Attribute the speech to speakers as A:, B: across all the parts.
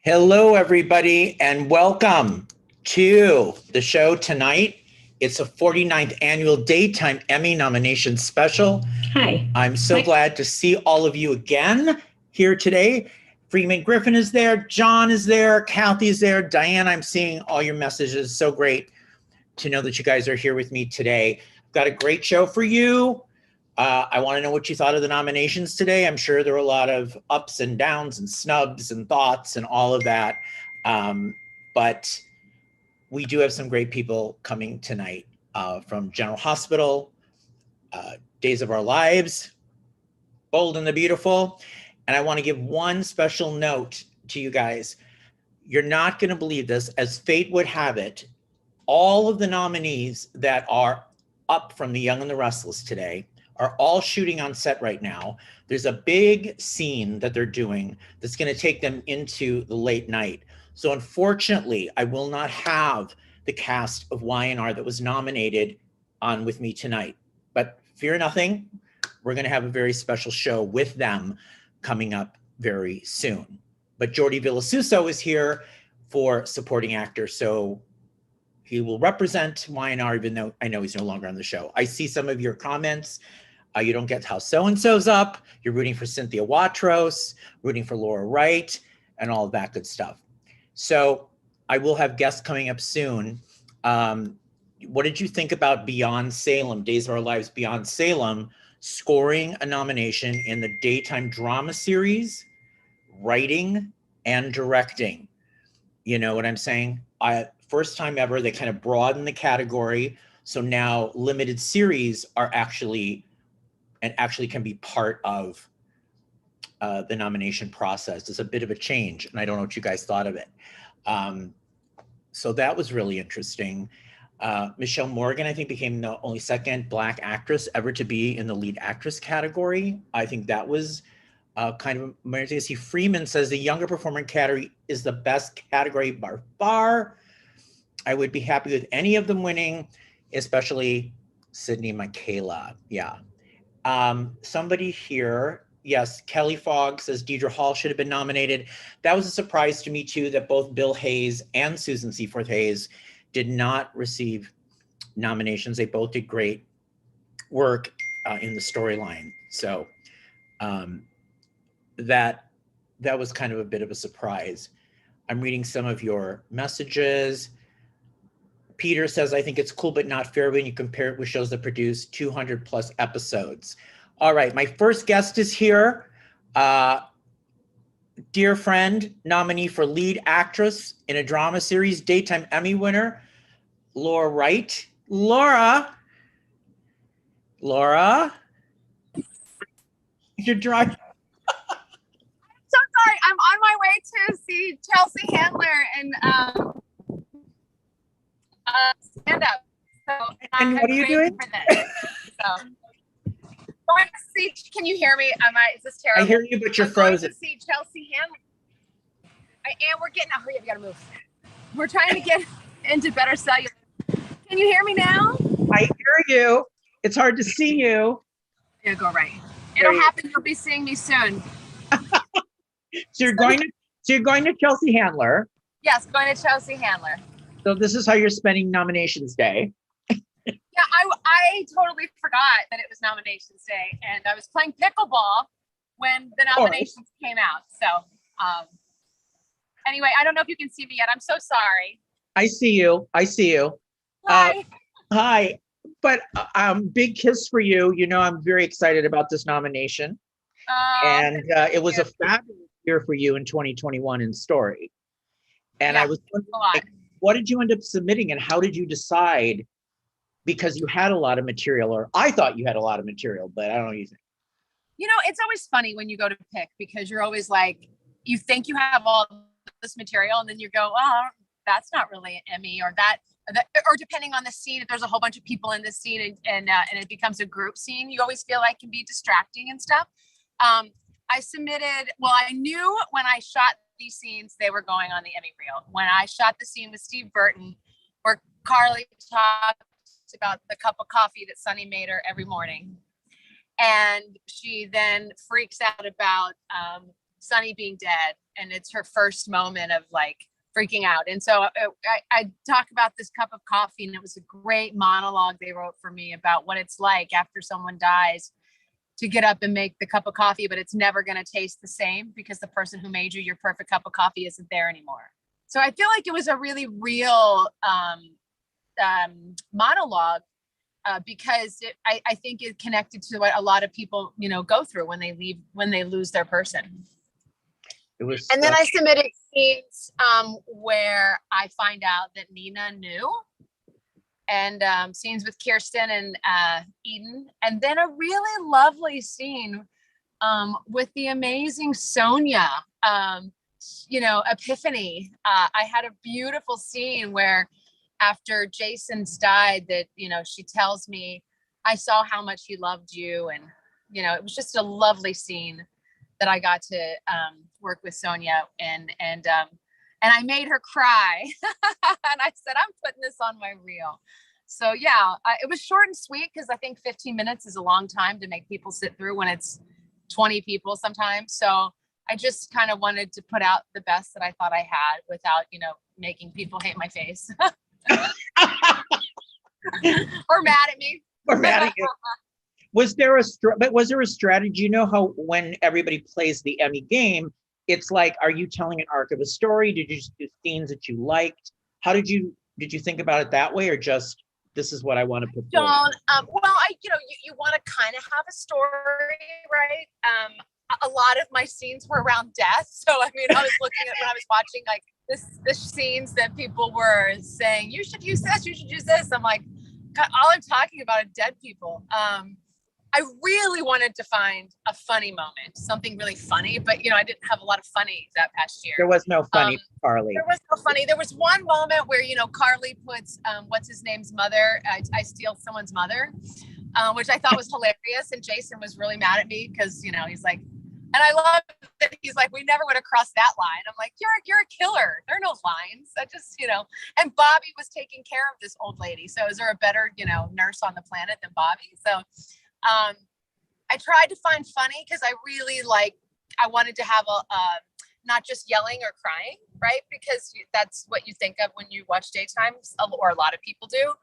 A: Hello, everybody, and welcome to the show tonight. It's a 49th annual Daytime Emmy nomination special.
B: Hi.
A: I'm so glad to see all of you again here today. Freeman Griffin is there, John is there, Kathy is there, Diane, I'm seeing all your messages. So great to know that you guys are here with me today. I've got a great show for you. I want to know what you thought of the nominations today. I'm sure there were a lot of ups and downs and snubs and thoughts and all of that. But we do have some great people coming tonight from General Hospital, Days of Our Lives, Bold and the Beautiful. And I want to give one special note to you guys. You're not going to believe this. As fate would have it, all of the nominees that are up from The Young and the Restless today are all shooting on set right now. There's a big scene that they're doing that's going to take them into the late night. So unfortunately, I will not have the cast of Y&R that was nominated on with me tonight. But fear nothing, we're going to have a very special show with them coming up very soon. But Jordi Vilasuso is here for supporting actor, so he will represent Y&R, even though I know he's no longer on the show. I see some of your comments. You don't get how so-and-so's up. You're rooting for Cynthia Watros, rooting for Laura Wright, and all of that good stuff. So I will have guests coming up soon. What did you think about Beyond Salem, Days of Our Lives Beyond Salem, scoring a nomination in the daytime drama series, writing, and directing? You know what I'm saying? First time ever, they kind of broadened the category. So now limited series are actually can be part of the nomination process. It's a bit of a change, and I don't know what you guys thought of it. So that was really interesting. Michelle Morgan, I think, became the only second Black actress ever to be in the lead actress category. I think that was kind of amazing. See, Freeman says the younger performer category is the best category by far. I would be happy with any of them winning, especially Sydney Michaela. Yeah. Somebody here, yes, Kelly Fogg says Deidre Hall should have been nominated. That was a surprise to me too, that both Bill Hayes and Susan Seaforth Hayes did not receive nominations. They both did great work in the storyline. So that was kind of a bit of a surprise. I'm reading some of your messages. Peter says, I think it's cool, but not fair when you compare it with shows that produce 200 plus episodes. All right, my first guest is here. Dear friend, nominee for lead actress in a drama series, Daytime Emmy winner, Laura Wright. Laura, you're driving.
C: So sorry, I'm on my way to see Chelsea Handler and stand up. So
A: and what are you doing?
C: For this. So, going to see. Can you hear me? Is this terrible?
A: I hear you, but you're frozen.
C: Going to see Chelsea Handler. I am. We're getting. Hurry up! You gotta move. We're trying to get into better cellular. Can you hear me now?
A: I hear you. It's hard to see you.
C: Yeah, go right. It'll happen. You'll be seeing me soon.
A: So you're going to Chelsea Handler.
C: Yes, going to Chelsea Handler.
A: So this is how you're spending nominations day.
C: Yeah, I totally forgot that it was nominations day, and I was playing pickleball when the nominations came out. So anyway, I don't know if you can see me yet. I'm so sorry.
A: I see you.
C: Hi.
A: Hi. But big kiss for you. You know, I'm very excited about this nomination. And it was a fabulous year for you in 2021 in story. And I was wondering, what did you end up submitting and how did you decide? Because you had a lot of material, or I thought you had a lot of material, but I don't know what you think.
C: You know, it's always funny when you go to pick because you're always like, you think you have all this material and then you go, oh, that's not really an Emmy or depending on the scene, if there's a whole bunch of people in the scene and it becomes a group scene, you always feel like it can be distracting and stuff. I submitted, I knew when I shot these scenes, they were going on the Emmy reel. When I shot the scene with Steve Burton, where Carly talked about the cup of coffee that Sonny made her every morning. And she then freaks out about Sonny being dead, and it's her first moment of like freaking out. And so I talk about this cup of coffee, and it was a great monologue they wrote for me about what it's like after someone dies to get up and make the cup of coffee, but it's never going to taste the same because the person who made you your perfect cup of coffee isn't there anymore. So I feel like it was a really real monologue because I think it connected to what a lot of people, go through when they lose their person. And then I submitted scenes where I find out that Nina knew, and scenes with Kirsten and Eden, and then a really lovely scene with the amazing Sonia, Epiphany. I had a beautiful scene where after Jason's died that, she tells me, I saw how much he loved you. And, it was just a lovely scene that I got to work with Sonia and I made her cry. And I said, I'm putting this on my reel. So yeah, it was short and sweet because I think 15 minutes is a long time to make people sit through when it's 20 people sometimes. So I just kind of wanted to put out the best that I thought I had without, making people hate my face. Or mad at me.
A: Or mad at you. Was there a strategy? You know how when everybody plays the Emmy game, it's like, are you telling an arc of a story? Did you just do scenes that you liked? How did you think about it that way, or just this is what I want to put forward?
C: Well, you want to kind of have a story, right? A lot of my scenes were around death. So, I mean, I was looking at when I was watching like the scenes that people were saying, you should use this, you should use this. I'm like, God, all I'm talking about are dead people. I really wanted to find a funny moment, something really funny, but I didn't have a lot of funny that past year.
A: There was no funny, Carly.
C: There was no funny. There was one moment where, Carly puts, what's his name's mother, I steal someone's mother, which I thought was hilarious. And Jason was really mad at me because, he's like, and I love that he's like, we never would have crossed that line. I'm like, you're a killer. There are no lines. I just, and Bobby was taking care of this old lady. So is there a better, nurse on the planet than Bobby? So I tried to find funny because I really I wanted to have a not just yelling or crying, right? Because that's what you think of when you watch Daytime, or a lot of people do.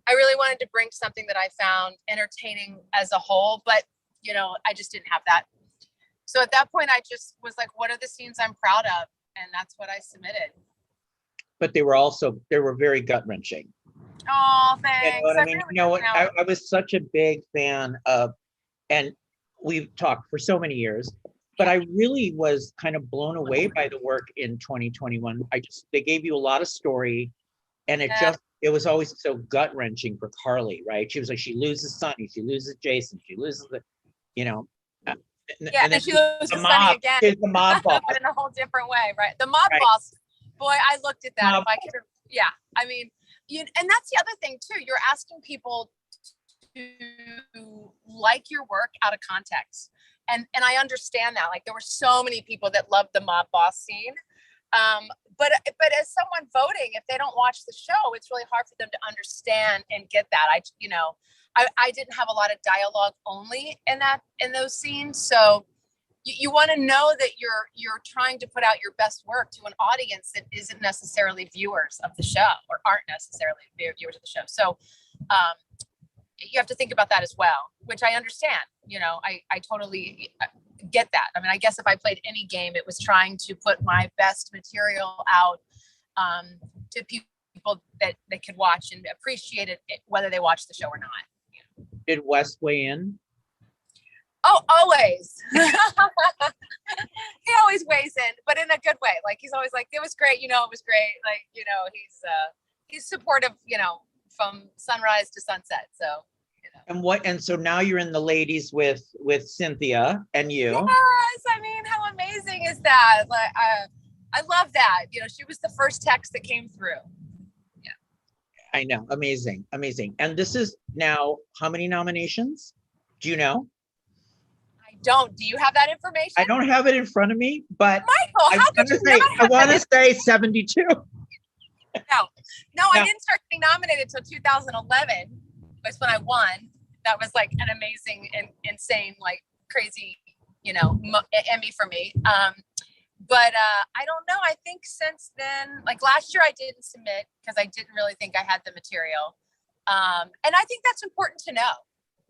C: I really wanted to bring something that I found entertaining as a whole, but I just didn't have that. So at that point, I just was like, what are the scenes I'm proud of? And that's what I submitted.
A: But they were very gut-wrenching.
C: Oh, thanks.
A: I mean? I was such a big fan of, and we've talked for so many years, but I really was kind of blown away by the work in 2021. They gave you a lot of story, and it was always so gut-wrenching for Carly, right? She was like, she loses Sonny, she loses Jason, she loses
C: and she loses Sonny again.
A: She's the mob boss.
C: But in a whole different way, right? The mob boss, boy, I looked at that. If I could have, I mean, and that's the other thing too. You're asking people to like your work out of context. And I understand that. Like there were so many people that loved the mob boss scene. But as someone voting, if they don't watch the show, it's really hard for them to understand and get that. I didn't have a lot of dialogue only in those scenes. So you want to know that you're trying to put out your best work to an audience that isn't necessarily viewers of the show or aren't necessarily viewers of the show. So you have to think about that as well, which I understand. I totally get that. I mean, I guess if I played any game, it was trying to put my best material out to people that could watch and appreciate it, whether they watch the show or not.
A: Did Wes weigh in?
C: Oh, always. He always weighs in, but in a good way. Like he's always like, it was great. It was great. Like, he's supportive, from sunrise to sunset. So,
A: And so now you're in the ladies with Cynthia and you.
C: Yes. I mean, how amazing is that? Like, I love that. She was the first text that came through. Yeah.
A: I know. Amazing. And this is now how many nominations? Do you know?
C: Don't. Do you have that information?
A: I don't have it in front of me, but
C: Michael,
A: I want to say 72.
C: No, I didn't start getting nominated until 2011. Was when I won. That was like an amazing and insane, like crazy Emmy for me. But I don't know. I think since then, like last year I didn't submit because I didn't really think I had the material. And I think that's important to know,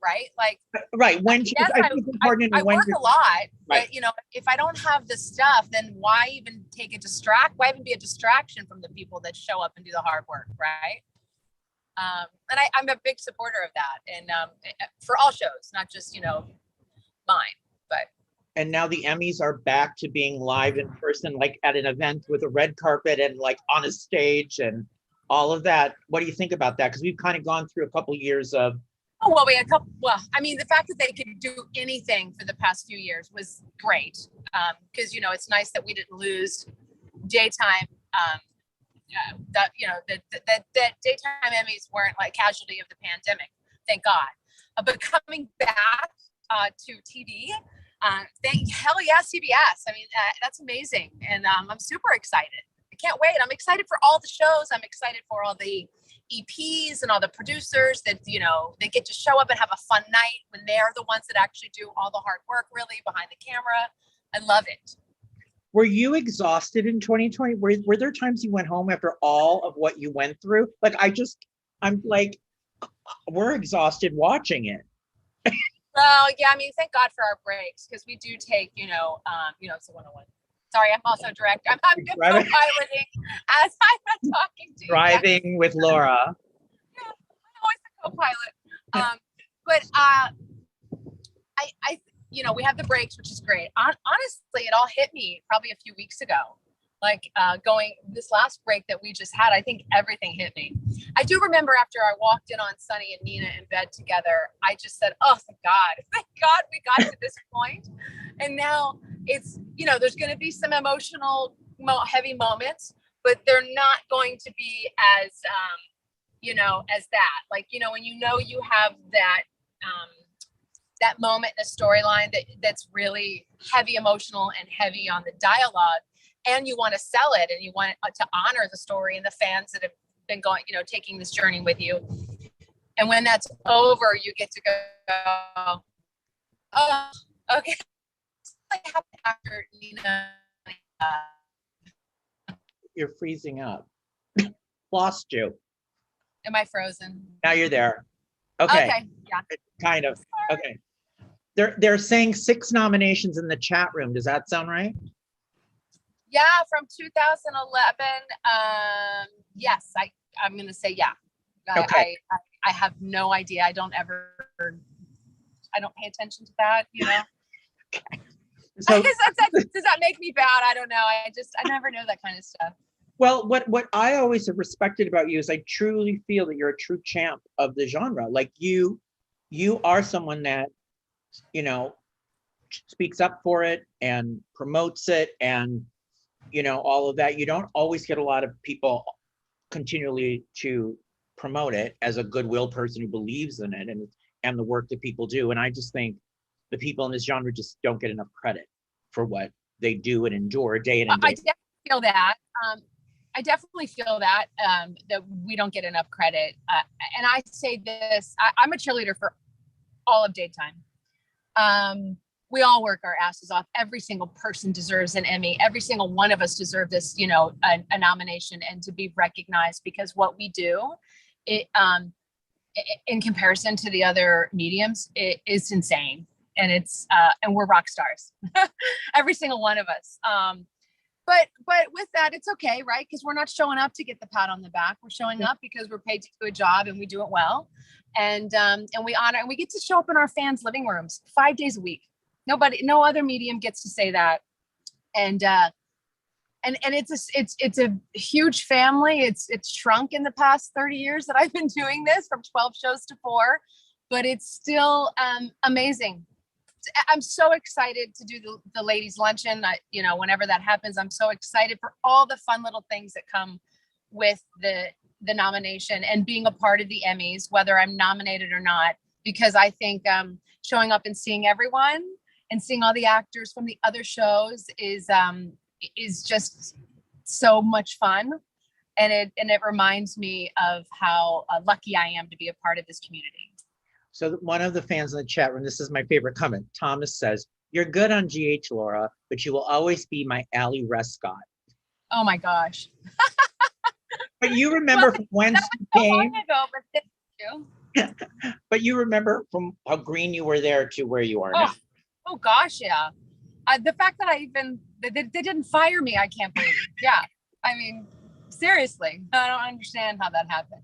C: right? Like,
A: right. When
C: yes,
A: I think it's important
C: I work a lot,
A: right.
C: but if I don't have the stuff, then why even why even be a distraction from the people that show up and do the hard work, right? And I'm a big supporter of that, and for all shows, not just mine. But
A: and now the Emmys are back to being live in person, like at an event with a red carpet and like on a stage and all of that. What do you think about that? Because we've kind of gone through a couple years of.
C: Oh, well, we had a couple. Well, I mean, the fact that they could do anything for the past few years was great. Because it's nice that we didn't lose daytime. That the daytime Emmys weren't like casualty of the pandemic, thank God. But coming back to TV, hell yeah, CBS. I mean, that's amazing, and I'm super excited. I can't wait. I'm excited for all the shows. I'm excited for all the EPs and all the producers that they get to show up and have a fun night when they're the ones that actually do all the hard work really behind the camera. I love it.
A: Were you exhausted in 2020? Were there times you went home after all of what you went through? Like, I'm like, we're exhausted watching it.
C: Well, yeah, I mean, thank God for our breaks, because we do take, it's a 101. Sorry, I'm also director. I'm co-piloting as I'm talking to you.
A: Driving with Laura.
C: Yeah, I'm always the co-pilot. But we have the breaks, which is great. Honestly, it all hit me probably a few weeks ago. Like going this last break that we just had, I think everything hit me. I do remember after I walked in on Sunny and Nina in bed together, I just said, oh, thank God we got to this point. And now it's, there's going to be some emotional, heavy moments, but they're not going to be as, as that. Like, when you have that, that moment in a storyline that's really heavy emotional and heavy on the dialogue, and you want to sell it and you want to honor the story and the fans that have been going, taking this journey with you. And when that's over, you get to go, oh, okay. After Nina,
A: you're freezing up. Lost you.
C: Am I frozen?
A: Now you're there. Okay.
C: Yeah.
A: Kind of. Okay. They're saying 6 nominations in the chat room. Does that sound right?
C: Yeah, from 2011. Yes, I'm going to say yeah.
A: Okay.
C: I have no idea. I don't pay attention to that, Okay. So, does that make me bad? I don't know. I never know that kind of stuff.
A: Well, what I always have respected about you is I truly feel that you're a true champ of the genre. Like you are someone that, speaks up for it and promotes it and, all of that. You don't always get a lot of people continually to promote it as a goodwill person who believes in it and the work that people do. And I just think the people in this genre just don't get enough credit for what they do and endure day in and day.
C: I definitely feel that. That we don't get enough credit. And I say this, I'm a cheerleader for all of daytime. We all work our asses off. Every single person deserves an Emmy. Every single one of us deserve this, a nomination and to be recognized, because what we do, in comparison to the other mediums, it is insane. And and we're rock stars, every single one of us. But with that, it's okay, right? Because we're not showing up to get the pat on the back. We're showing up because we're paid to do a job and we do it well. And we honor, and we get to show up in our fans' living rooms 5 days a week. No other medium gets to say that. And it's a huge family. It's shrunk in the past 30 years that I've been doing this, from 12 shows to 4, but it's still amazing. I'm so excited to do the ladies luncheon. Whenever that happens, I'm so excited for all the fun little things that come with the nomination and being a part of the Emmys, whether I'm nominated or not, because I think showing up and seeing everyone and seeing all the actors from the other shows is just so much fun. And it reminds me of how lucky I am to be a part of this community.
A: So one of the fans in the chat room, this is my favorite comment. Thomas says, You're good on GH, Laura, but you will always be my Allie Rescott.
C: Oh my gosh.
A: But you remember from when
C: That
A: she
C: was so
A: came.
C: long ago, but thank you.
A: But you remember from how green you were there to where you are now.
C: Oh gosh, yeah. The fact that they didn't fire me, I can't believe. Yeah, I mean, seriously, I don't understand how that happened.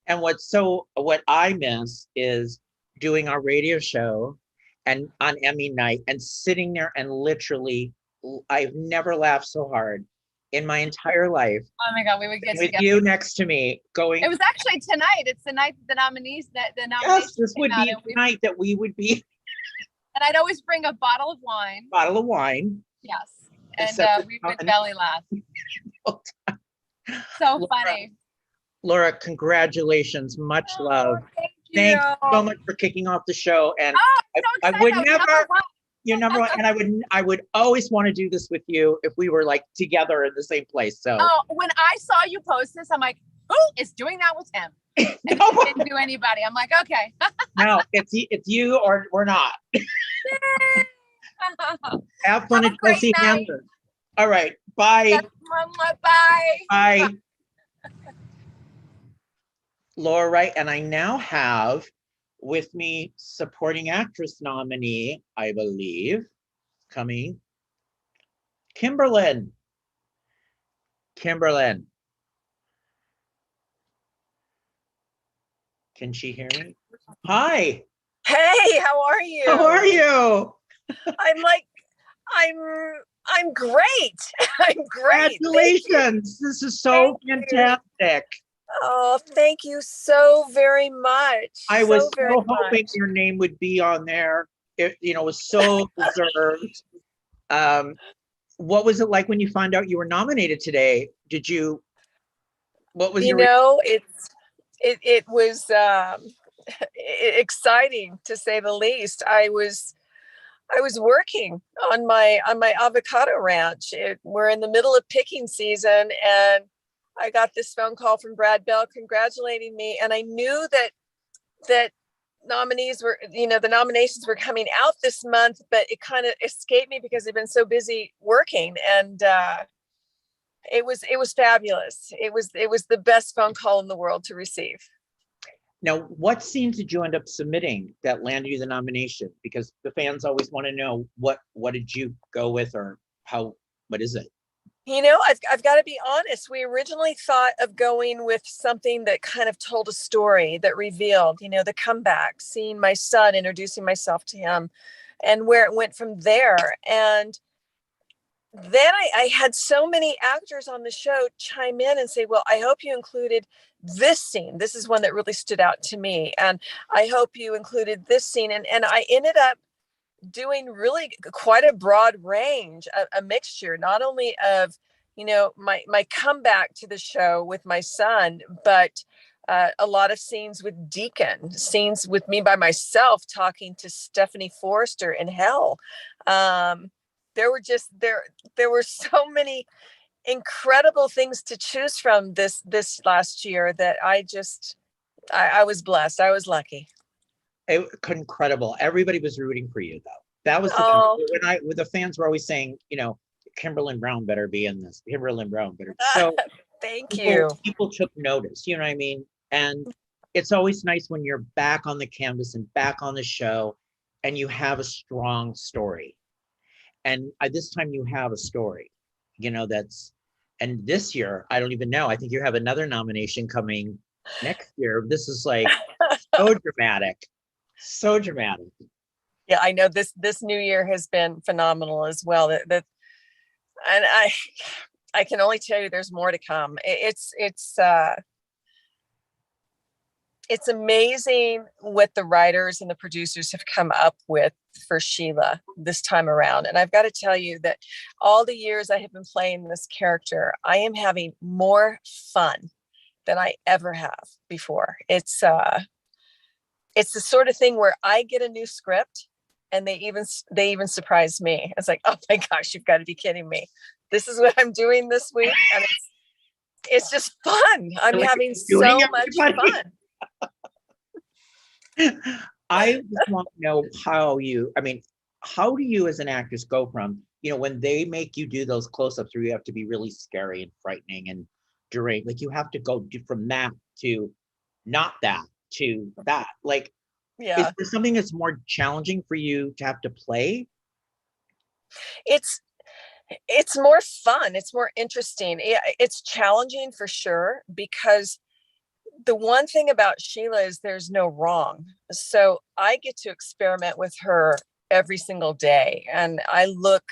A: And what I miss is doing our radio show and on Emmy night and sitting there and literally, I've never laughed so hard in my entire life.
C: Oh my God, we would get
A: with
C: together.
A: you next to me going.
C: It was actually tonight. It's the night the nominees
A: Yes, this would be the night that we would be.
C: And I'd always bring a bottle of wine.
A: Bottle of wine.
C: Yes. And we would belly laugh. So funny.
A: Laura, congratulations. Much love.
C: Thank
A: you so much for kicking off the show. And I would never, you're number one. And I would always want to do this with you if we were like together in the same place. So
C: when I saw you post this, I'm like, who is doing that with him? And
A: No.
C: it didn't do anybody. I'm like, okay.
A: No, it's you or we're not. Have fun at Chelsea Hampton. All right. Bye.
C: Bye.
A: Bye. Laura Wright, and I now have with me supporting actress nominee, I believe, coming, Kimberlin. Kimberlin. Can she hear me? Hi.
B: Hey, how are you?
A: How are you?
B: I'm great. I'm great.
A: Congratulations. This is so fantastic.
B: Oh, thank you so very much.
A: I was so hoping your name would be on there. It, was so deserved. What was it like when you found out you were nominated today? What was your
B: it was exciting to say the least. I was working on my avocado ranch. We're in the middle of picking season, and I got this phone call from Brad Bell congratulating me, and I knew that nominees were, the nominations were coming out this month, but it kind of escaped me because I've been so busy working, and it was fabulous. It was the best phone call in the world to receive.
A: Now, what scenes did you end up submitting that landed you the nomination? Because the fans always want to know what did you go with, or what is it?
B: I've got to be honest. We originally thought of going with something that kind of told a story that revealed, the comeback, seeing my son, introducing myself to him, and where it went from there. And then I had so many actors on the show chime in and say, well, I hope you included this scene. This is one that really stood out to me. And I hope you included this scene. And I ended up doing really quite a broad range, a mixture, not only of, my comeback to the show with my son, but a lot of scenes with Deacon, scenes with me by myself talking to Stephanie Forrester in hell. There were so many incredible things to choose from this last year that I was blessed. I was lucky.
A: Incredible. Everybody was rooting for you, though. That was when the fans were always saying, Kimberlin Brown better be in this. Kimberlin Brown better. So
B: thank you.
A: People took notice. You know what I mean? And it's always nice when you're back on the canvas and back on the show, and you have a strong story. And this time you have a story. And this year, I don't even know. I think you have another nomination coming next year. This is like so dramatic. So dramatic.
B: Yeah, I know this new year has been phenomenal as well. And I can only tell you there's more to come. It's amazing what the writers and the producers have come up with for Sheila this time around. And I've got to tell you that all the years I have been playing this character, I am having more fun than I ever have before. It's the sort of thing where I get a new script and they even surprise me. It's like, oh my gosh, you've got to be kidding me. This is what I'm doing this week. And it's just fun. I'm having so much fun.
A: I just want to know how how do you as an actress go from, when they make you do those close-ups where you have to be really scary and frightening and deranged, like you have to go from that to not that to that. Like, is
B: Yeah,
A: there something that's more challenging for you to have to play?
B: it's it's more fun. It's more interesting. It's challenging for sure, because the one thing about Sheila is there's no wrong. So I get to experiment with her every single day. And I look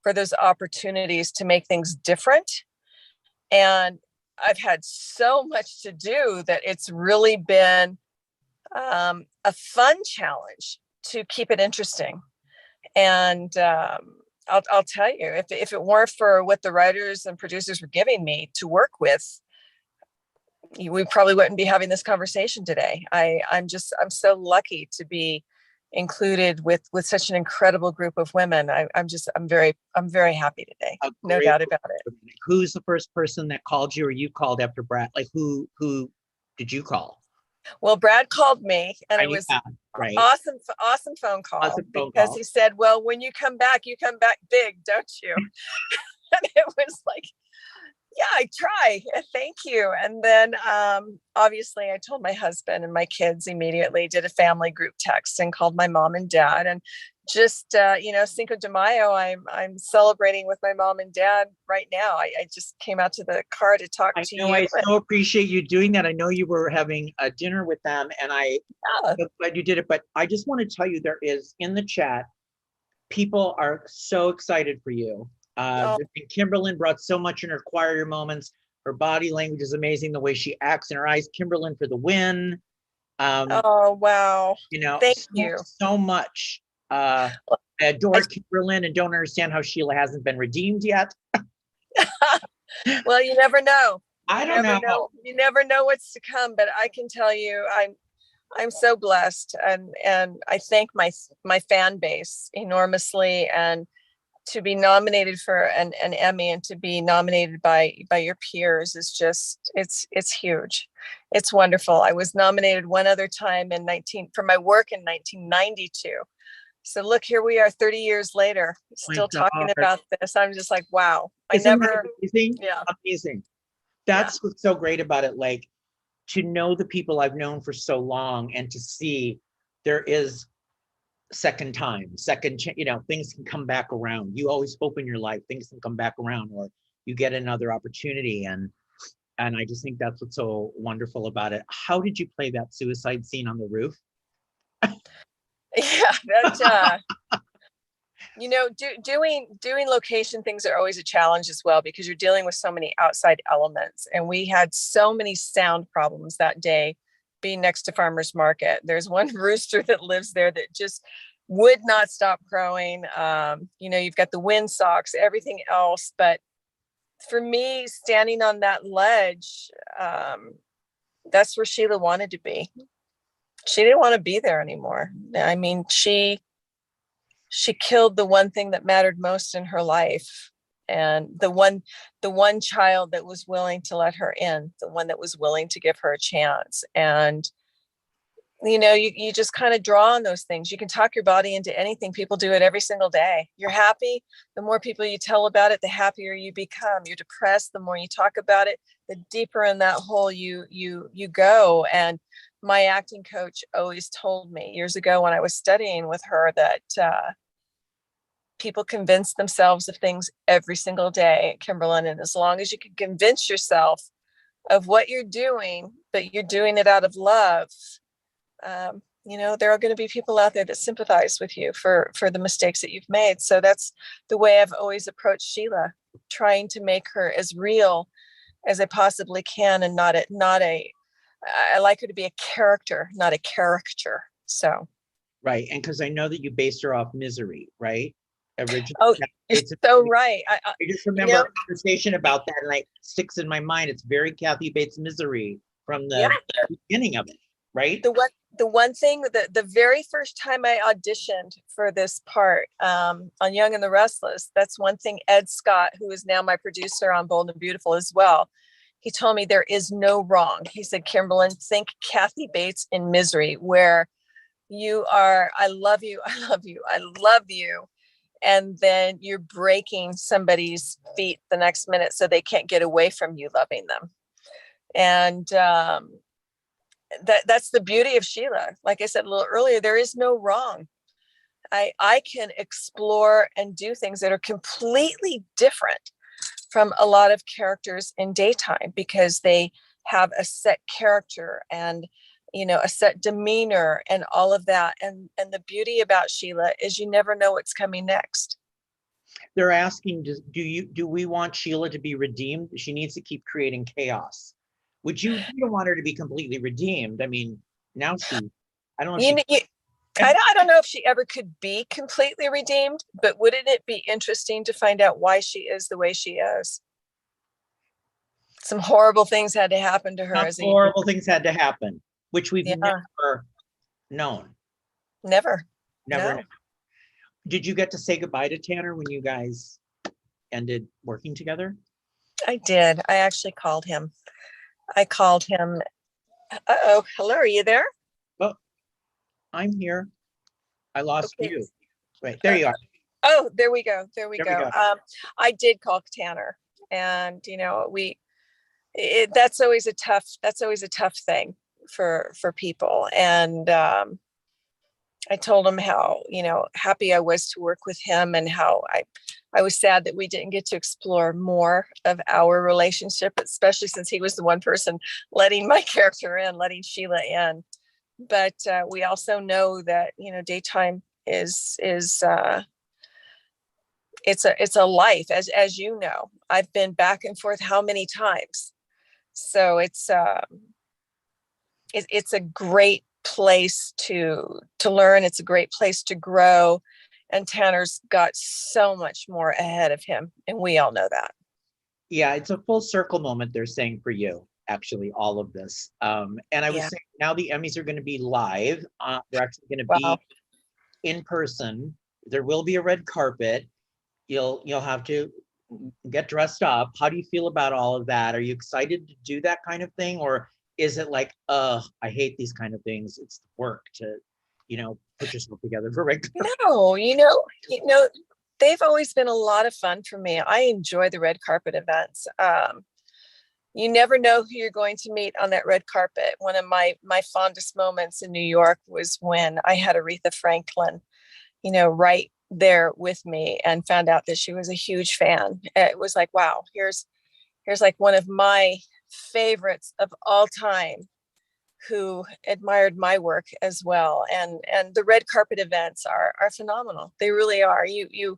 B: for those opportunities to make things different. And I've had so much to do that it's really been a fun challenge to keep it interesting. And I'll tell you, if it weren't for what the writers and producers were giving me to work with, we probably wouldn't be having this conversation today. I'm so lucky to be included with such an incredible group of women. I'm very happy today. No doubt about it.
A: Who's the first person that called you, or you called after Brad? Like who did you call?
B: Well, Brad called me, and it was
A: right.
B: awesome phone call, because he said, well, when you come back big, don't you? And it was like, yeah, I try. Thank you. And then obviously I told my husband and my kids immediately, did a family group text and called my mom and dad. And just, Cinco de Mayo, I'm celebrating with my mom and dad right now. I just came out to the car to talk to you.
A: I so appreciate you doing that. I know you were having a dinner with them, and I'm so glad you did it. But I just want to tell you, there is in the chat, people are so excited for you. Kimberlin brought so much in her choir moments. Her body language is amazing. The way she acts in her eyes. Kimberlin for the win.
B: Oh, wow. Thank you
A: so much. I adore Kimberlin and don't understand how Sheila hasn't been redeemed yet.
B: Well, you never know.
A: I don't know.
B: You never know what's to come, but I can tell you, I'm so blessed, and I thank my fan base enormously, and to be nominated for an Emmy and to be nominated by your peers is just, it's huge. It's wonderful. I was nominated one other time for my work in 1992. So look, here we are 30 years later, still talking about this. I'm just like, wow.
A: Isn't that amazing?
B: Yeah.
A: Amazing. That's what's so great about it. Like, to know the people I've known for so long and to see there is second things can come back around. You always hope in your life things can come back around, or you get another opportunity. And I just think that's what's so wonderful about it. How did you play that suicide scene on the roof?
B: Yeah, that doing location things are always a challenge as well, because you're dealing with so many outside elements, and we had so many sound problems that day being next to farmers market. There's one rooster that lives there that just would not stop crowing. You've got the wind socks, everything else, but for me, standing on that ledge, that's where Sheila wanted to be. She didn't want to be there anymore. I mean, she killed the one thing that mattered most in her life, and the one child that was willing to let her in, the one that was willing to give her a chance. And you just kind of draw on those things. You can talk your body into anything. People do it every single day. You're happy, the more people you tell about it, the happier you become. You're depressed, the more you talk about it, the deeper in that hole you go. And my acting coach always told me years ago when I was studying with her that people convince themselves of things every single day, Kimberlin. And as long as you can convince yourself of what you're doing, but you're doing it out of love, there are going to be people out there that sympathize with you for the mistakes that you've made. So that's the way I've always approached Sheila, trying to make her as real as I possibly can, and I like her to be a character, not a caricature. So.
A: Right. And because I know that you based her off Misery, right? Originally.
B: Oh, you're so right.
A: I just remember a conversation about that, and it sticks in my mind. It's very Kathy Bates Misery from the beginning of it, right?
B: The one thing, the very first time I auditioned for this part on Young and the Restless, that's one thing Ed Scott, who is now my producer on Bold and Beautiful as well, he told me there is no wrong. He said, Kimberlin, think Kathy Bates in Misery, where I love you, I love you, I love you. And then you're breaking somebody's feet the next minute so they can't get away from you loving them. And that's the beauty of Sheila. Like I said a little earlier, there is no wrong. I can explore and do things that are completely different from a lot of characters in Daytime because they have a set character and a set demeanor and all of that. And the beauty about Sheila is you never know what's coming next.
A: They're asking, do we want Sheila to be redeemed? She needs to keep creating chaos. You don't want her to be completely redeemed. I mean, now I don't know.
B: I don't know if she ever could be completely redeemed, but wouldn't it be interesting to find out why she is the way she is? Some horrible things had to happen to her.
A: Horrible things had to happen, which we've never known.
B: Never.
A: No. Did you get to say goodbye to Tanner when you guys ended working together?
B: I did. I actually called him. Hello, are you there?
A: Oh, I'm here. I lost you. Right, there you are.
B: Oh, there we go. I did call Tanner, and that's always a tough thing for people. And I told him how happy I was to work with him, and how I was sad that we didn't get to explore more of our relationship, especially since he was the one person letting my character in, letting Sheila in. But we also know that Daytime is it's a life, as you know. I've been back and forth how many times. So it's a great place to learn. It's a great place to grow, and Tanner's got so much more ahead of him, and we all know that.
A: Yeah, it's a full circle moment, they're saying, for you, actually, all of this. And I was saying, now the Emmys are going to be live. They're actually going to be in person. There will be a red carpet. You'll have to get dressed up. How do you feel about all of that? Are you excited to do that kind of thing, or is it like, I hate these kind of things? It's work to, put yourself together for red carpet.
B: No, they've always been a lot of fun for me. I enjoy the red carpet events. You never know who you're going to meet on that red carpet. One of my fondest moments in New York was when I had Aretha Franklin, right there with me, and found out that she was a huge fan. It was like, wow, here's like one of my favorites of all time who admired my work as well. And the red carpet events are phenomenal. They really are. You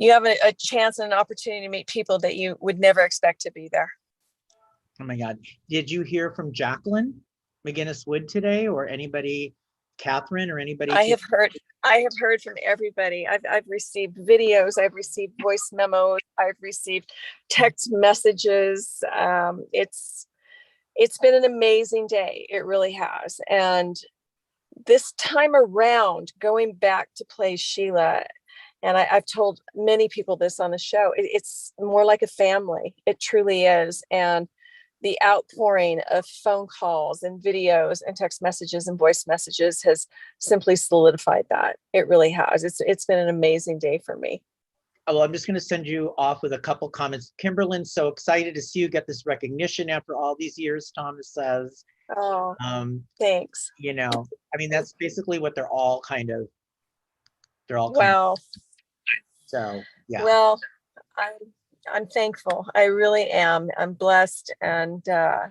B: have a chance and an opportunity to meet people that you would never expect to be there.
A: Oh my God. Did you hear from Jacqueline McGinnis Wood today, or anybody, Catherine, or anybody?
B: I have heard from everybody. I've received videos, I've received voice memos, I've received text messages. It's been an amazing day. It really has. And this time around, going back to play Sheila, and I've told many people this on the show, it's more like a family. It truly is. And the outpouring of phone calls and videos and text messages and voice messages has simply solidified that. It really has. It's been an amazing day for me.
A: Well, I'm just going to send you off with a couple comments. Kimberlin, so excited to see you get this recognition after all these years, Thomas says.
B: Oh, thanks.
A: I mean, that's basically what they're all kind of.
B: Wow.
A: So, yeah.
B: Well, I'm thankful. I really am. I'm blessed. And I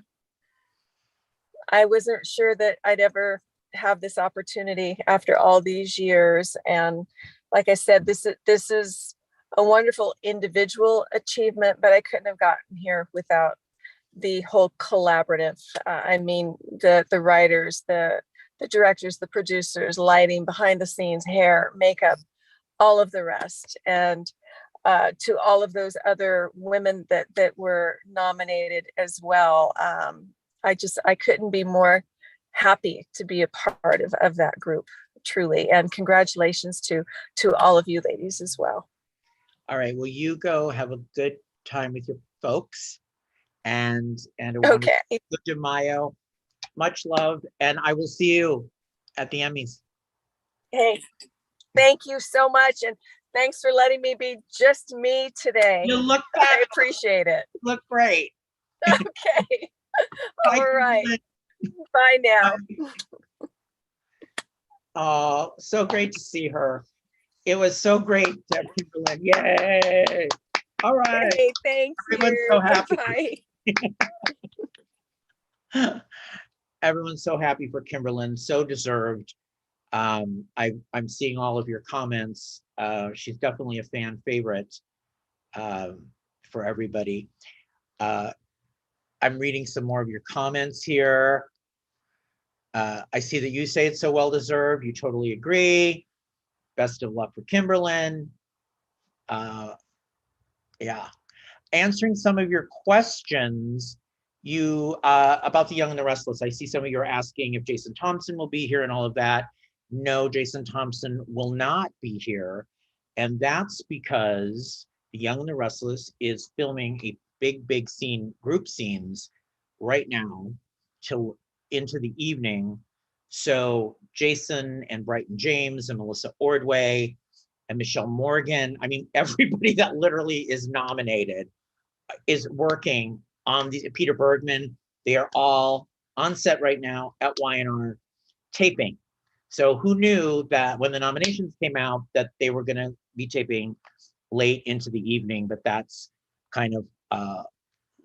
B: wasn't sure that I'd ever have this opportunity after all these years. And like I said, this is a wonderful individual achievement, but I couldn't have gotten here without the whole collaborative. I mean, the writers, the directors, the producers, lighting, behind the scenes, hair, makeup, all of the rest. And to all of those other women that were nominated as well. I couldn't be more happy to be a part of that group, truly. And congratulations to all of you ladies as well. All
A: right, well, you go have a good time with your folks, and a
B: okay.
A: Good de Mayo. Much love, and I will see you at the Emmys.
B: Hey, thank you so much. And thanks for letting me be just me today.
A: You look
B: I appreciate it.
A: look great.
B: Okay.
A: Bye,
B: All right.
A: Kimberlin.
B: Bye now.
A: Oh, so great to see her. It was so great to have Kimberlin. Yay. All right.
B: Hey, thank
A: Everyone's
B: you.
A: so happy.
B: Bye.
A: Everyone's so happy for Kimberlin, so deserved. I'm seeing all of your comments. She's definitely a fan favorite for everybody. I'm reading some more of your comments here. I see that you say it's so well deserved. You totally agree. Best of luck for Kimberlin. Yeah. Answering some of your questions, you about The Young and the Restless. I see some of you are asking if Jason Thompson will be here and all of that. No, Jason Thompson will not be here. And that's because The Young and the Restless is filming a big scene, group scenes right now till into the evening. So Jason and Brighton James and Melissa Ordway and Michelle Morgan, I mean, everybody that literally is nominated is working on the Peter Bergman. They are all on set right now at YNR taping. So who knew that when the nominations came out that they were going to be taping late into the evening, but that's kind of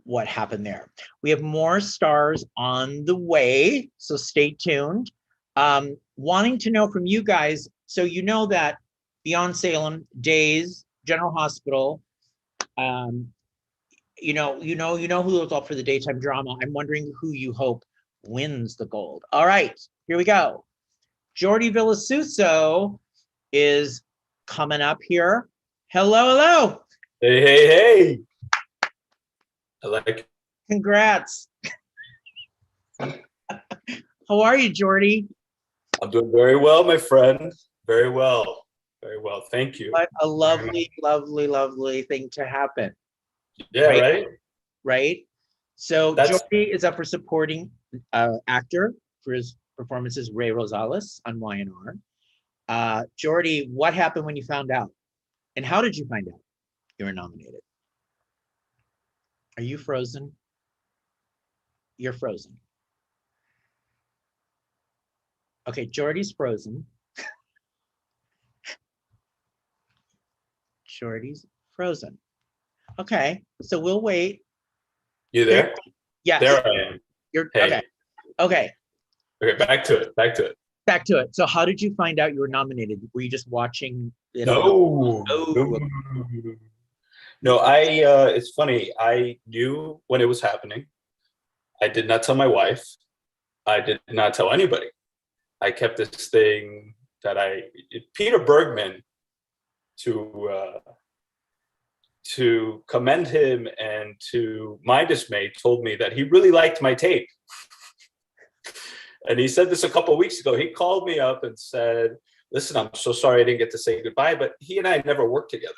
A: what happened there. We have more stars on the way, so stay tuned. Wanting to know from you guys, so you know that Beyond Salem, Days, General Hospital, you know who goes up for the daytime drama. I'm wondering who you hope wins the gold. All right, here we go. Jordi Vilasuso is coming up here. Hello.
D: Hey. I like it.
A: Congrats. How are you, Jordi?
D: I'm doing very well, my friend. Very well. Thank you.
A: What a lovely thing to happen.
D: Yeah,
A: right? So
D: That's...
A: Jordi is up for supporting actor for his performance as Ray Rosales on YNR. Jordi, what happened when you found out? And how did you find out you were nominated? Are you frozen? You're frozen. Okay, Jordi's frozen. Jordi's frozen. Okay, so we'll wait.
D: You there?
A: Yes.
D: There I am.
A: You're
D: hey.
A: Okay.
D: Okay, back to it.
A: So how did you find out you were nominated? Were you just watching it?
D: No. No, it's funny. I knew when it was happening. I did not tell my wife. I did not tell anybody. I kept this thing that Peter Bergman, to commend him and to my dismay, told me that he really liked my tape. And he said this a couple of weeks ago. He called me up and said, listen, I'm so sorry I didn't get to say goodbye, but he and I never worked together.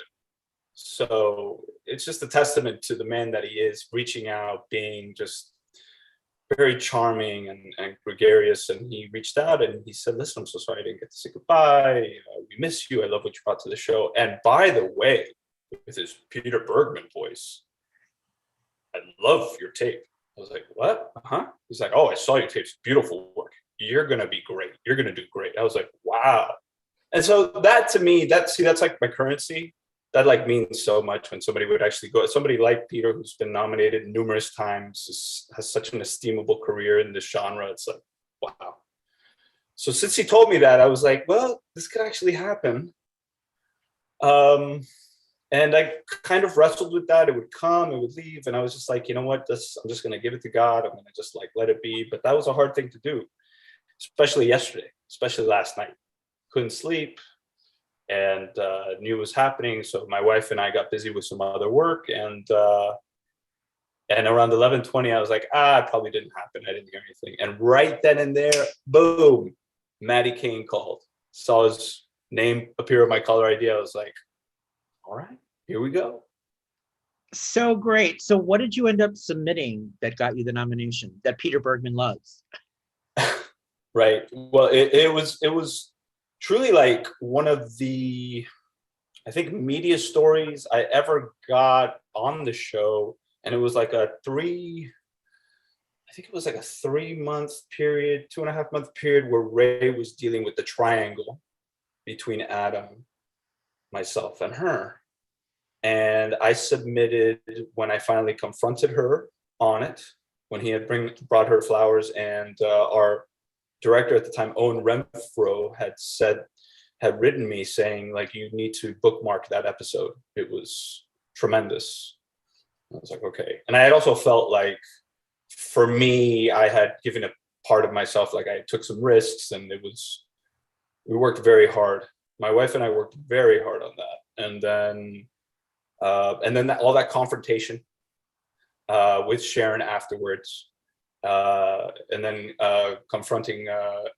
D: So it's just a testament to the man that he is, reaching out, being just very charming and gregarious. And he reached out and he said, listen, I'm so sorry I didn't get to say goodbye. We miss you. I love what you brought to the show. And by the way, with his Peter Bergman voice, I love your tape. I was like, what? He's like, oh, I saw your tapes. Beautiful work. You're going to be great. You're going to do great. I was like, wow. And so that to me, that's like my currency. That like means so much when somebody would actually go, somebody like Peter, who's been nominated numerous times, has such an estimable career in this genre. It's like, wow. So since he told me that, I was like, well, this could actually happen. And I kind of wrestled with that. It would come, it would leave. And I was just like, you know what, I'm just going to give it to God. I'm going to just like let it be. But that was a hard thing to do, especially yesterday, especially last night. Couldn't sleep and knew it was happening. So my wife and I got busy with some other work. And around 11:20, I was like, it probably didn't happen. I didn't hear anything. And right then and there, boom, Maddie Kane called. Saw his name appear on my caller ID. I was like, all right, here we go.
A: So great. So what did you end up submitting that got you the nomination that Peter Bergman loves?
D: Right. Well, it was truly like one of the, I think, media stories I ever got on the show. And it was like I think it was like a 3-month period, 2.5-month period where Ray was dealing with the triangle between Adam, myself, and her. And I submitted when I finally confronted her on it, when he had brought her flowers, and our director at the time, Owen Renfro, had written me saying, like, you need to bookmark that episode. It was tremendous. I was like, okay. And I had also felt like, for me, I had given a part of myself, like I took some risks, and we worked very hard. My wife and I worked very hard on that. And then all that confrontation with Sharon afterwards, and then confronting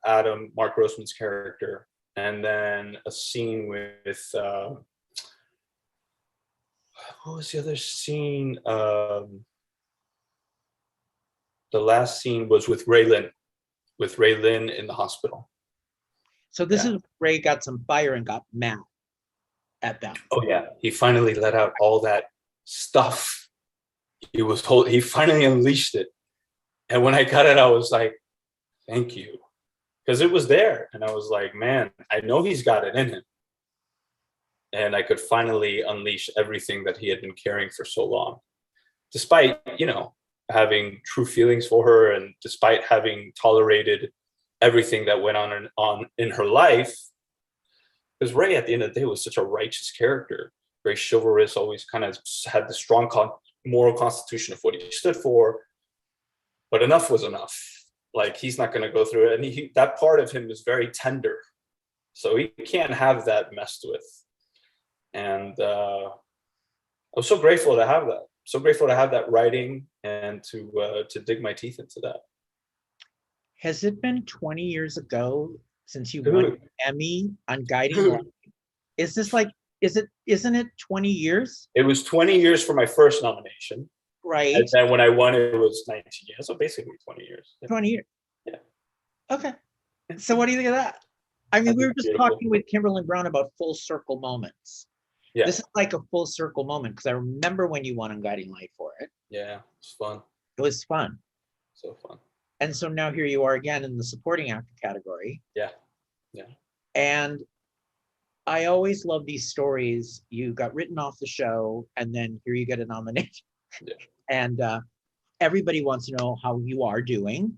D: Adam, Mark Grossman's character, and then a scene with what was the other scene? The last scene was with Ray Lynn in the hospital.
A: So this is Ray got some fire and got mad at them.
D: Oh yeah, he finally let out all that stuff. He finally unleashed it. And when I got it, I was like, thank you. Because it was there. And I was like, man, I know he's got it in him. And I could finally unleash everything that he had been carrying for so long. Despite, having true feelings for her, and despite having tolerated everything that went on in her life. Because Ray, at the end of the day, was such a righteous character. Very chivalrous, always kind of had the strong moral constitution of what he stood for. But enough was enough. Like, he's not going to go through it. And that part of him is very tender. So he can't have that messed with. And I was so grateful to have that. So grateful to have that writing and to dig my teeth into that.
A: Has it been 20 years ago since you won an Emmy on Guiding Light? Is this like, isn't it 20 years?
D: It was 20 years for my first nomination.
A: Right.
D: And then when I won, it was 19 years. So basically 20 years.
A: 20 years.
D: Yeah.
A: Okay. So what do you think of that? I mean, we were just
D: beautiful.
A: talking with Kimberlin Brown about full circle moments.
D: Yeah.
A: This is like a full circle moment, because I remember when you won on Guiding Light for it.
D: Yeah, it was fun.
A: It was fun.
D: So fun.
A: And so now here you are again in the supporting actor category.
D: Yeah. Yeah.
A: And I always love these stories. You got written off the show, and then here you get a nomination.
D: Yeah.
A: And everybody wants to know how you are doing,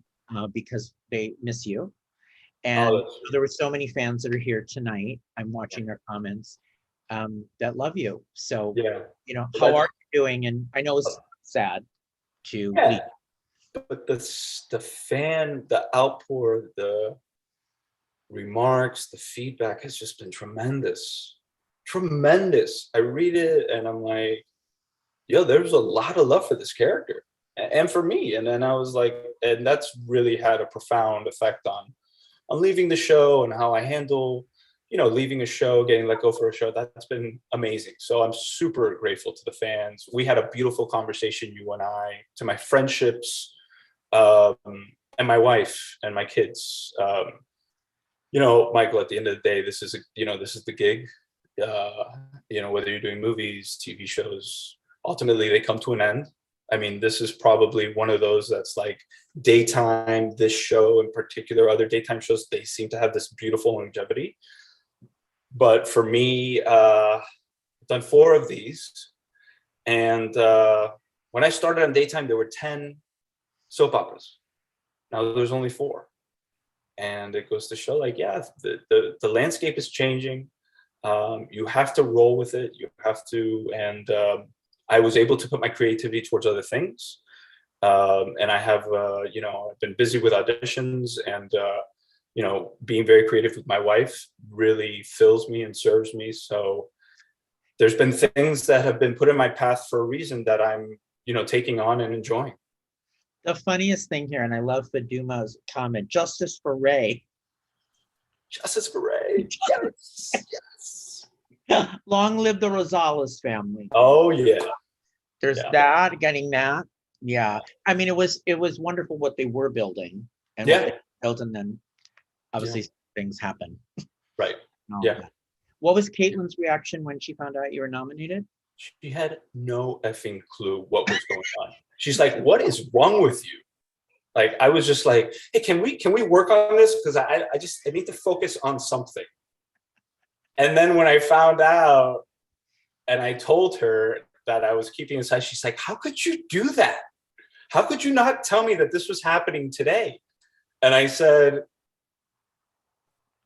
A: because they miss you. And there were so many fans that are here tonight. I'm watching their comments that love you. So, how are you doing? And I know it's sad to leave.
D: But the outpour, the remarks, the feedback has just been tremendous. Tremendous. I read it and I'm like, there's a lot of love for this character and for me. And then I was like, and that's really had a profound effect on leaving the show and how I handle, leaving a show, getting let go for a show. That's been amazing. So I'm super grateful to the fans. We had a beautiful conversation, you and I, to my friendships, and my wife and my kids. Michael, at the end of the day, this is the gig. Whether you're doing movies, TV shows, ultimately they come to an end. I mean, this is probably one of those that's like daytime, this show in particular, other daytime shows, they seem to have this beautiful longevity. But for me, I've done 4 of these. And when I started on daytime, there were 10 soap operas. Now there's only 4. And it goes to show, like, the landscape is changing. You have to roll with it. You have to, and I was able to put my creativity towards other things. And I have, I've been busy with auditions, and, being very creative with my wife really fills me and serves me. So there's been things that have been put in my path for a reason that I'm, taking on and enjoying.
A: The funniest thing here, and I love Faduma's comment, justice for Ray.
D: Justice for Ray. Yes.
A: Long live the Rosales family.
D: Oh yeah.
A: There's that, getting that. Yeah. I mean, it was wonderful what they were building and what they built, and then obviously things happen.
D: Right.
A: and all
D: Yeah.
A: of that. What was Caitlin's reaction when she found out you were nominated?
D: She had no effing clue what was going on. She's like, "What is wrong with you?" Like, I was just like, "Hey, can we work on this? Because I need to focus on something." And then when I found out, and I told her that I was keeping inside, she's like, "How could you do that? How could you not tell me that this was happening today?" And I said,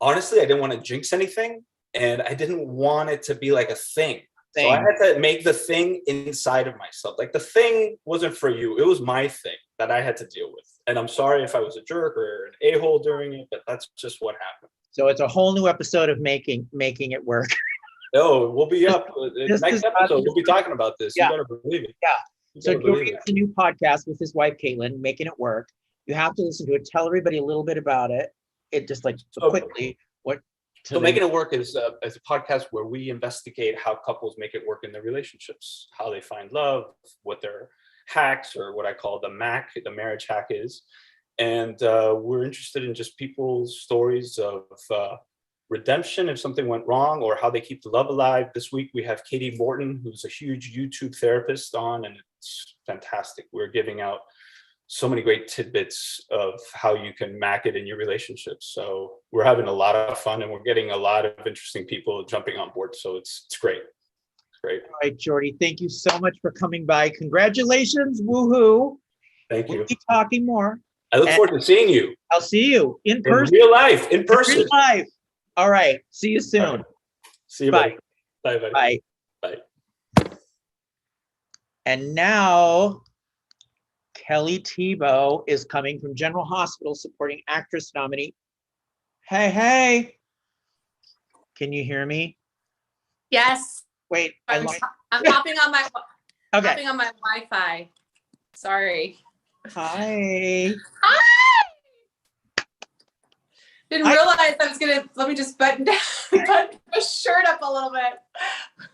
D: honestly, I didn't want to jinx anything, and I didn't want it to be like a thing. So I had to make the thing inside of myself. Like, the thing wasn't for you. It was my thing that I had to deal with. And I'm sorry if I was a jerk or an a-hole during it, but that's just what happened.
A: So it's a whole new episode of making it work.
D: Oh, we'll be up. Next episode, we'll be talking about this.
A: Yeah.
D: You better believe it.
A: Yeah. So Jordi has a new podcast with his wife, Caitlin, Making It Work. You have to listen to it. Tell everybody a little bit about it. It just like quickly.
D: So Making It Work is a podcast where we investigate how couples make it work in their relationships, how they find love, what their hacks, or what I call the MAC, the marriage hack, is. And we're interested in just people's stories of redemption if something went wrong, or how they keep the love alive. This week we have Katie Morton, who's a huge YouTube therapist, on, and it's fantastic. We're giving out so many great tidbits of how you can MAC it in your relationships. So we're having a lot of fun, and we're getting a lot of interesting people jumping on board. So it's great. It's great.
A: All right, Jordi, thank you so much for coming by. Congratulations. Woohoo.
D: Thank you.
A: We'll be talking more.
D: I look forward to seeing you.
A: I'll see you in person.
D: In real life, in person.
A: In real life. All right. See you soon.
D: Right. See you.
A: Bye.
D: Buddy. Bye. Buddy.
A: Bye.
D: Bye.
A: And now Kelly Thiebaud is coming from General Hospital supporting actress nominee. Hey. Can you hear me?
E: Yes.
A: Wait,
E: I'm hopping on my
A: Okay.
E: hopping on my Wi-Fi. Sorry.
A: Hi.
E: Didn't realize I was gonna. Let me just button my shirt up a little bit.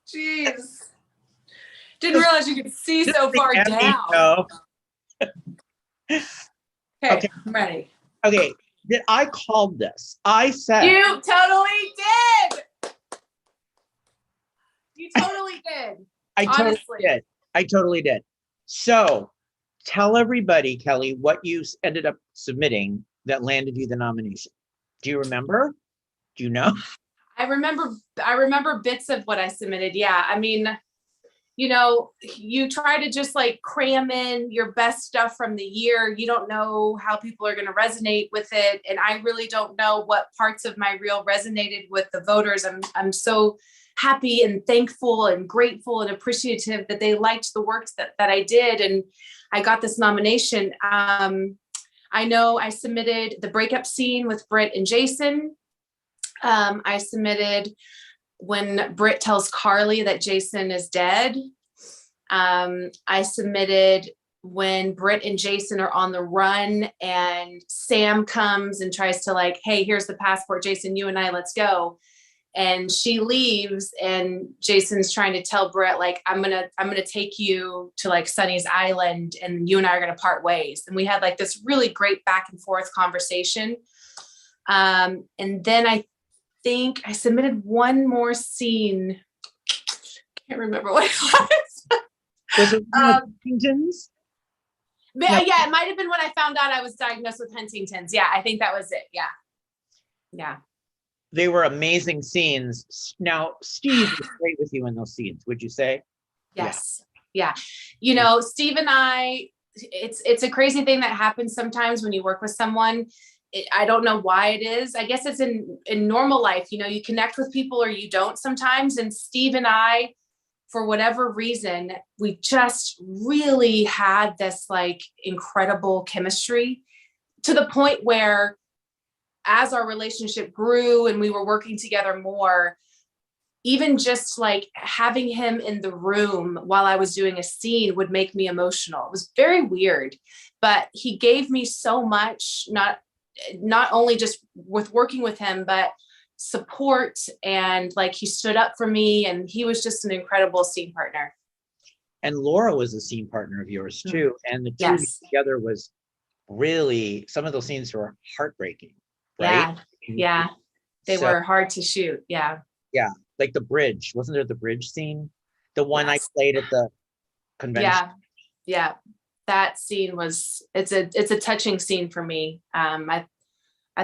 E: Jeez. Didn't realize you could see so far down. Okay, I'm ready.
A: Okay. I called this. I said
E: You totally did. You totally did.
A: I totally did. So tell everybody, Kelly, what you ended up submitting that landed you the nomination. Do you remember? Do you know?
E: I remember bits of what I submitted. Yeah. I mean, you know, you try to just like cram in your best stuff from the year. You don't know how people are going to resonate with it. And I really don't know what parts of my reel resonated with the voters. I'm so happy and thankful and grateful and appreciative that they liked the works that I did. And I got this nomination. I know I submitted the breakup scene with Britt and Jason. I submitted when Britt tells Carly that Jason is dead. I submitted when Britt and Jason are on the run and Sam comes and tries to like, hey, here's the passport, Jason, you and I, let's go. And she leaves and Jason's trying to tell Britt, like, I'm gonna take you to like Sunny's Island and you and I are gonna part ways. And we had like this really great back and forth conversation. And then I think I submitted one more scene. Can't remember what it was.
A: Was it Huntington's?
E: Yeah, it might have been when I found out I was diagnosed with Huntington's. Yeah, I think that was it. Yeah.
A: They were amazing scenes. Now, Steve was great with you in those scenes, would you say?
E: Yes. Yeah. You know, Steve and I, it's a crazy thing that happens sometimes when you work with someone. I don't know why it is. I guess it's in normal life, you know, you connect with people or you don't sometimes. And Steve and I, for whatever reason, we just really had this like incredible chemistry to the point where as our relationship grew and we were working together more, even just like having him in the room while I was doing a scene would make me emotional. It was very weird, but he gave me so much, not only just with working with him, but support, and like he stood up for me, and he was just an incredible scene partner.
A: And Laura was a scene partner of yours too. And the two of you together was really, some of those scenes were heartbreaking, right?
E: Yeah. They
A: So,
E: were hard to shoot. Yeah.
A: like the bridge. Wasn't there the bridge scene? The one I
E: Yes.
A: played at the convention.
E: Yeah. Yeah. That scene was, it's a touching scene for me. I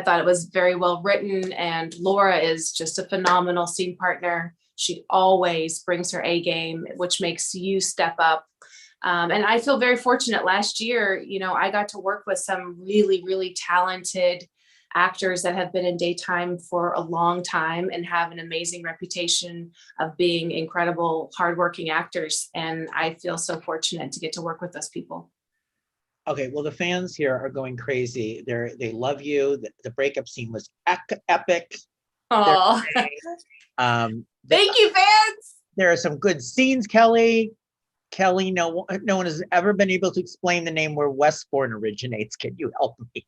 E: thought it was very well written, and Laura is just a phenomenal scene partner. She always brings her A game, which makes you step up. And I feel very fortunate. Last year, you know, I got to work with some really, really talented actors that have been in daytime for a long time and have an amazing reputation of being incredible, hardworking actors. And I feel so fortunate to get to work with those people.
A: Okay, well, the fans here are going crazy. They love you. The breakup scene was epic.
E: Oh,
A: Um,
E: thank you, fans.
A: there are some good scenes, Kelly. Kelly, no one has ever been able to explain the name where Westbourne originates. Can you help me?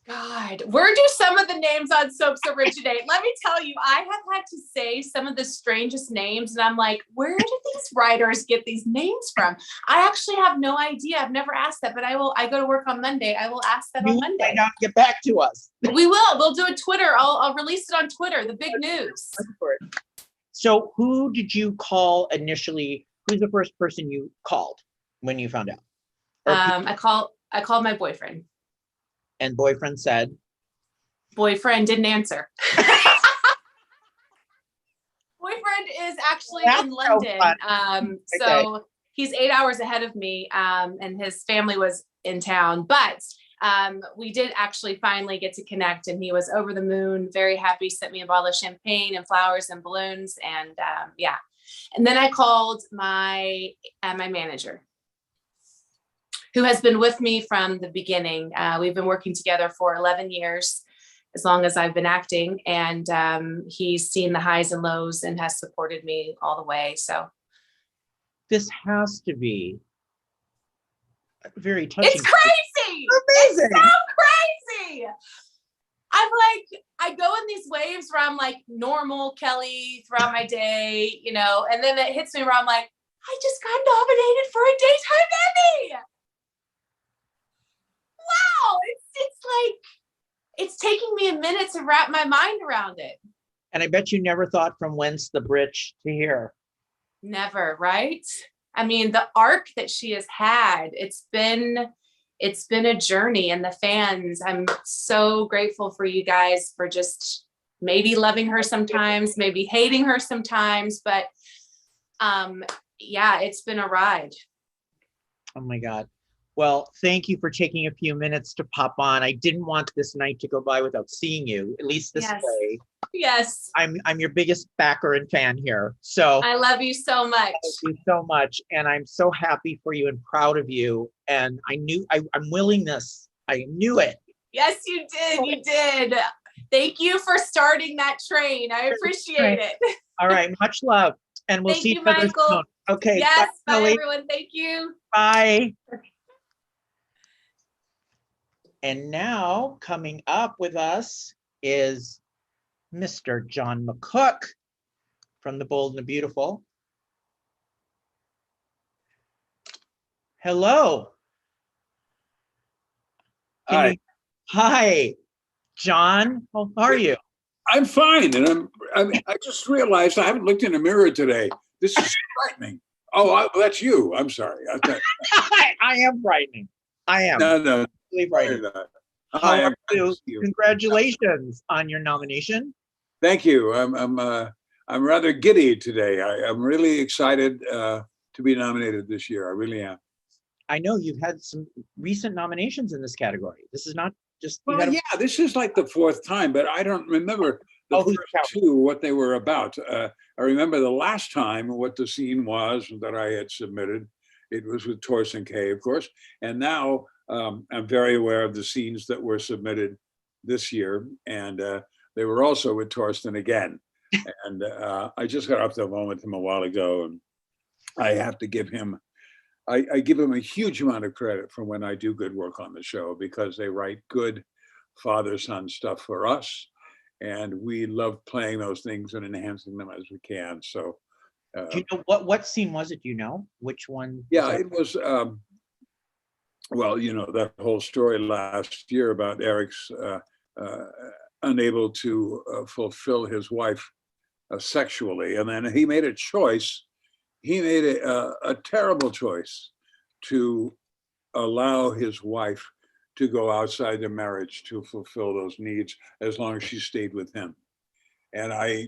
E: God, where do some of the names on soaps originate? Let me tell you, I have had to say some of the strangest names, and I'm like, where do these writers get these names from? I actually have no idea. I've never asked that, but I go to work on Monday. I will ask that on Monday.
A: Find out, get back to us.
E: We will. We'll do a Twitter. I'll release it on Twitter. The big news.
A: So who did you call initially? Who's the first person you called when you found out?
E: I called my boyfriend.
A: And boyfriend said?
E: Boyfriend didn't answer. Boyfriend is actually in London. So he's 8 hours ahead of me, and his family was in town. But we did actually finally get to connect, and he was over the moon, very happy, sent me a bottle of champagne and flowers and balloons. And yeah. And then I called my manager, who has been with me from the beginning. We've been working together for 11 years, as long as I've been acting. And he's seen the highs and lows and has supported me all the way. So
A: this has to be very touching.
E: It's crazy.
A: Amazing.
E: It's so crazy. I'm like, I go in these waves where I'm like normal Kelly throughout my day, you know, and then it hits me where I'm like, I just got nominated for a Daytime Emmy. Wow, it's like, it's taking me a minute to wrap my mind around it.
A: And I bet you never thought from whence the bridge to here.
E: Never, right? I mean, the arc that she has had, it's been a journey, and the fans, I'm so grateful for you guys for just maybe loving her sometimes, maybe hating her sometimes, but yeah, it's been a ride.
A: Oh my God. Well, thank you for taking a few minutes to pop on. I didn't want this night to go by without seeing you, at least this way.
E: Yes.
A: I'm your biggest backer and fan here. So
E: I love you so much.
A: Thank you so much. And I'm so happy for you and proud of you. And I'm willing this. I knew it.
E: Yes, you did. You did. Thank you for starting that train. I appreciate it.
A: All right. Much love. And we'll see
E: you,
A: each other
E: Michael.
A: soon. Okay.
E: Yes. Bye,
A: Kelly.
E: everyone. Thank you.
A: Bye. And now coming up with us is Mr. John McCook from The Bold and the Beautiful. Hello.
F: Hi.
A: Hi, John. How are you?
F: I'm fine, and I just realized I haven't looked in the mirror today. This is frightening. Oh, that's you. I'm sorry.
A: I am frightening. I am.
F: No.
A: Really frightening. How are you? Congratulations on your nomination.
F: Thank you. I'm rather giddy today. I'm really excited to be nominated this year. I really am.
A: I know you've had some recent nominations in this category. This is not just.
F: Well, yeah, this is like the fourth time, but I don't remember the first two, what they were about. I remember the last time what the scene was that I had submitted. It was with Torsten K, of course. And now I'm very aware of the scenes that were submitted this year. And they were also with Torsten again. And I just got off the phone with him a while ago, and I have to give him, I give him a huge amount of credit for when I do good work on the show, because they write good father-son stuff for us. And we love playing those things and enhancing them as we can. So
A: do you know what scene was it? Do you know which one?
F: Yeah, it was, well, you know, that whole story last year about Eric's unable to fulfill his wife sexually. And then he made a choice. He made a terrible choice to allow his wife to go outside the marriage to fulfill those needs as long as she stayed with him. And I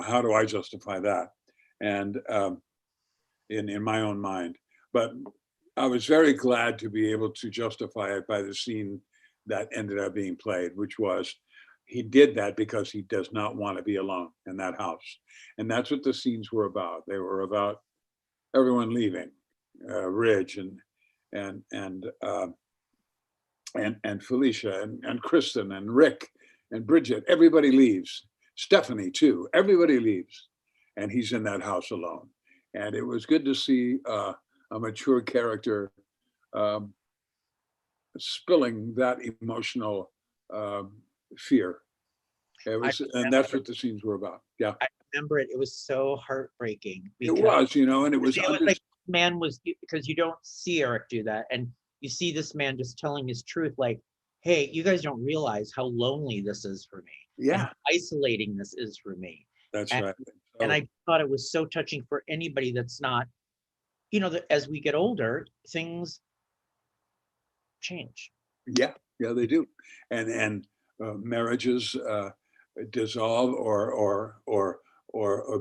F: how do I justify that? And in my own mind, but I was very glad to be able to justify it by the scene that ended up being played, which was he did that because he does not want to be alone in that house. And that's what the scenes were about. They were about everyone leaving, Ridge and Felicia and Kristen and Rick and Bridget. Everybody leaves. Stephanie too. Everybody leaves, and he's in that house alone. And it was good to see a mature character spilling that emotional fear. And that's what the scenes were about. Yeah,
A: I remember it. It was so heartbreaking.
F: It was, and it was
A: like man was, because you don't see Eric do that, and you see this man just telling his truth, like, hey, you guys don't realize how lonely this is for me.
F: Yeah,
A: how isolating this is for me.
F: That's
A: and,
F: right.
A: And I thought it was so touching for anybody that's not, as we get older, things change.
F: Yeah, they do, and marriages dissolve or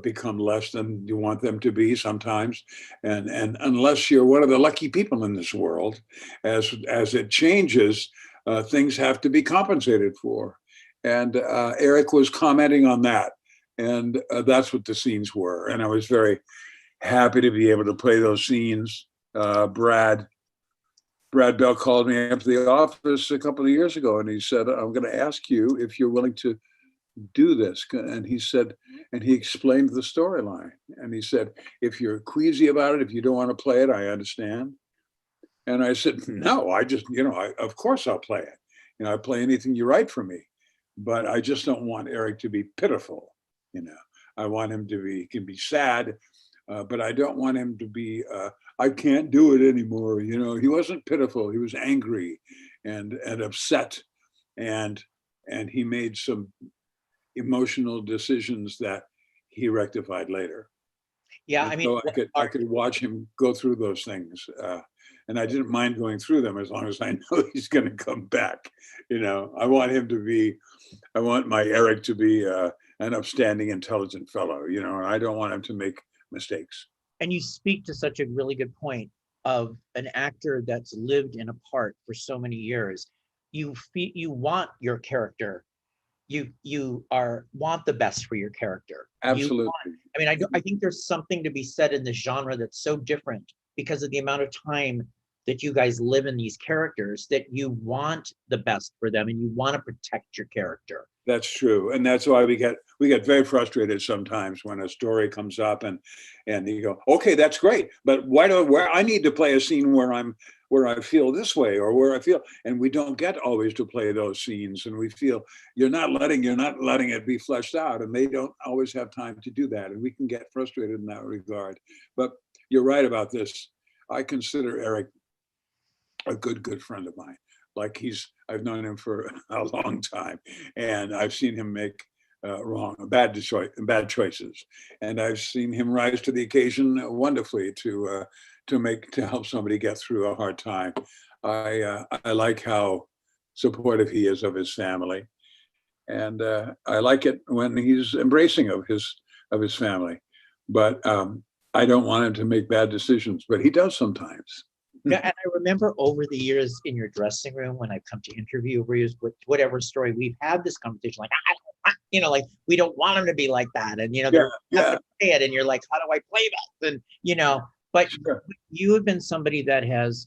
F: become less than you want them to be sometimes, and unless you're one of the lucky people in this world, as it changes, things have to be compensated for, and Eric was commenting on that, and that's what the scenes were, and I was very happy to be able to play those scenes. Brad Bell called me up to the office a couple of years ago, and he said, I'm going to ask you if you're willing to do this. And he said, and he explained the storyline. And he said, if you're queasy about it, if you don't want to play it, I understand. And I said, no, I just, of course I'll play it. I play anything you write for me, but I just don't want Eric to be pitiful. I want him to be, he can be sad, but I don't want him to be, I can't do it anymore. He wasn't pitiful. He was angry and upset. And he made some emotional decisions that he rectified later.
A: Yeah,
F: and so I could watch him go through those things. And I didn't mind going through them as long as I know he's going to come back. I want my Eric to be an upstanding, intelligent fellow, and I don't want him to make mistakes.
A: And you speak to such a really good point of an actor that's lived in a part for so many years. You want your character. You want the best for your character.
F: Absolutely.
A: I think there's something to be said in this genre that's so different because of the amount of time that you guys live in these characters, that you want the best for them and you want to protect your character.
F: That's true, and that's why we get very frustrated sometimes when a story comes up and you go, okay, that's great, but where I need to play a scene where I feel this way or where I feel, and we don't get always to play those scenes, and we feel you're not letting it be fleshed out, and they don't always have time to do that, and we can get frustrated in that regard. But you're right about this. I consider Eric a good friend of mine. Like I've known him for a long time, and I've seen him make bad choices, and I've seen him rise to the occasion wonderfully to help somebody get through a hard time. I like how supportive he is of his family, and I like it when he's embracing of his family. But I don't want him to make bad decisions, but he does sometimes.
A: Yeah, and I remember over the years in your dressing room when I've come to interview over years with whatever story, we've had this conversation like, like we don't want him to be like that, and they're to play it, and you're like, how do I play that? And but sure. You have been somebody that has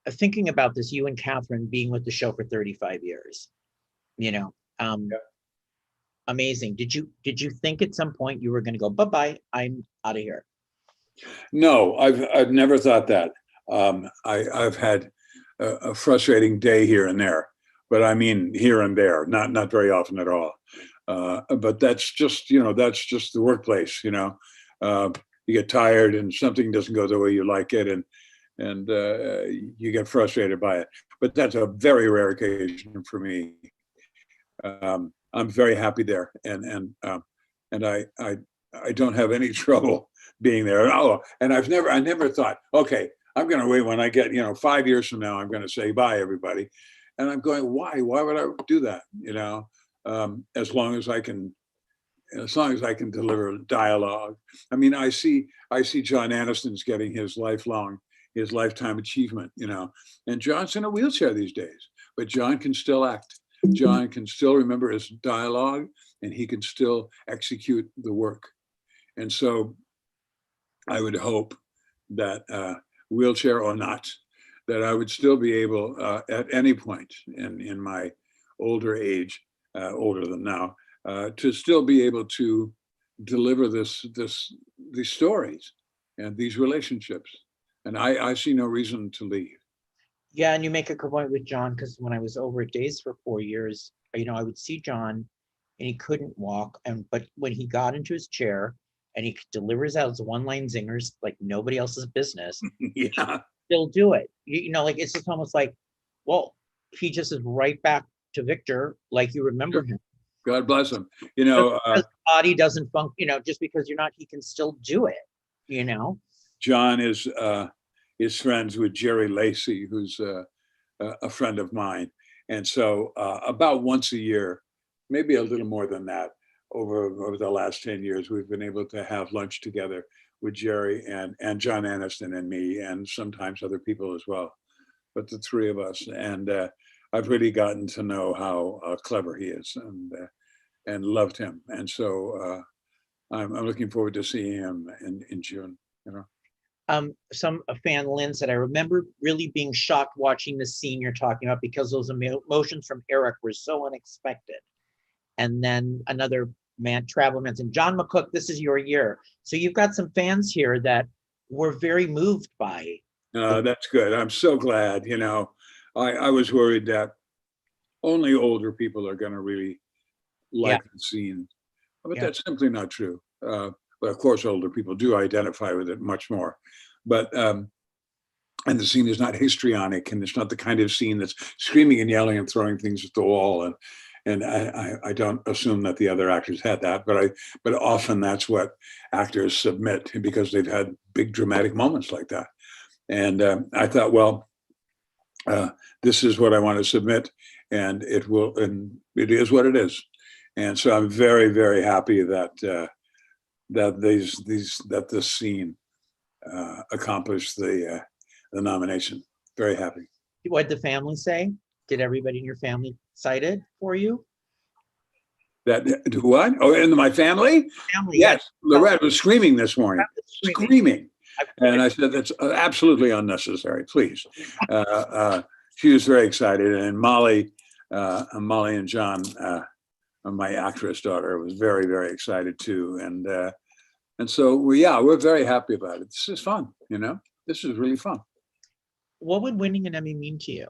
A: thinking about this. You and Catherine being with the show for 35 years, amazing. Did you think at some point you were going to go bye-bye, I'm out of here?
F: No, I've never thought that. I've had a frustrating day here and there, but I mean here and there, not very often at all. But that's just the workplace. You get tired and something doesn't go the way you like it, and you get frustrated by it. But that's a very rare occasion for me. I'm very happy there, and I don't have any trouble being there. Oh, and I never thought, okay, I'm going to wait when I get, 5 years from now, I'm going to say bye, everybody. And I'm going, why? Why would I do that? As long as I can deliver dialogue. I mean, I see John Aniston's getting his lifetime achievement, and John's in a wheelchair these days, but John can still act. John can still remember his dialogue, and he can still execute the work. And so I would hope that wheelchair or not, that I would still be able at any point in my older age, older than now, to still be able to deliver these stories and these relationships. And I see no reason to leave.
A: Yeah, and you make a good point with John, because when I was over at Days for 4 years, I would see John and he couldn't walk. But when he got into his chair and he delivers out his one-line zingers like nobody else's business,
F: Yeah.
A: Still do it. It's just almost like, well, he just is right back to Victor like you remember him.
F: God bless him.
A: Because the body doesn't function, just because you're not, he can still do it,
F: John is friends with Jerry Lacey, who's a friend of mine. And so about once a year, maybe a little more than that, over the last 10 years, we've been able to have lunch together with Jerry and John Aniston and me, and sometimes other people as well, but the three of us. And I've really gotten to know how clever he is, and loved him. And so I'm looking forward to seeing him in June.
A: Some fan Lynn said, I remember really being shocked watching the scene you're talking about because those emotions from Eric were so unexpected. And then another travel man said, John McCook, this is your year. So you've got some fans here that were very moved by.
F: That's good. I'm so glad. I was worried that only older people are going to really like the scene, but that's simply not true. But of course, older people do identify with it much more. But and the scene is not histrionic, and it's not the kind of scene that's screaming and yelling and throwing things at the wall. And I don't assume that the other actors had that, but often that's what actors submit because they've had big dramatic moments like that. And I thought, well, this is what I want to submit, and it is what it is. And so I'm very, very happy that this scene accomplished the nomination. Very happy.
A: What did the family say? Did everybody in your family cite it for you?
F: That what? Oh, in my family? Yes. Lorette was screaming this morning. Screaming. And I said, that's absolutely unnecessary, please. She was very excited. And Molly and John, my actress daughter, was very, very excited too. And so we're very happy about it. This is fun, This is really fun.
A: What would winning an Emmy mean to you?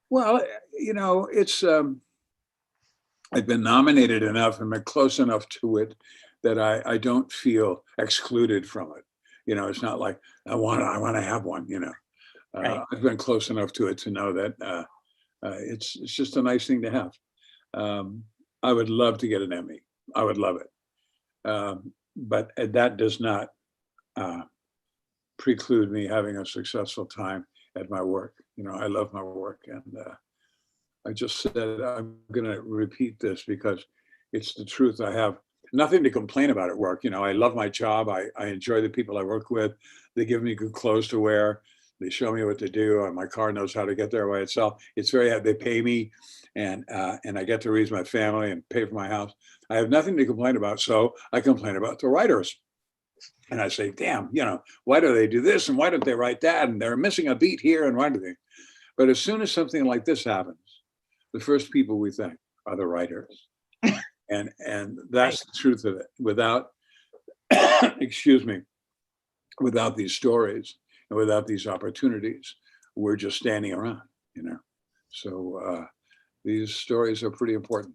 F: Well, it's I've been nominated enough and been close enough to it that I don't feel excluded from it. It's not like I want to have one.
A: Right.
F: I've been close enough to it to know that it's just a nice thing to have. I would love to get an Emmy. I would love it, but that does not preclude me having a successful time at my work. I love my work, and I just said I'm going to repeat this because it's the truth. I have nothing to complain about at work. I love my job. I enjoy the people I work with. They give me good clothes to wear. They show me what to do. My car knows how to get there by itself. It's they pay me, and I get to raise my family and pay for my house. I have nothing to complain about. So I complain about the writers. And I say, damn, why do they do this? And why don't they write that? And they're missing a beat here. And why do they? But as soon as something like this happens, the first people we think are the writers. And that's the truth of it. Without, excuse me, without these stories and without these opportunities, we're just standing around, So these stories are pretty important.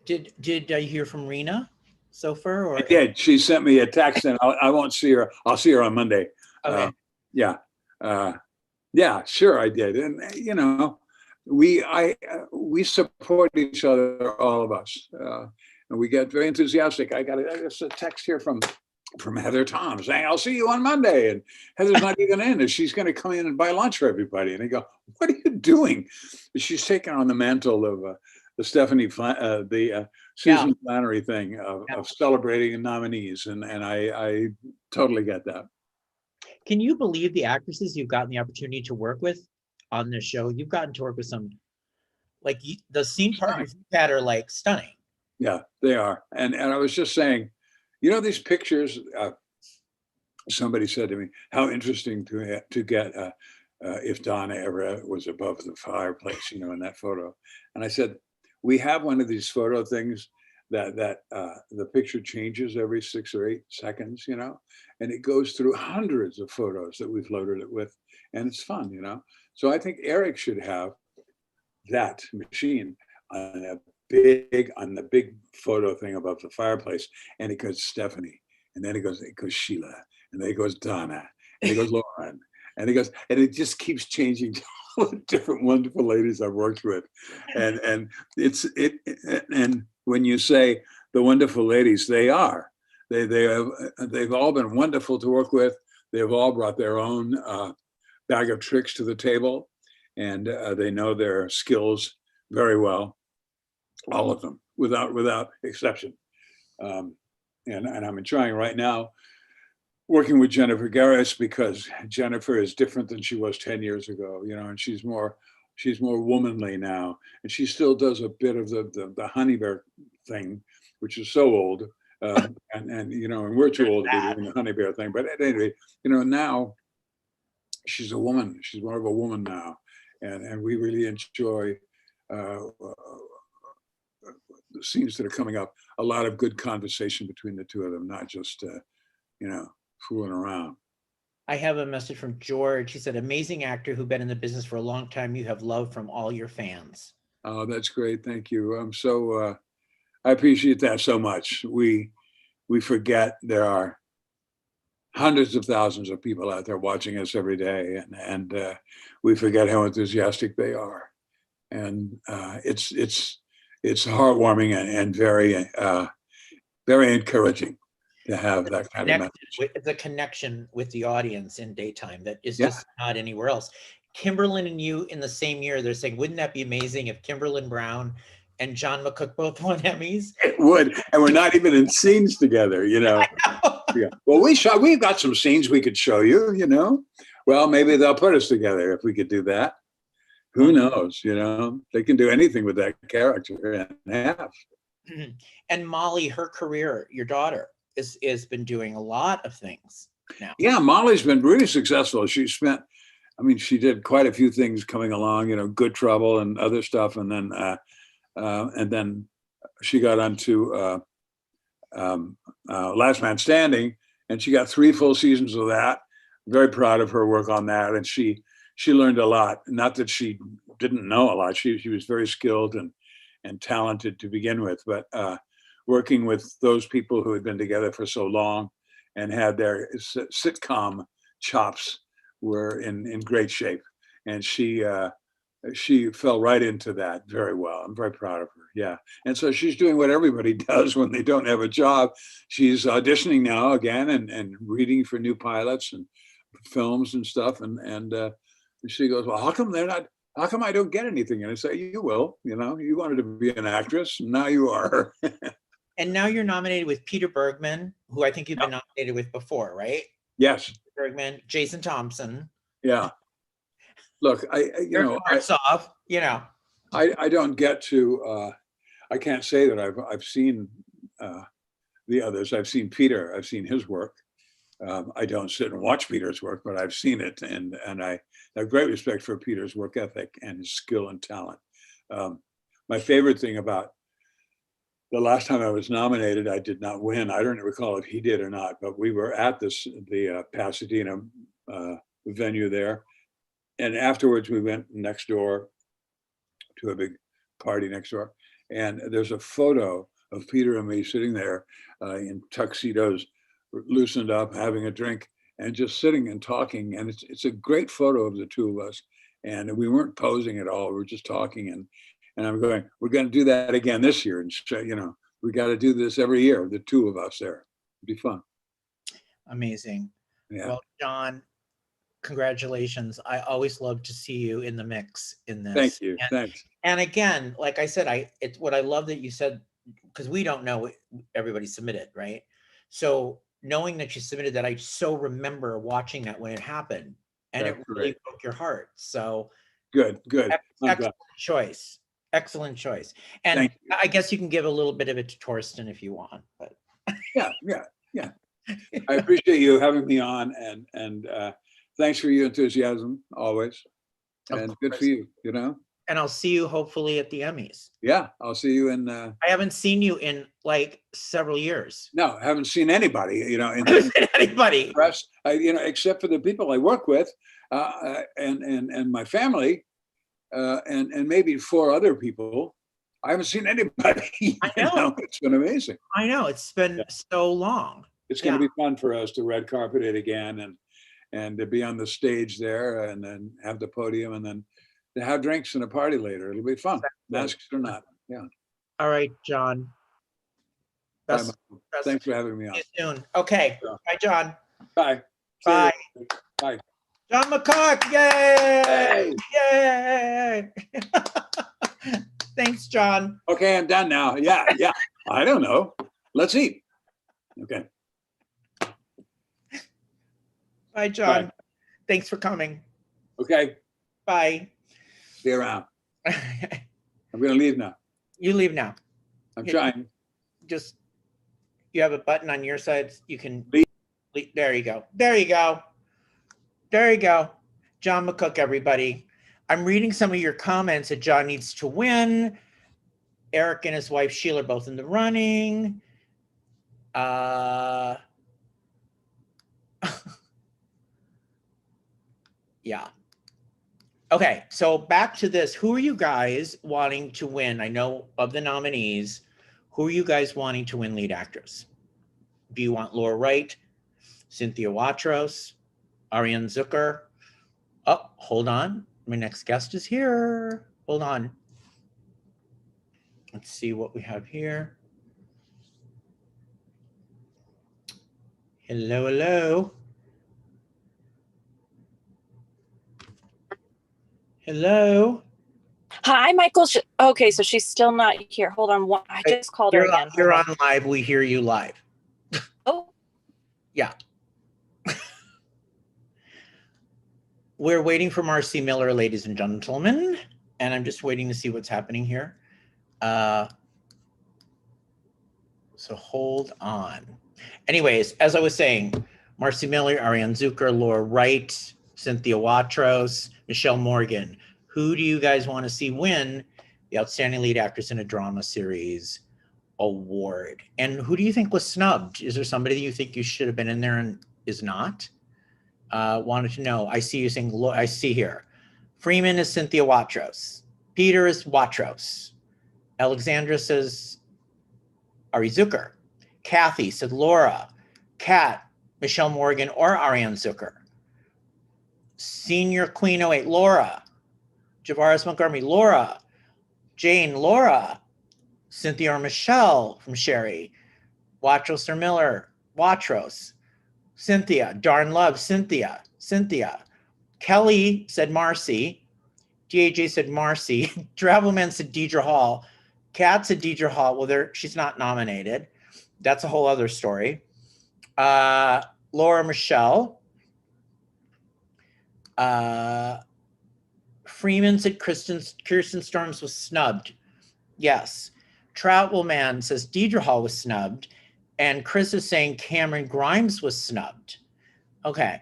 A: Did I hear from Rena Sofer? Or?
F: I did. She sent me a text, and I won't see her. I'll see her on Monday.
A: Okay.
F: Yeah, sure, I did. And we support each other, all of us, and we get very enthusiastic. I got a text here from Heather Tom saying, "I'll see you on Monday," and Heather's not even in, and she's going to come in and buy lunch for everybody. And I go, "What are you doing?" She's taken on the mantle of the Susan Flannery thing of celebrating nominees, and I totally get that.
A: Can you believe the actresses you've gotten the opportunity to work with on this show? You've gotten to work with some, like the scene partners you've had are like stunning.
F: Yeah, they are. And I was just saying, you know, these pictures, somebody said to me, how interesting to get if Donna ever was above the fireplace, you know, in that photo. And I said, we have one of these photo things that the picture changes every 6 or 8 seconds, you know, and it goes through hundreds of photos that we've loaded it with, and it's fun, you know. So I think Eric should have that machine on the big photo thing above the fireplace, and it goes Stephanie, and then it goes Sheila, and then it goes Donna, and it goes Lauren, and it just keeps changing. All the different wonderful ladies I've worked with, and when you say the wonderful ladies, they've all been wonderful to work with. They've all brought their own bag of tricks to the table, and they know their skills very well, all of them, without exception. And I'm enjoying right now working with Jennifer Garris, because Jennifer is different than she was 10 years ago, you know, and she's more womanly now, and she still does a bit of the honey bear thing, which is so old, and you know, and we're too old to be doing the honey bear thing. But at any rate, you know, now she's a woman. She's more of a woman now, and we really enjoy the scenes that are coming up. A lot of good conversation between the two of them, not just you know, fooling around.
A: I have a message from George. He said, amazing actor who've been in the business for a long time. You have love from all your fans.
F: Oh, that's great. Thank you. I'm so, I appreciate that so much. We forget there are hundreds of thousands of people out there watching us every day, and we forget how enthusiastic they are. And it's heartwarming and very, very encouraging to have that kind of message.
A: The connection with the audience in daytime that is just not anywhere else. Kimberlin and you in the same year, they're saying, wouldn't that be amazing if Kimberlin Brown and John McCook both won Emmys?
F: It would, and we're not even in scenes together, you know. Yeah. Well, we've got some scenes we could show you, you know. Well, maybe they'll put us together if we could do that. Who knows, you know? They can do anything with that character and have.
A: And Molly, her career, your daughter, has been doing a lot of things now. Yeah,
F: Molly's been really successful. She did quite a few things coming along, you know, Good Trouble and other stuff, and then she got onto Last Man Standing, and she got 3 full seasons of that. Very proud of her work on that, and she learned a lot. Not that she didn't know a lot. She was very skilled and talented to begin with, but working with those people who had been together for so long and had their sitcom chops were in great shape. And she fell right into that very well. I'm very proud of her. Yeah. And so she's doing what everybody does when they don't have a job. She's auditioning now again and reading for new pilots and films and stuff. And she goes, well, how come I don't get anything? And I say, you will, you know, you wanted to be an actress, and now you are.
A: And now you're nominated with Peter Bergman, who I think you've been nominated with before, right?
F: Yes.
A: Bergman, Jason Thompson.
F: Yeah. Look,
A: Martsolf, you know.
F: I don't get to, I can't say that I've seen the others. I've seen Peter, I've seen his work. I don't sit and watch Peter's work, but I've seen it, and I have great respect for Peter's work ethic and his skill and talent. My favorite thing about the last time I was nominated, I did not win. I don't recall if he did or not, but we were at the Pasadena venue there, and afterwards we went next door to a big party next door, and there's a photo of Peter and me sitting there in tuxedos, loosened up, having a drink, and just sitting and talking. And it's a great photo of the two of us. and we weren't posing at all. We were just talking, and I'm going, we're going to do that again this year, and you know, we got to do this every year. The two of us there, it'd be fun.
A: Amazing.
F: Yeah.
A: Well, John, congratulations. I always love to see you in the mix in this.
F: Thank you.
A: And,
F: Thanks.
A: and again, like I said, it's what I love that you said, because we don't know what everybody submitted, right? So knowing that you submitted that, I so remember watching that when it happened, and
F: That's
A: it really
F: great.
A: broke your heart. So
F: Good.
A: excellent choice. Excellent choice. And I guess you can give a little bit of it to Torsten if you want, but
F: yeah. I appreciate you having me on, and thanks for your enthusiasm always, and good for you, you know.
A: And I'll see you hopefully at the Emmys.
F: Yeah, I'll see you in.
A: I haven't seen you in like several years.
F: No, I haven't seen anybody, you know, in
A: anybody.
F: Press, you know, except for the people I work with, and my family, and maybe 4 other people. I haven't seen anybody.
A: I know.
F: You know, it's been amazing.
A: I know, it's been so long.
F: It's going to be fun for us to red carpet it again, and to be on the stage there, and then have the podium, and then to have drinks and a party later. It'll be fun, masks or not. Yeah.
A: All right, John.
F: Bye, thanks for having me on.
A: See you soon. Okay.
F: Yeah.
A: Bye, John.
F: Bye.
A: Bye.
F: Bye.
A: John McCook. Yay! Yay! Thanks, John.
F: Okay, I'm done now. Yeah. I don't know. Let's eat. Okay.
A: Bye, John.
F: Bye.
A: Thanks for coming.
F: Okay.
A: Bye.
F: See you around. I'm going to leave now.
A: You leave now.
F: I'm trying.
A: Just, you have a button on your side. You can leave. There you go. There you go. There you go. John McCook, everybody. I'm reading some of your comments that John needs to win. Eric and his wife Sheila are both in the running. Yeah. Okay, so back to this. Who are you guys wanting to win? I know of the nominees. Who are you guys wanting to win lead actress? Do you want Laura Wright, Cynthia Watros, Ariane Zucker? Oh, hold on. My next guest is here. Hold on. Let's see what we have here. Hello, hello. Hello.
G: Hi, Michael. Okay, so she's still not here. Hold on. I just called her again.
A: You're on live. We hear you live.
G: Oh.
A: Yeah. We're waiting for Marci Miller, ladies and gentlemen, and I'm just waiting to see what's happening here. So hold on. Anyways, as I was saying, Marci Miller, Ariane Zucker, Laura Wright, Cynthia Watros, Michelle Morgan. Who do you guys want to see win the Outstanding Lead Actress in a Drama Series award? And who do you think was snubbed? Is there somebody you think you should have been in there and is not? Wanted to know. I see you saying, I see here. Freeman is Cynthia Watros. Peter is Watros. Alexandra says Ari Zucker. Kathy said Laura. Kat, Michelle Morgan, or Ariane Zucker. Senior Queen 08, Laura. Javaris Montgomery, Laura. Jane, Laura. Cynthia or Michelle from Sherry. Watros or Miller, Watros. Cynthia, Darn Love, Cynthia. Kelly said Marci. DAJ said Marci. Travelman said Deidre Hall. Kat said Deidre Hall. Well, she's not nominated. That's a whole other story. Laura Michelle. Freeman said Kirsten Storms was snubbed. Yes. Troutwellman says Deidre Hall was snubbed. And Chris is saying Cameron Grimes was snubbed. Okay.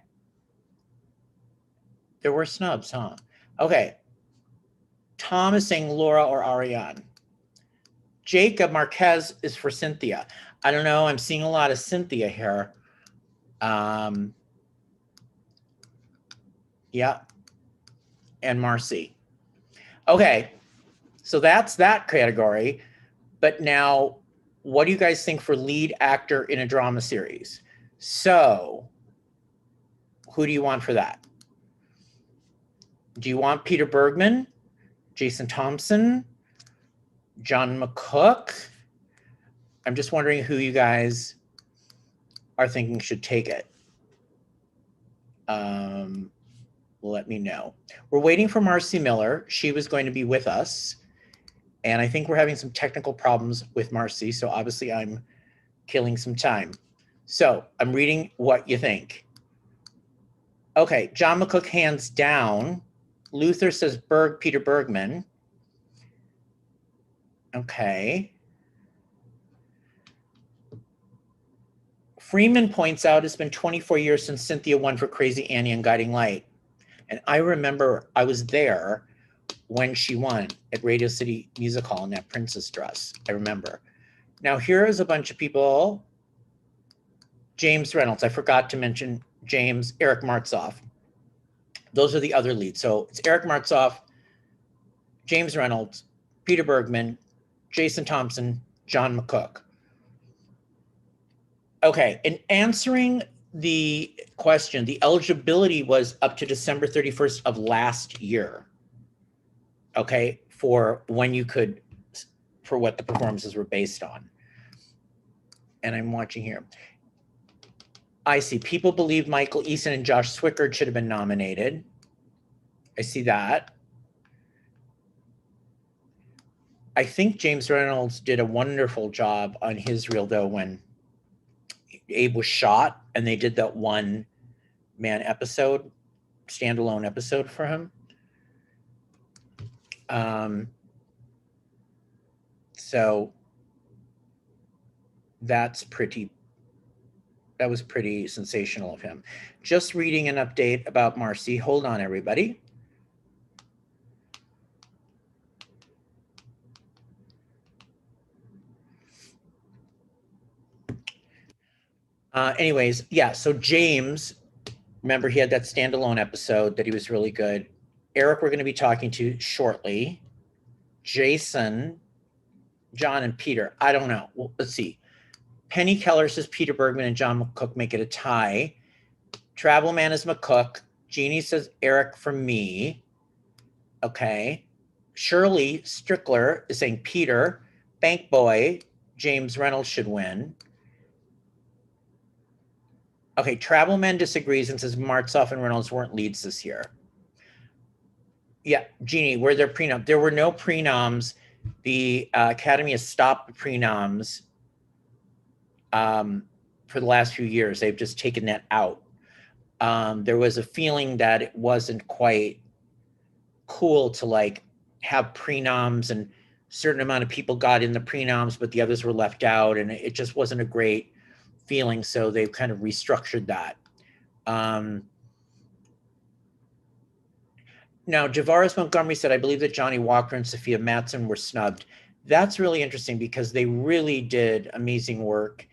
A: There were snubs, huh? Okay. Tom is saying Laura or Ariane. Jacob Marquez is for Cynthia. I don't know. I'm seeing a lot of Cynthia here. Yeah. And Marci. Okay. So that's that category. But now, what do you guys think for lead actor in a drama series? So, who do you want for that? Do you want Peter Bergman, Jason Thompson, John McCook? I'm just wondering who you guys are thinking should take it. Let me know. We're waiting for Marci Miller. She was going to be with us. And I think we're having some technical problems with Marci. So obviously I'm killing some time. So I'm reading what you think. Okay, John McCook hands down. Luther says Peter Bergman. Okay. Freeman points out it's been 24 years since Cynthia won for Crazy Annie and Guiding Light. And I remember I was there when she won at Radio City Music Hall in that princess dress. I remember. Now here is a bunch of people. James Reynolds. I forgot to mention James, Eric Martsolf. Those are the other leads. So it's Eric Martsolf, James Reynolds, Peter Bergman, Jason Thompson, John McCook. Okay, in answering the question, the eligibility was up to December 31st of last year. Okay, for when you could, for what the performances were based on. And I'm watching here. I see people believe Michael Easton and Josh Swickard should have been nominated. I see that. I think James Reynolds did a wonderful job on his reel though when Abe was shot and they did that one man episode, standalone episode for him. So that was pretty sensational of him. Just reading an update about Marci. Hold on, everybody. Anyways, yeah, so James, remember he had that standalone episode that he was really good. Eric, we're going to be talking to shortly. Jason, John, and Peter. I don't know. Well, let's see. Penny Keller says Peter Bergman and John McCook make it a tie. Travelman is McCook. Jeannie says Eric for me. Okay. Shirley Strickler is saying Peter. Bank Boy, James Reynolds should win. Okay, Travelman disagrees and says Martsolf and Reynolds weren't leads this year. Yeah, Jeannie, were there prenups? There were no prenoms. The Academy has stopped the prenoms for the last few years. They've just taken that out. There was a feeling that it wasn't quite cool to like have prenoms and a certain amount of people got in the prenoms, but the others were left out, and it just wasn't a great feeling. So they've kind of restructured that. Now, Javaris Montgomery said, I believe that Johnny Walker and Sophia Matson were snubbed. That's really interesting because they really did amazing work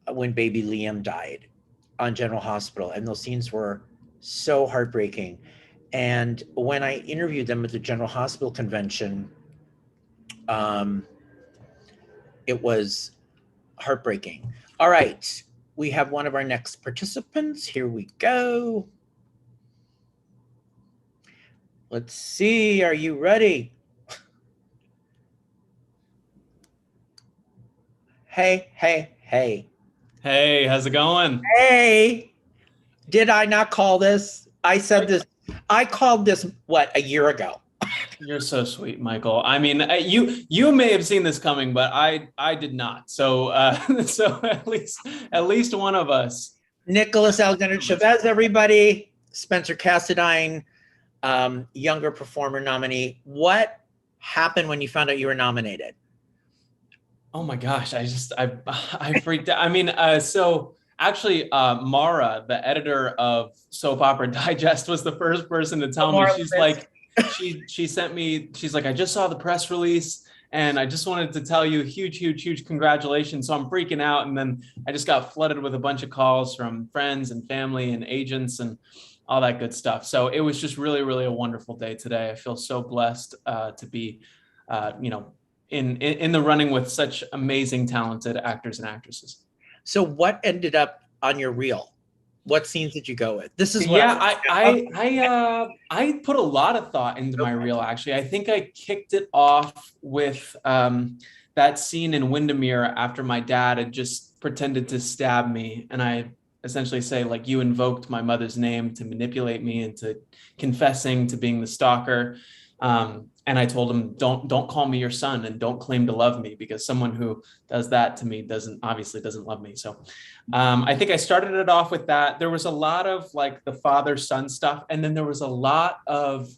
A: when baby Liam died on General Hospital. And those scenes were so heartbreaking. And when I interviewed them at the General Hospital convention, it was heartbreaking. All right, we have one of our next participants. Here we go. Let's see, are you ready? Hey, hey, hey.
H: Hey, how's it going?
A: Hey, did I not call this? I said this, I called this, what, a year ago?
H: You're so sweet, Michael. I mean, you may have seen this coming, but I did not. So so at least one of us.
A: Nicholas Alexander Chavez, everybody. Spencer Cassadine, younger performer nominee. What happened when you found out you were nominated?
H: Oh my gosh, I freaked out. I mean, so actually, Mara, the editor of Soap Opera Digest, was the first person to tell me. She's like, she sent me, she's like, I just saw the press release and I just wanted to tell you huge congratulations. So I'm freaking out. And then I just got flooded with a bunch of calls from friends and family and agents and all that good stuff. So it was just really a wonderful day today. I feel so blessed to be, in the running with such amazing, talented actors and actresses.
A: So what ended up on your reel? What scenes did you go with? This is what
H: I put a lot of thought into my reel, actually. I think I kicked it off with that scene in Windermere after my dad had just pretended to stab me. And I essentially say, like, you invoked my mother's name to manipulate me into confessing to being the stalker. And I told him, don't call me your son and don't claim to love me, because someone who does that to me obviously doesn't love me. So I think I started it off with that. There was a lot of like the father-son stuff. And then there was a lot of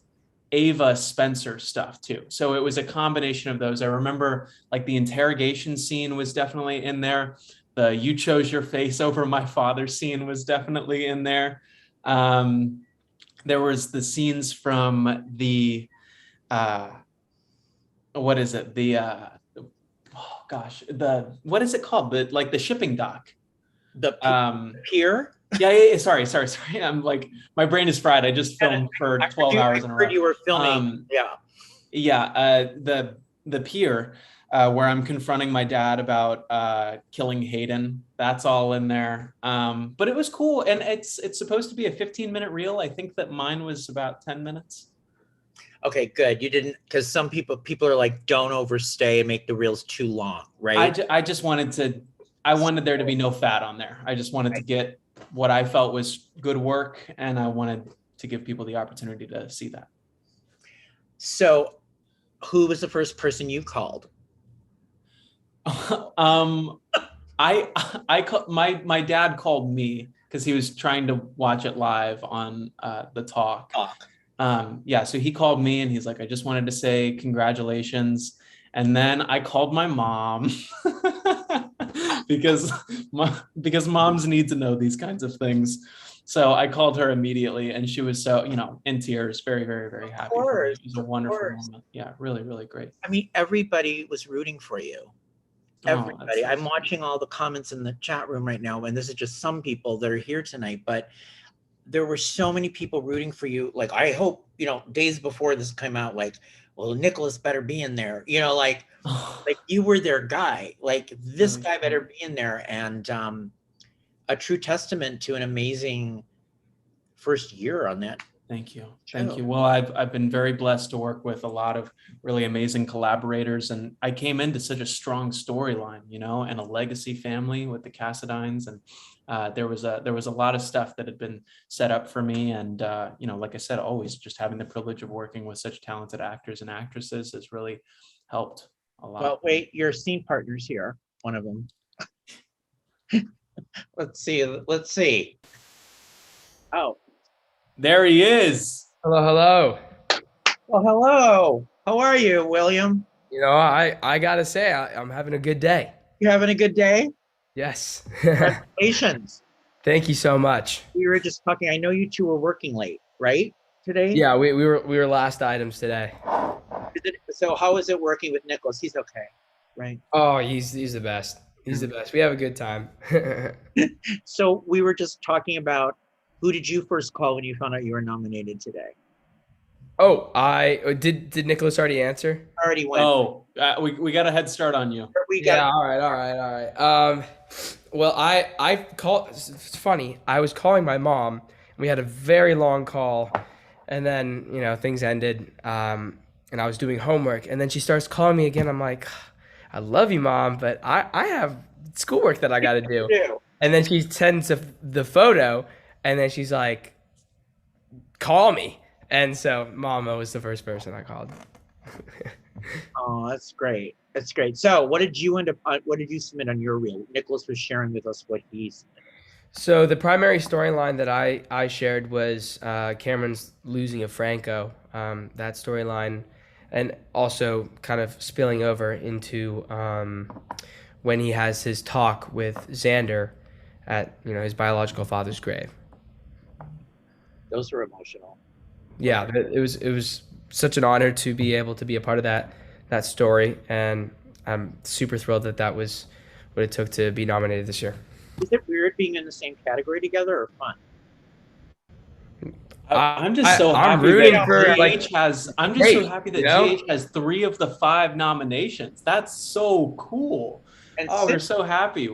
H: Ava Spencer stuff too. So it was a combination of those. I remember like the interrogation scene was definitely in there. The you chose your face over my father scene was definitely in there. There was the scenes from the what is it? What is it called? The shipping dock.
A: The pier?
H: Yeah. Sorry. I'm like, my brain is fried. I just filmed for 12 hours in a row.
A: I heard you were filming.
H: The pier where I'm confronting my dad about killing Hayden. That's all in there. But it was cool. And it's supposed to be a 15-minute reel. I think that mine was about 10 minutes.
A: Okay, good. You didn't, because some people are like, don't overstay and make the reels too long, right?
H: I just wanted there to be no fat on there. I just wanted to get what I felt was good work, and I wanted to give people the opportunity to see that.
A: So who was the first person you called?
H: My dad called me because he was trying to watch it live on the talk. So he called me and he's like, I just wanted to say congratulations. And then I called my mom because moms need to know these kinds of things. So I called her immediately, and she was so, in tears, very, very, very happy. It was a wonderful moment. Yeah, really, really great.
A: I mean, everybody was rooting for you. Everybody. I'm watching all the comments in the chat room right now, and this is just some people that are here tonight, but there were so many people rooting for you. Like, I hope, days before this came out, like, well, Nicholas better be in there, like you were their guy, like this guy better be in there. And a true testament to an amazing first year on that.
H: Thank you. Thank you. Well, I've been very blessed to work with a lot of really amazing collaborators, and I came into such a strong storyline, and a legacy family with the Cassadines, and there was a lot of stuff that had been set up for me, and like I said, always just having the privilege of working with such talented actors and actresses has really helped a lot.
A: Well, wait, your scene partner's here, one of them. Let's see. Oh.
H: There he is.
I: Hello.
A: Well, hello. How are you, William?
I: I gotta say, I'm having a good day.
A: You having a good day?
I: Yes.
A: Congratulations.
I: Thank you so much.
A: We were just talking. I know you two were working late, right? Today?
I: Yeah, we were last items today.
A: So how is it working with Nicholas? He's okay, right?
I: Oh, he's the best. He's the best. We have a good time.
A: So we were just talking about, who did you first call when you found out you were nominated today?
I: Oh, did Nicholas already answer?
A: Already went.
H: Oh, we got a head start on you.
I: All right. Well, I called. It's funny. I was calling my mom. We had a very long call, and then things ended. And I was doing homework, and then she starts calling me again. I'm like, I love you, Mom, but I have schoolwork that I got to do. And then she sends the photo. And then she's like, call me. And so Mama was the first person I called.
A: Oh, that's great. That's great. So what did you submit on your reel? Nicholas was sharing with us what he submitted.
I: So the primary storyline that I shared was Cameron's losing of Franco, that storyline, and also kind of spilling over into when he has his talk with Xander at his biological father's grave.
A: Those were emotional.
I: Yeah, it was such an honor to be able to be a part of that story, and I'm super thrilled that was what it took to be nominated this year.
A: Is it weird being in the same category together, or fun?
H: I'm just so happy that GH has 3 of the 5 nominations. That's so cool. And we're so happy.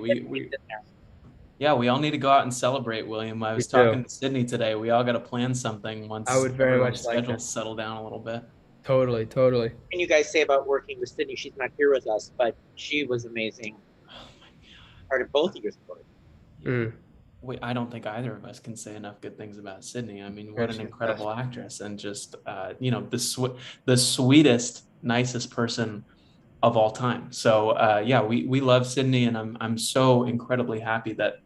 H: Yeah, we all need to go out and celebrate, William. I was talking to Sydney today. We all got to plan something once
I: I would very much like
H: schedules settle down a little bit.
I: Totally.
A: What can you guys say about working with Sydney? She's not here with us, but she was amazing.
H: Oh my God.
A: Part of both of your stories.
H: I don't think either of us can say enough good things about Sydney. I mean, what an incredible actress, and just the sweetest, nicest person of all time. So we love Sydney, and I'm so incredibly happy that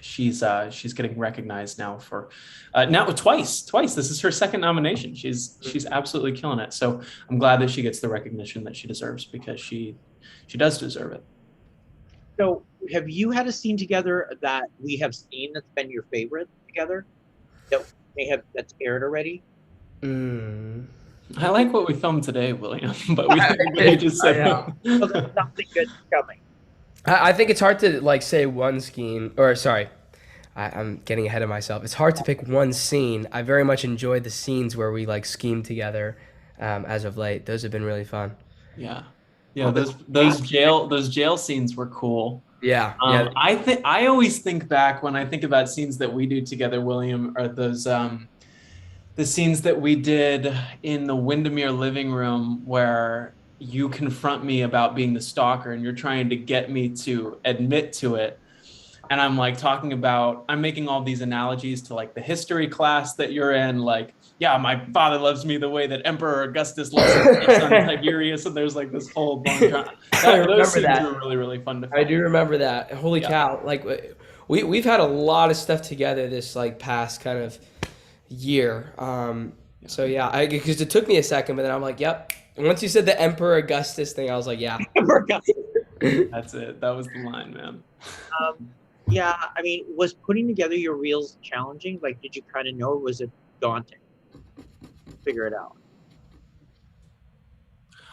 H: she's getting recognized now for now twice. This is her second nomination. She's absolutely killing it. So I'm glad that she gets the recognition that she deserves, because she does deserve it.
A: So have you had a scene together that we have seen that's been your favorite together that's aired already?
H: I like what we filmed today, William, but we just said no.
A: So there's something good coming.
I: I think it's hard to like say one scene, or sorry, I'm getting ahead of myself. It's hard to pick one scene. I very much enjoyed the scenes where we like schemed together as of late. Those have been really fun.
H: Yeah. Those jail scenes were cool.
I: Yeah.
H: I always think back when I think about scenes that we do together, William, are those the scenes that we did in the Windermere living room where you confront me about being the stalker and you're trying to get me to admit to it. And I'm like I'm making all these analogies to like the history class that you're in. Like, yeah, my father loves me the way that Emperor Augustus loves his son Tiberius. And there's like this whole long those scenes were really, really fun to film.
I: I do remember that. Holy cow. Like we've had a lot of stuff together this like past kind of year. So yeah, because it took me a second, but then I'm like, yep. And once you said the Emperor Augustus thing, I was like, yeah.
H: That's it. That was the line, man.
A: Yeah, I mean, was putting together your reels challenging? Like, did you kind of know, or was it daunting? Figure it out.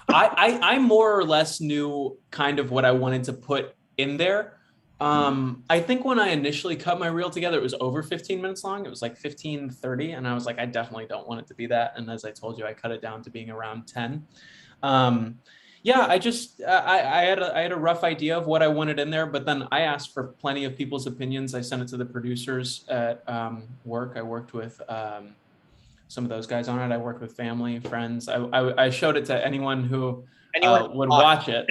H: I more or less knew kind of what I wanted to put in there. I think when I initially cut my reel together, it was over 15 minutes long. It was like 15:30, and I was like, I definitely don't want it to be that. And as I told you, I cut it down to being around 10. I just I had a rough idea of what I wanted in there, but then I asked for plenty of people's opinions. I sent it to the producers at work. I worked with some of those guys on it. I worked with family, friends. I showed it to anyone who would watch it.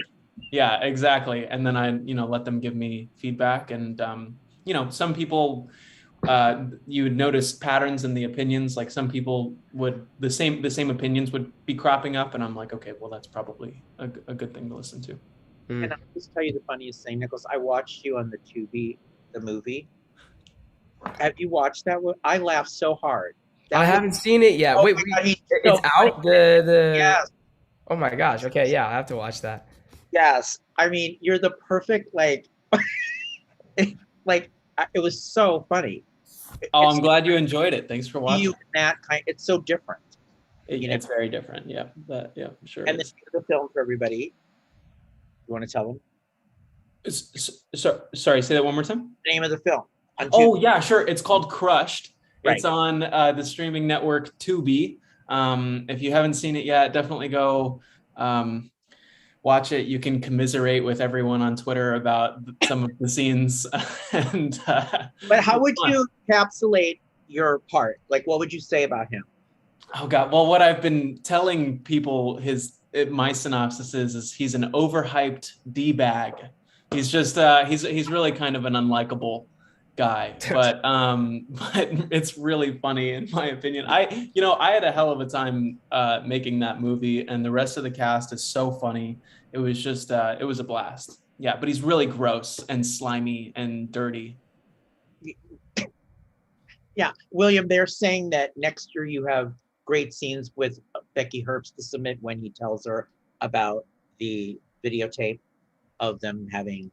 H: Yeah, exactly. And then I let them give me feedback, and some people you would notice patterns in the opinions. Like some people would the same opinions would be cropping up, and I'm like, okay, well, that's probably a good thing to listen to.
A: And I'll just tell you the funniest thing, Nicholas. I watched you on the Tubi, the movie. Have you watched that one? I laughed so hard.
I: I haven't seen it yet. Wait, it's out?
A: Yes.
I: Oh my gosh. Okay, yeah, I have to watch that.
A: Yes. I mean, you're the perfect it was so funny.
H: I'm glad you enjoyed it. Thanks for watching.
A: It's so different.
H: It's very different. Yeah. Sure.
A: And this is the film for everybody. You want to tell them?
H: Sorry, say that one more time.
A: The name of the film.
H: Oh yeah, sure. It's called Crushed.
A: Right.
H: It's on the streaming network Tubi. If you haven't seen it yet, definitely go watch it. You can commiserate with everyone on Twitter about some of the scenes.
A: But how would you encapsulate your part? Like, what would you say about him?
H: Oh God. Well, what I've been telling people my synopsis is he's an overhyped D-bag. He's just he's really kind of an unlikable guy, but it's really funny in my opinion. I had a hell of a time making that movie, and the rest of the cast is so funny. It was just it was a blast. Yeah, but he's really gross and slimy and dirty.
A: Yeah, William, they're saying that next year you have great scenes with Becky Herbst to submit when he tells her about the videotape of them having.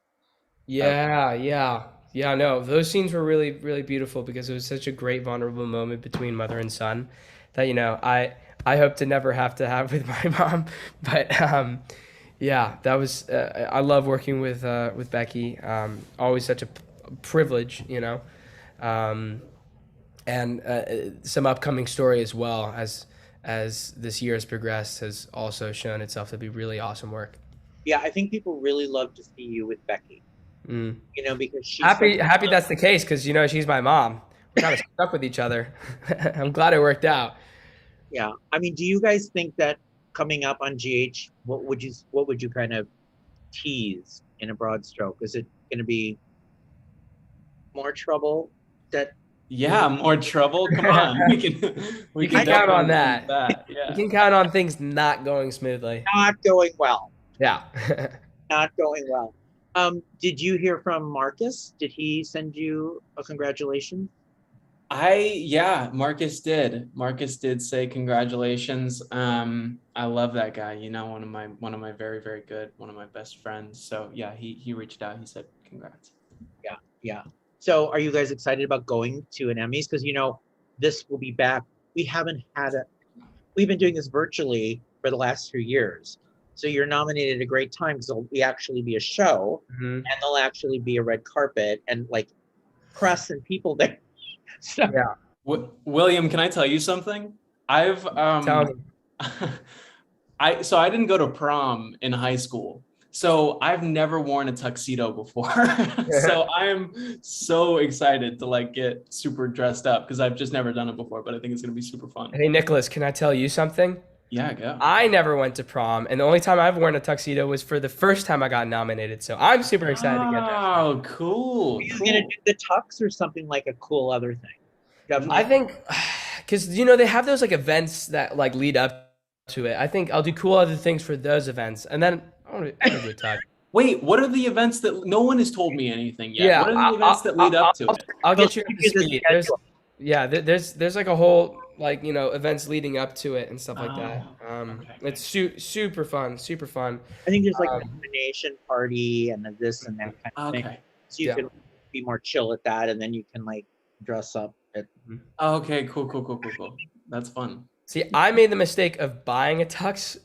I: No, those scenes were really, really beautiful because it was such a great vulnerable moment between mother and son that, I hope to never have to have with my mom. But that was, I love working with Becky. Always such a privilege, and some upcoming story as well as this year has progressed has also shown itself to be really awesome work.
A: Yeah, I think people really love to see you with Becky.
I: Mm.
A: You know, because she's
I: Happy that's the case, because she's my mom. We're kind of stuck with each other. I'm glad it worked out.
A: Yeah. I mean, do you guys think that coming up on GH, what would you kind of tease in a broad stroke? Is it going to be more trouble?
H: Yeah, more trouble. Come on, we can
I: count on that.
H: Yeah.
I: You can count on things not going smoothly.
A: Not going well.
I: Yeah.
A: Not going well. Did you hear from Marcus? Did he send you a congratulations?
H: Marcus did. Marcus did say congratulations. I love that guy. One of my very, very good, one of my best friends. So yeah, he reached out. He said congrats.
A: Yeah. So are you guys excited about going to an Emmys? Because this will be back. We've been doing this virtually for the last 2 years. So you're nominated at a great time because there'll actually be a show, and there'll actually be a red carpet and like press and people there. So.
I: Yeah.
H: William, can I tell you something?
I: Tell me.
H: I didn't go to prom in high school. So I've never worn a tuxedo before. So I'm so excited to get super dressed up because I've just never done it before, but I think it's going to be super fun.
I: Hey, Nicholas, can I tell you something?
H: Yeah, go.
I: I never went to prom, and the only time I've worn a tuxedo was for the first time I got nominated. So I'm super excited to get there.
H: Oh, cool.
A: Are you going to do the tux or something like a cool other thing? Definitely.
I: I think, because, they have those events that lead up to it. I think I'll do cool other things for those events. And then I want to do a tux.
H: Wait, what are the events that no one has told me anything yet?
I: Yeah,
H: what are the events that lead up to it?
I: I'll get you up to speed. There's a whole events leading up to it and stuff like that.
H: Okay.
I: It's super fun.
A: I think there's a nomination party and this and that kind of thing. So you can be more chill at that, and then you can dress up.
H: Okay, cool. That's fun.
I: See, I made the mistake of buying a tux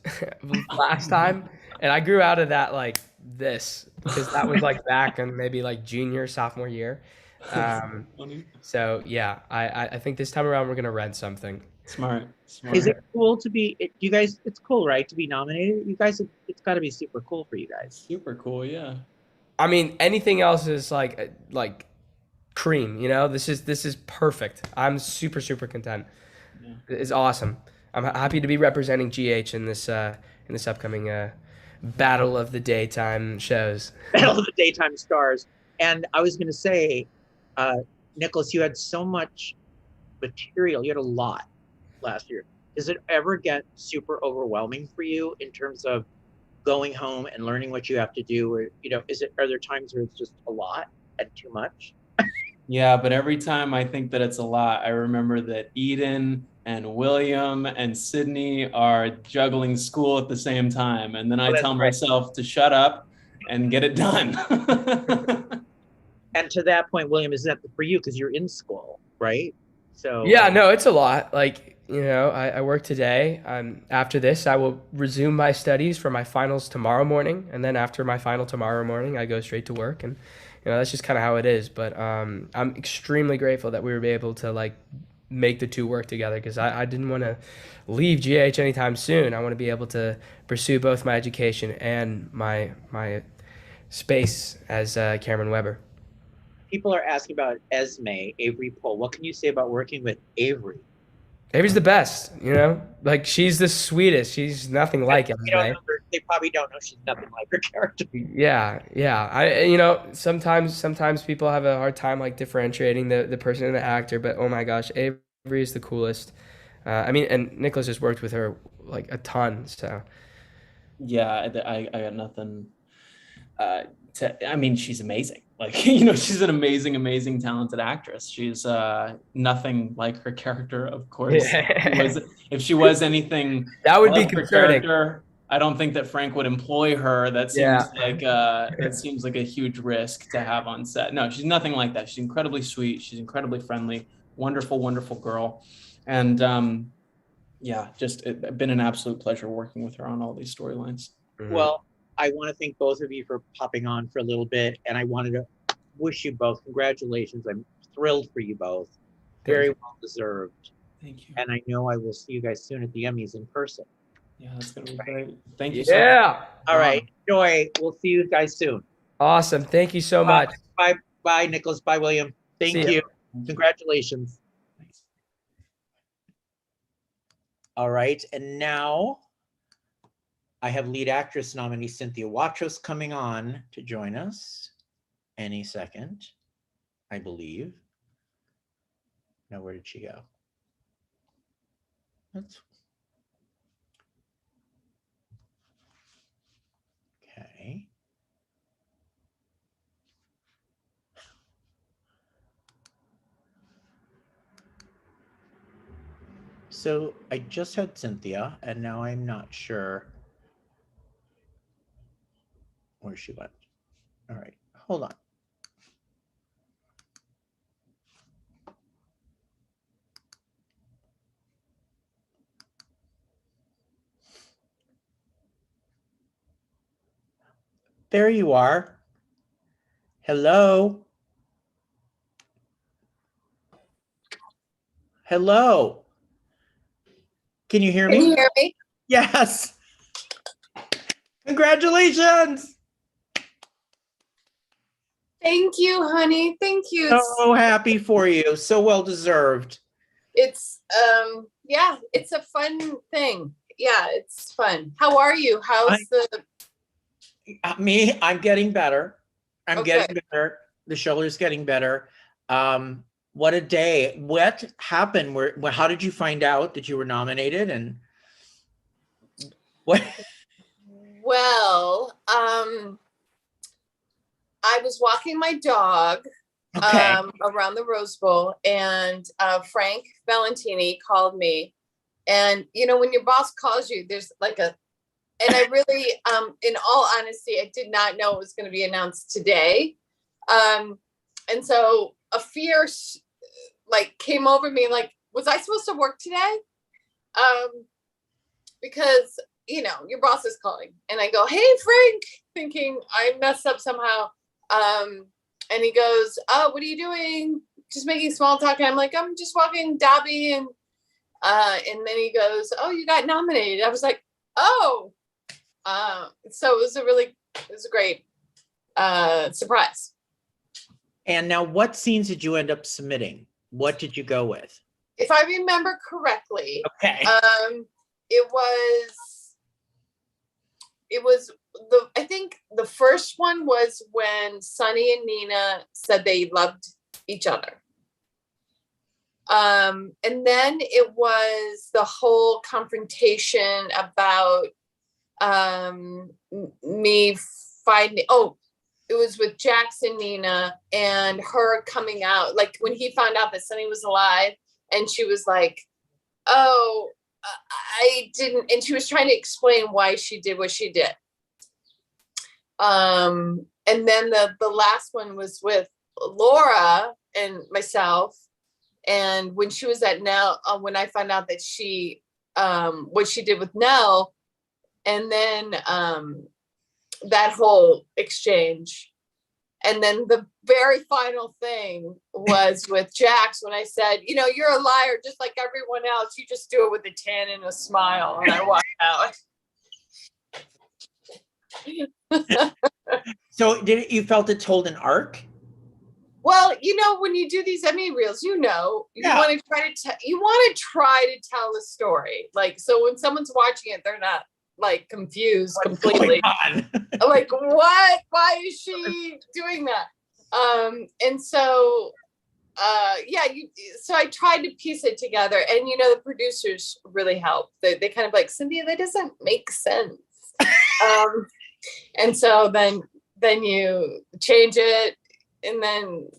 I: last time, and I grew out of that this because that was back in maybe junior, sophomore year. So yeah, I think this time around we're gonna rent something.
H: Smart.
A: Is it cool to be? You guys, it's cool, right? To be nominated. You guys, it's got to be super cool for you guys.
H: Super cool, yeah.
I: I mean, anything else is like cream. This is perfect. I'm super content. Yeah. It's awesome. I'm happy to be representing GH in this upcoming battle of the daytime shows.
A: Battle of the daytime stars. And I was going to say, Nicholas, you had so much material. You had a lot last year. Does it ever get super overwhelming for you in terms of going home and learning what you have to do? Or, are there times where it's just a lot and too much?
H: Yeah, but every time I think that it's a lot, I remember that Eden and William and Sydney are juggling school at the same time. And then I tell myself to shut up and get it done.
A: And to that point, William, is that for you? Because you're in school, right? So
I: yeah, no, it's a lot. I work today. After this, I will resume my studies for my finals tomorrow morning. And then after my final tomorrow morning, I go straight to work. And, that's just kind of how it is. But I'm extremely grateful that we were able to make the two work together because I didn't want to leave GH anytime soon. I want to be able to pursue both my education and my space as Cameron Weber.
A: People are asking about Esme, Avery Pohl. What can you say about working with Avery?
I: Avery's the best, she's the sweetest. She's nothing like Esme.
A: They probably don't know she's nothing like her character.
I: Yeah. Sometimes people have a hard time differentiating the person and the actor, but oh my gosh, Avery is the coolest. And Nicholas just worked with her a ton. So
H: yeah, I got nothing. She's amazing. She's an amazing, talented actress. She's nothing like her character, of course.
I: Yeah.
H: If she was anything
I: that would
H: like
I: be concerning.
H: I don't think that Frank would employ her. That seems like a huge risk to have on set. No, she's nothing like that. She's incredibly sweet. She's incredibly friendly. Wonderful girl. And it's been an absolute pleasure working with her on all these storylines.
I: Mm-hmm.
A: Well, I want to thank both of you for popping on for a little bit, and I wanted to wish you both congratulations. I'm thrilled for you both. Very well deserved.
H: Thank you.
A: And I know I will see you guys soon at the Emmys in person.
H: Yeah, that's gonna be great. Thank you.
I: Yeah.
A: All right, Joy. We'll see you guys soon.
I: Awesome. Thank you so much.
A: Bye, Nicholas. Bye, William. Thank
I: See ya.
A: you. Congratulations. All right, and now I have lead actress nominee Cynthia Watros coming on to join us any second, I believe. Now, where did she go? Okay. So I just had Cynthia, and now I'm not sure where she went. All right, hold on. There you are. Hello. Hello. Can you hear me?
J: Can you hear me?
A: Yes. Congratulations.
J: Thank you, honey. Thank you.
A: So happy for you. So well deserved.
J: It's yeah, it's a fun thing. Yeah, it's fun. How are you? How's
A: Me? I'm getting better. I'm
J: Okay.
A: getting better. The shoulder's getting better. What a day. What happened? How did you find out that you were nominated, and what?
J: Well, I was walking my dog
A: Okay.
J: around the Rose Bowl, and Frank Valentini called me. And you know, when your boss calls you, there's like and I really, in all honesty, I did not know it was going to be announced today. And so a fear like came over me, like, was I supposed to work today? Because, you know, your boss is calling, and I go, hey, Frank, thinking I messed up somehow. And he goes, oh, what are you doing? Just making small talk. And I'm like, I'm just walking Dobby. And then he goes, oh, you got nominated. I was like, oh, so it was a great surprise. And
A: now what scenes did you end up submitting? What did you go with?
J: If I remember correctly,
A: okay.
J: It was I think the first one was when Sonny and Nina said they loved each other. And then it was the whole confrontation about me finding, it was with Jackson, Nina, and her coming out, like when he found out that Sonny was alive, and she was like, oh, I didn't, and she was trying to explain why she did what she did. And then the last one was with Laura and myself, and when she was at Nell, when I found out that she what she did with Nell, and then that whole exchange. And then the very final thing was with Jax, when I said, you know, you're a liar just like everyone else. You just do it with a tan and a smile. And I walked out.
A: So you felt it told an arc?
J: Well, you know, when you do these Emmy reels, you know, you want to try to tell a story. Like, so when someone's watching it, they're not like confused completely. Like, what? Why is she doing that? And so so I tried to piece it together, and you know, the producers really helped. They kind of like, Cynthia, that doesn't make sense. And so then you change it, and then,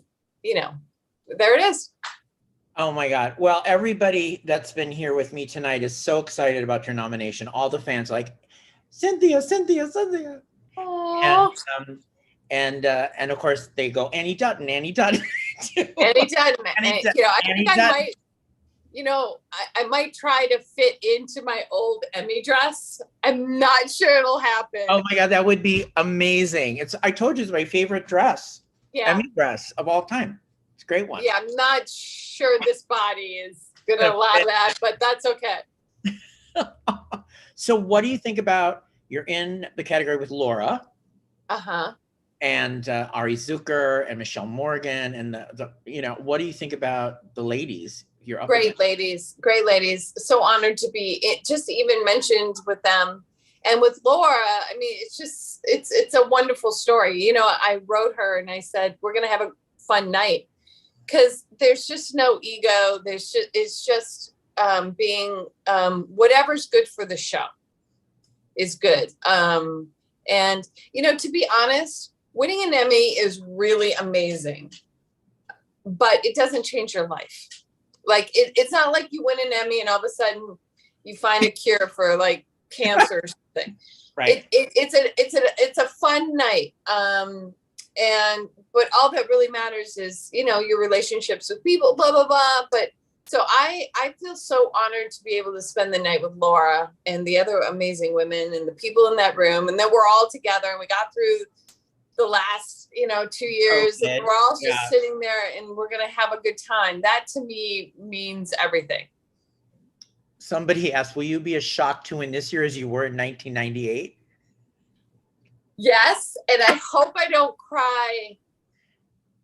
J: you know, there it is.
A: Oh my God. Well, everybody that's been here with me tonight is so excited about your nomination. All the fans like, Cynthia, Cynthia, Cynthia. And of course they go, Annie Dutton, Annie Dutton.
J: Annie Dutton. You know, I think I might, you know, I might try to fit into my old Emmy dress. I'm not sure it'll happen.
A: Oh my God, that would be amazing. I told you, it's my favorite dress.
J: Yeah.
A: Emmy dress of all time. It's a great one.
J: Yeah, I'm not sure this body is gonna allow that, but that's okay.
A: So what do you think about, you're in the category with Laura.
J: Uh-huh.
A: and Ari Zucker and Michelle Morgan and what do you think about the ladies? You're up
J: Great ladies. So honored to be just even mentioned with them. And with Laura, I mean, it's a wonderful story. I wrote her and I said, we're going to have a fun night, because there's just no ego. It's just being whatever's good for the show is good. And, to be honest, winning an Emmy is really amazing, but it doesn't change your life. Like, it's not like you win an Emmy and all of a sudden you find a cure for like cancer or something.
A: Right.
J: It's a fun night. But all that really matters is, your relationships with people, blah, blah, blah. But so I feel so honored to be able to spend the night with Laura and the other amazing women and the people in that room. And then we're all together and we got through the last, 2 years, and we're all just sitting there and we're going to have a good time. That to me means everything.
A: Somebody asked, will you be as shocked to win this year as you were in 1998?
J: Yes. And I hope I don't cry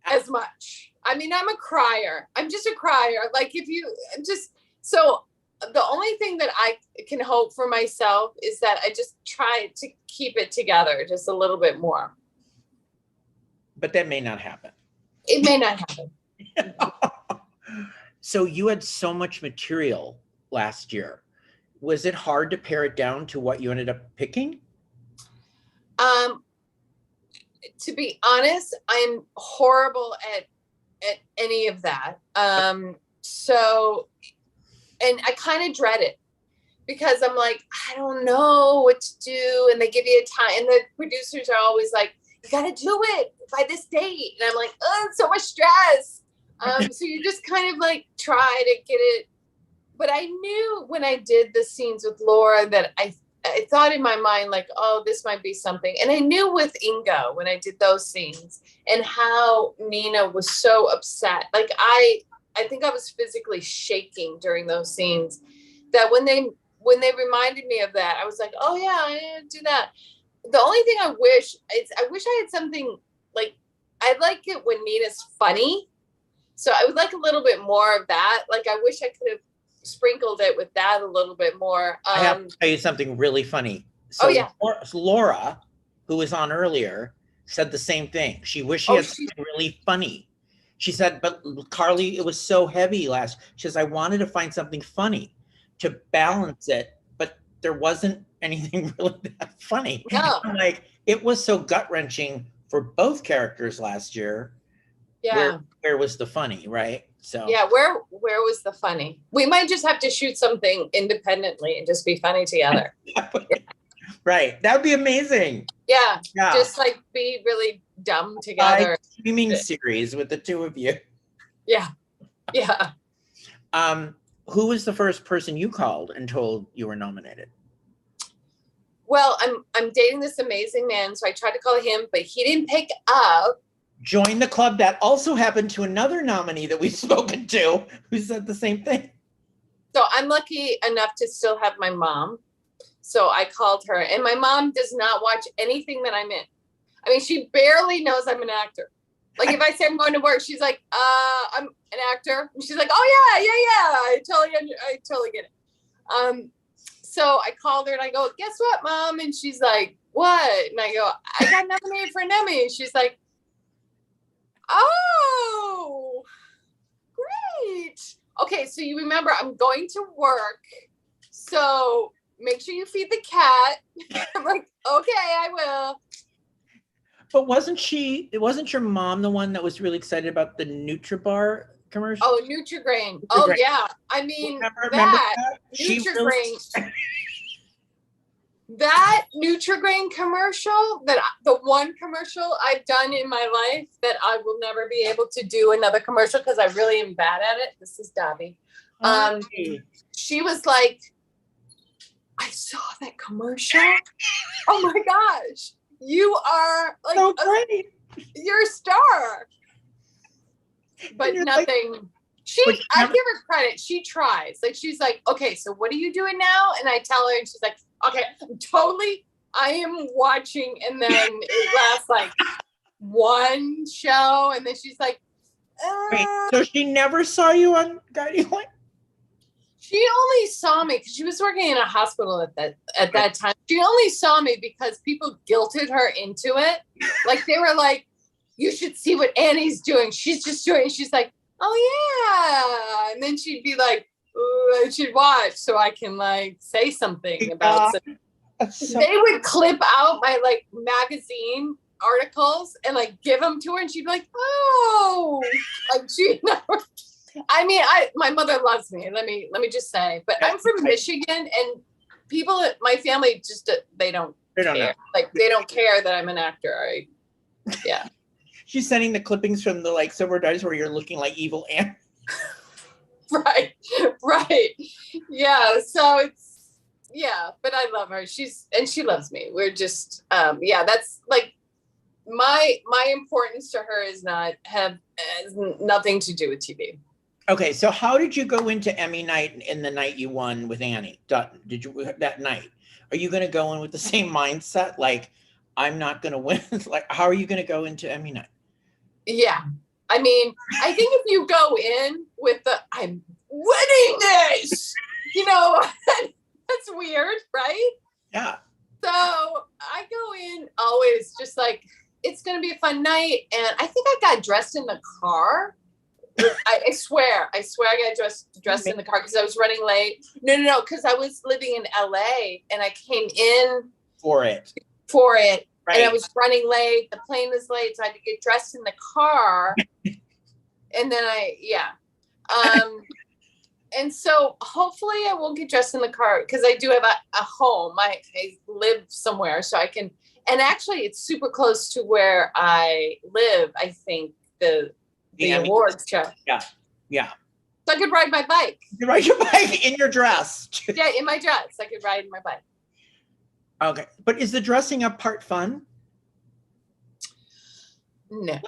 J: as much. I mean, I'm a crier. I'm just a crier. Like so the only thing that I can hope for myself is that I just try to keep it together just a little bit more.
A: But that may not happen.
J: It may not happen.
A: So you had so much material last year. Was it hard to pare it down to what you ended up picking?
J: To be honest, I'm horrible at any of that. So, and I kind of dread it because I'm like, I don't know what to do. And they give you a time, and the producers are always like, you got to do it by this date. And I'm like, oh, it's so much stress. So you just kind of like try to get it. But I knew when I did the scenes with Laura that I thought in my mind, like, oh, this might be something. And I knew with Ingo, when I did those scenes and how Nina was so upset, like I think I was physically shaking during those scenes, that when they reminded me of that, I was like, oh yeah, I do that. The only thing I wish I had something like, I like it when Nina's funny. So I would like a little bit more of that. Like, I wish I could have sprinkled it with that a little bit more.
A: I have to tell you something really funny. So Laura, who was on earlier, said the same thing. She wished she had something really funny. She said, but Carly, it was so heavy last. She says, I wanted to find something funny to balance it, but there wasn't anything really that funny.
J: No.
A: Like, it was so gut-wrenching for both characters last year.
J: Yeah.
A: Where was the funny, right? So
J: yeah, where was the funny? We might just have to shoot something independently and just be funny together.
A: Right. That would be amazing.
J: Yeah. Just like be really dumb together.
A: Streaming series with the two of you.
J: Yeah. Yeah.
A: Who was the first person you called and told you were nominated?
J: Well, I'm dating this amazing man, so I tried to call him, but he didn't pick up.
A: Join the club. That also happened to another nominee that we've spoken to who said the same thing.
J: So I'm lucky enough to still have my mom. So I called her, and my mom does not watch anything that I'm in. I mean, she barely knows I'm an actor. Like, if I say I'm going to work, she's like, I'm an actor. And she's like, oh yeah. I totally get it. So I called her and I go, guess what, Mom? And she's like, what? And I go, I got nominated for an Emmy. And she's like, oh, great. Okay, so you remember I'm going to work, so make sure you feed the cat. I'm like, okay, I will.
A: But wasn't your mom the one that was really excited about the Nutribar commercial?
J: Oh, Nutri-Grain. Oh yeah. I mean, remember that? Nutri-Grain. That Nutri-Grain commercial, the one commercial I've done in my life that I will never be able to do another commercial because I really am bad at it. This is Dobby. She was like, I saw that commercial. Oh my gosh. You are like
A: so great.
J: You're a star. But nothing. Like, I give her credit. She tries. Like, she's like, okay, so what are you doing now? And I tell her, and she's like, okay, I am watching. And then it lasts like one show, and then she's like,
A: Wait, so she never saw you on Guiding Light?
J: she only saw me because she was working in a hospital at that time. She only saw me because people guilted her into it. Like they were like, you should see what Annie's doing. She's just doing. She's like, oh yeah, and then she'd be like, ooh, I should watch so I can like say something about something. They would clip out my like magazine articles and like give them to her, and she'd be like, oh, like she never. I mean, my mother loves me. Let me just say, but I'm from Michigan, and people at my family just they don't care.
A: Know.
J: Like they don't care that I'm an actor. Yeah.
A: She's sending the clippings from the like Silver Dice where you're looking like evil Anne.
J: Right. Yeah. So it's but I love her. She loves me. We're just that's like my importance to her has nothing to do with TV.
A: Okay, so how did you go into Emmy night in the night you won with Annie Dutton? Did you that night? Are you going to go in with the same mindset? Like, I'm not going to win. Like, how are you going to go into Emmy night?
J: Yeah. I mean, I think if you go in with I'm winning this, that's weird, right?
A: Yeah.
J: So I go in always just like, it's going to be a fun night. And I think I got dressed in the car. I swear I got dressed in the car because I was running late. No, because I was living in LA and I came in
A: for it.
J: Right. And I was running late. The plane was late, so I had to get dressed in the car. And then and so hopefully I won't get dressed in the car because I do have a home. I live somewhere, so I can. And actually, it's super close to where I live. I think the awards show.
A: Yeah.
J: So I could ride my bike.
A: You ride your bike in your dress.
J: Yeah, in my dress. I could ride my bike.
A: Okay. But is the dressing up part fun?
J: No.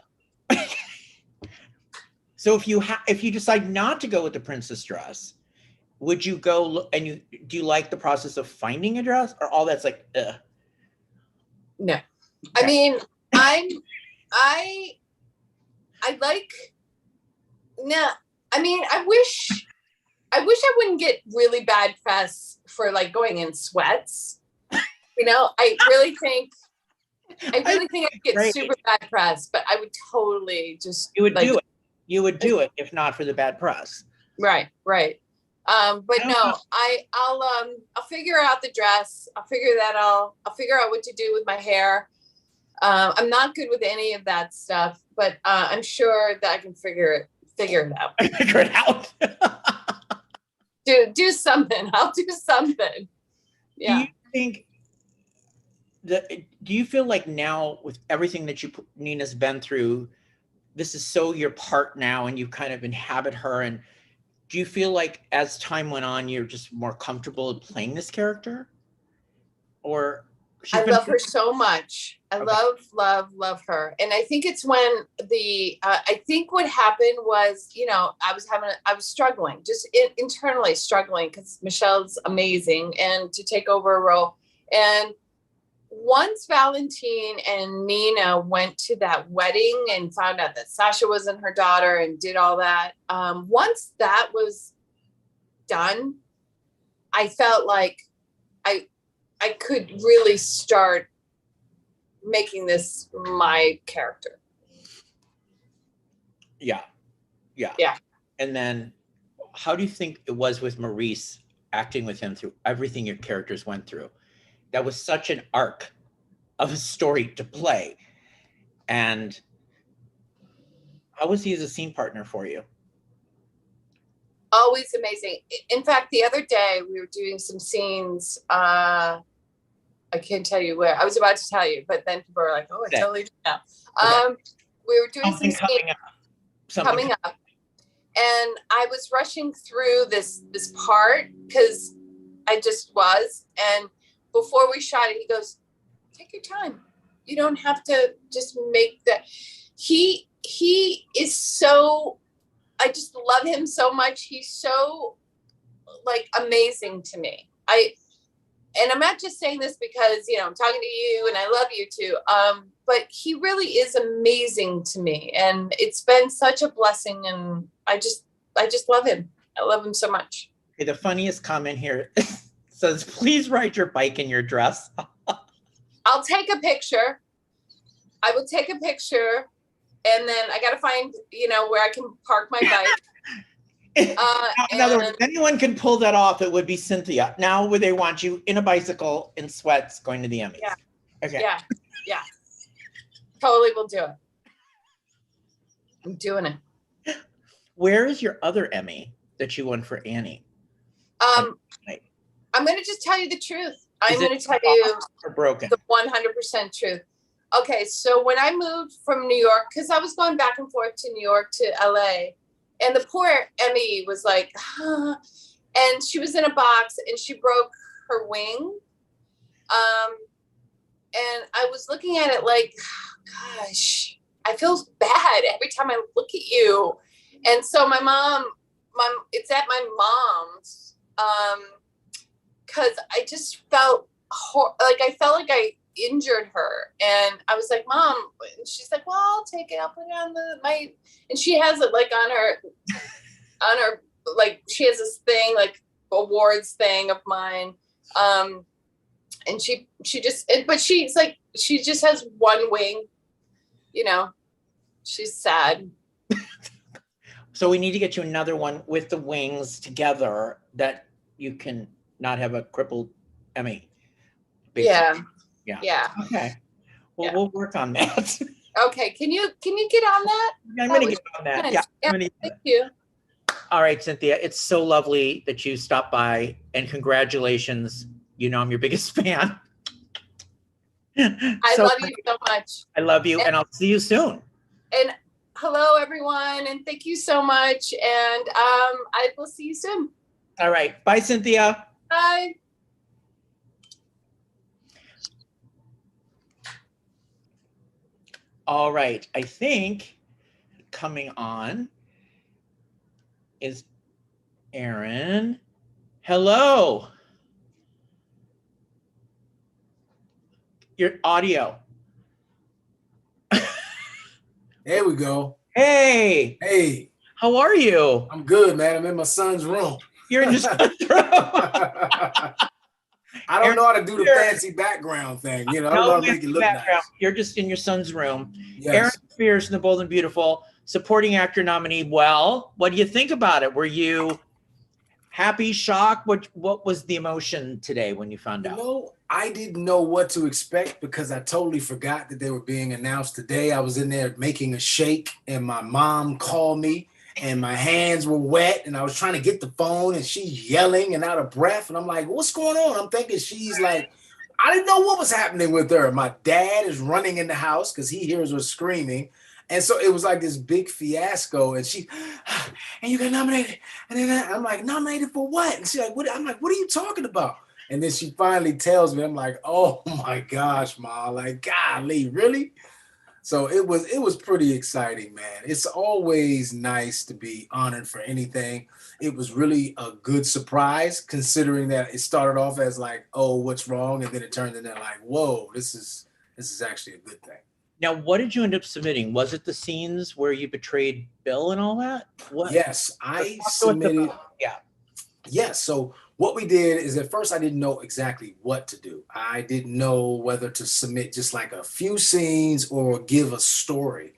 A: So if you decide not to go with the princess dress, would you go and do you like the process of finding a dress, or all that's like, ugh?
J: No.
A: Okay.
J: I mean, I like, no, I mean, I wish I wouldn't get really bad press for like going in sweats. I really think I'd get super bad press, but I would totally just.
A: You would do it. You would do it if not for the bad press.
J: Right. But no, I'll figure out the dress. I'll figure out what to do with my hair. I'm not good with any of that stuff, but I'm sure that I can figure it out.
A: Figure it out.
J: do something. I'll do something. Yeah.
A: Do you feel like now with everything that Nina's been through, this is so your part now and you kind of inhabit her, and do you feel like as time went on you're just more comfortable in playing this character? Or
J: I love her so much. I love her. And I think it's when I think what happened was, I was struggling, just internally struggling because Michelle's amazing and to take over a role. And once Valentine and Nina went to that wedding and found out that Sasha wasn't her daughter and did all that, once that was done, I felt like I could really start making this my character.
A: Yeah. And then how do you think it was with Maurice acting with him through everything your characters went through? That was such an arc of a story to play. And how was he as a scene partner for you?
J: Always amazing. In fact, the other day we were doing some scenes. I can't tell you where. I was about to tell you, but then people were like, "Oh, I totally did now." We were doing some scenes coming up, and I was rushing through this part because I just was. And before we shot it, he goes, "Take your time. You don't have to just make that." He is so. I just love him so much. He's so like amazing to me. and I'm not just saying this because, you know, I'm talking to you and I love you too. But he really is amazing to me, and it's been such a blessing, and I just love him. I love him so much.
A: Okay, the funniest comment here says, please ride your bike in your dress.
J: I'll take a picture. I will take a picture, and then I got to find, you know, where I can park my bike.
A: In other words, if anyone can pull that off, it would be Cynthia. Now would they want you in a bicycle in sweats going to the Emmys?
J: Yeah.
A: Okay.
J: Yeah. Totally will do it. I'm doing it.
A: Where is your other Emmy that you won for Annie?
J: I'm going to just tell you the truth. I'm going to tell you
A: broken?
J: The 100% truth. Okay, so when I moved from New York, because I was going back and forth to New York to LA, and the poor Emmy was like, and she was in a box and she broke her wing. And I was looking at it like, gosh, I feel bad every time I look at you. And so my mom, it's at my mom's, because I just felt I felt like I injured her, and I was like, Mom, and she's like, well, I'll take it, I'll put it on and she has it like on her like, she has this thing like awards thing of mine, and she just, but she's like, she just has one wing, you know, she's sad.
A: So we need to get you another one with the wings together that you can not have a crippled Emmy. Basically. Yeah. Okay. Well, we'll work on that.
J: Okay. Can you get on that?
A: I'm going to get on that. Yeah.
J: Thank you.
A: All right, Cynthia. It's so lovely that you stopped by, and congratulations. You know, I'm your biggest fan.
J: I love you so much.
A: I love you, and I'll see you soon.
J: And hello, everyone, and thank you so much. And I will see you soon.
A: All right. Bye, Cynthia.
J: Bye.
A: All right. I think coming on is Aaron. Hello. Your audio.
K: There we go.
A: Hey.
K: Hey.
A: How are you?
K: I'm good, man. I'm in my son's room.
A: You're in your son's room.
K: I don't know how to do the fancy background thing. You know, I don't know how to make it look nice.
A: You're just in your son's room.
K: Yes.
A: Aaron Spears in The Bold and Beautiful, supporting actor nominee. Well, what do you think about it? Were you happy, shocked? What was the emotion today when you found out?
K: You know, I didn't know what to expect because I totally forgot that they were being announced today. I was in there making a shake, and my mom called me, and my hands were wet, and I was trying to get the phone, and she's yelling and out of breath, and I'm like, what's going on? I'm thinking she's like, I didn't know what was happening with her. My dad is running in the house because he hears her screaming. And so it was like this big fiasco, and she, and you got nominated. And then I'm like, nominated for what? And she's like, what? I'm like, what are you talking about? And then she finally tells me, I'm like, oh my gosh, Ma, like, golly, really? So it was pretty exciting, man. It's always nice to be honored for anything. It was really a good surprise, considering that it started off as like, oh, what's wrong? And then it turned into like, whoa, this is actually a good thing.
A: Now, what did you end up submitting? Was it the scenes where you betrayed Bill and all that? What?
K: Yes, I submitted.
A: Yeah.
K: Yes. So what we did is at first I didn't know exactly what to do. I didn't know whether to submit just like a few scenes or give a story.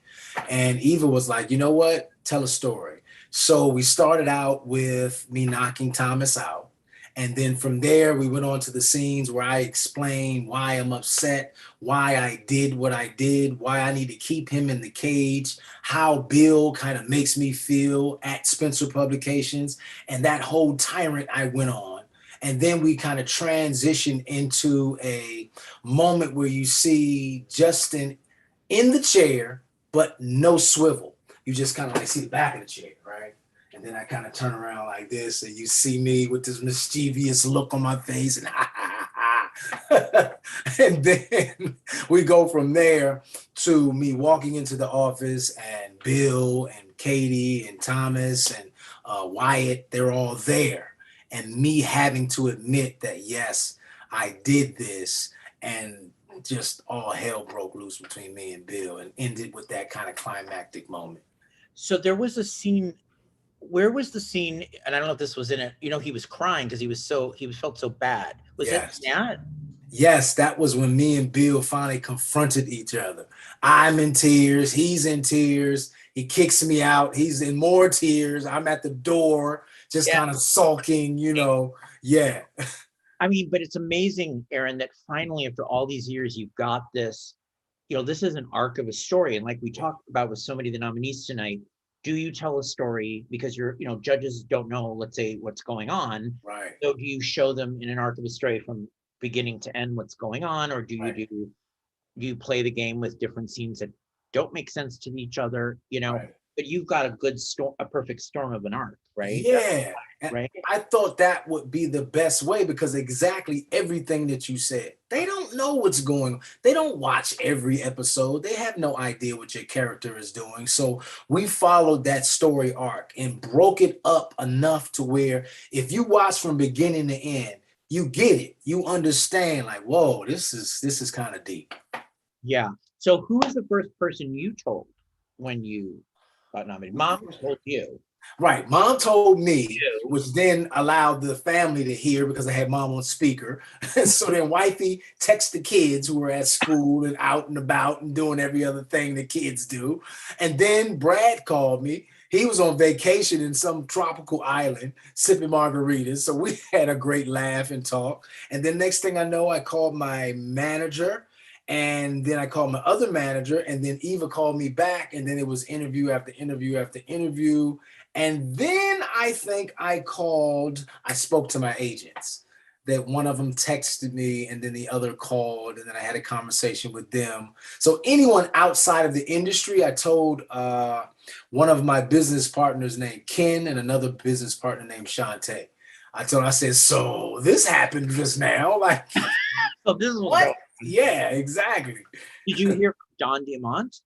K: And Eva was like, you know what? Tell a story. So we started out with me knocking Thomas out. And then from there, we went on to the scenes where I explained why I'm upset, why I did what I did, why I need to keep him in the cage, how Bill kind of makes me feel at Spencer Publications, and that whole tyrant I went on. And then we kind of transitioned into a moment where you see Justin in the chair, but no swivel. You just kind of like see the back of the chair, right? And then I kind of turn around like this, and you see me with this mischievous look on my face, and ha, ha, ha. And then we go from there to me walking into the office, and Bill and Katie and Thomas and Wyatt, they're all there. And me having to admit that, yes, I did this, and just all hell broke loose between me and Bill, and ended with that kind of climactic moment.
A: So there was a scene. Where was the scene? And I don't know if this was in it. You know, he was crying because he felt so bad. Was
K: Yes.
A: it that?
K: Yes, that was when me and Bill finally confronted each other. I'm in tears. He's in tears. He kicks me out. He's in more tears. I'm at the door, just kind of sulking, you know. Yeah.
A: I mean, but it's amazing, Aaron, that finally, after all these years, you've got this, you know, this is an arc of a story. And like we talked about with so many of the nominees tonight, do you tell a story because you're, you know, judges don't know, let's say, what's going on.
K: Right.
A: So do you show them in an arc of a story from beginning to end what's going on, or do you do you play the game with different scenes that don't make sense to each other, you know?
K: Right.
A: But you've got a good storm, a perfect storm of an arc, right?
K: Yeah.
A: Right.
K: I thought that would be the best way, because exactly everything that you said, they don't know what's going on. They don't watch every episode. They have no idea what your character is doing. So we followed that story arc and broke it up enough to where if you watch from beginning to end, you get it. You understand, like, whoa, this is kind of deep.
A: Yeah. So who was the first person you told when you got nominated? Mom told you.
K: Right. Mom told me, which then allowed the family to hear because I had mom on speaker. So then wifey texted the kids who were at school and out and about and doing every other thing the kids do. And then Brad called me. He was on vacation in some tropical island sipping margaritas. So we had a great laugh and talk. And then next thing I know, I called my manager. And then I called my other manager, and then Eva called me back, and then it was interview after interview after interview. And then I think I spoke to my agents, that one of them texted me and then the other called, and then I had a conversation with them. So anyone outside of the industry, I told one of my business partners named Ken and another business partner named Shantae. I said, so this happened just now. Like,
A: so this is
K: what? Yeah, exactly.
A: Did you hear from Don Diamont?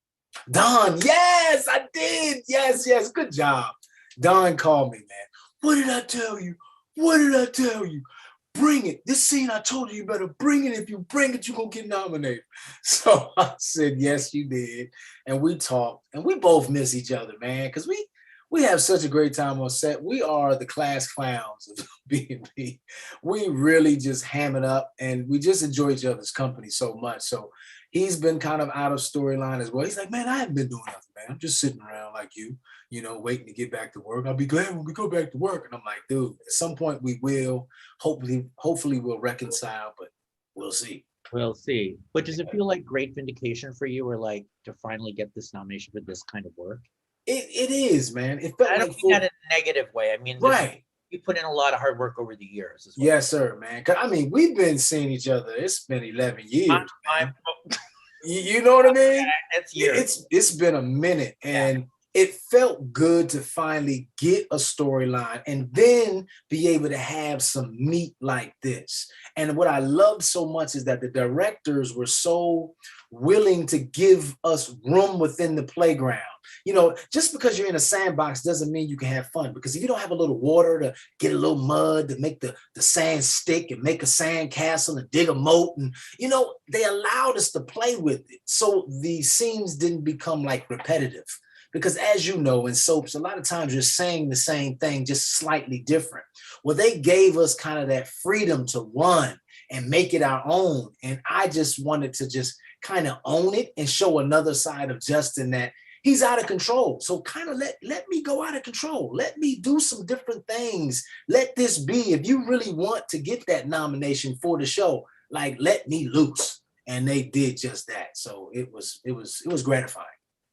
K: Don, yes, I did. Yes. Good job. Don called me, man. What did I tell you? What did I tell you? Bring it. This scene, I told you better bring it. If you bring it, you're going to get nominated. So I said, yes, you did. And we talked, and we both miss each other, man, because we have such a great time on set. We are the class clowns of B&B. We really just ham it up, and we just enjoy each other's company so much. So he's been kind of out of storyline as well. He's like, man, I haven't been doing nothing, man. I'm just sitting around like you know, waiting to get back to work. I'll be glad when we go back to work. And I'm like, dude, at some point we will. Hopefully we'll reconcile, but we'll see.
A: We'll see. But does it feel like great vindication for you, or like to finally get this nomination for this kind of work?
K: It is, man. It felt
A: I don't
K: like
A: mean that in a negative way. I mean,
K: right.
A: You put in a lot of hard work over the years.
K: Yes, sir, man. I mean, we've been seeing each other. It's been 11 years. You know what I mean?
A: It's years.
K: It's been a minute, and it felt good to finally get a storyline and then be able to have some meat like this. And what I loved so much is that the directors were so willing to give us room within the playground. You know, just because you're in a sandbox doesn't mean you can have fun, because if you don't have a little water to get a little mud to make the sand stick and make a sand castle and dig a moat, and, you know, they allowed us to play with it. So the scenes didn't become like repetitive. Because as you know, in soaps, a lot of times you're saying the same thing, just slightly different. Well, they gave us kind of that freedom to run and make it our own. And I just wanted to just kind of own it and show another side of Justin, that he's out of control. So kind of let me go out of control. Let me do some different things. Let this be. If you really want to get that nomination for the show, like, let me loose. And they did just that. So it was gratifying.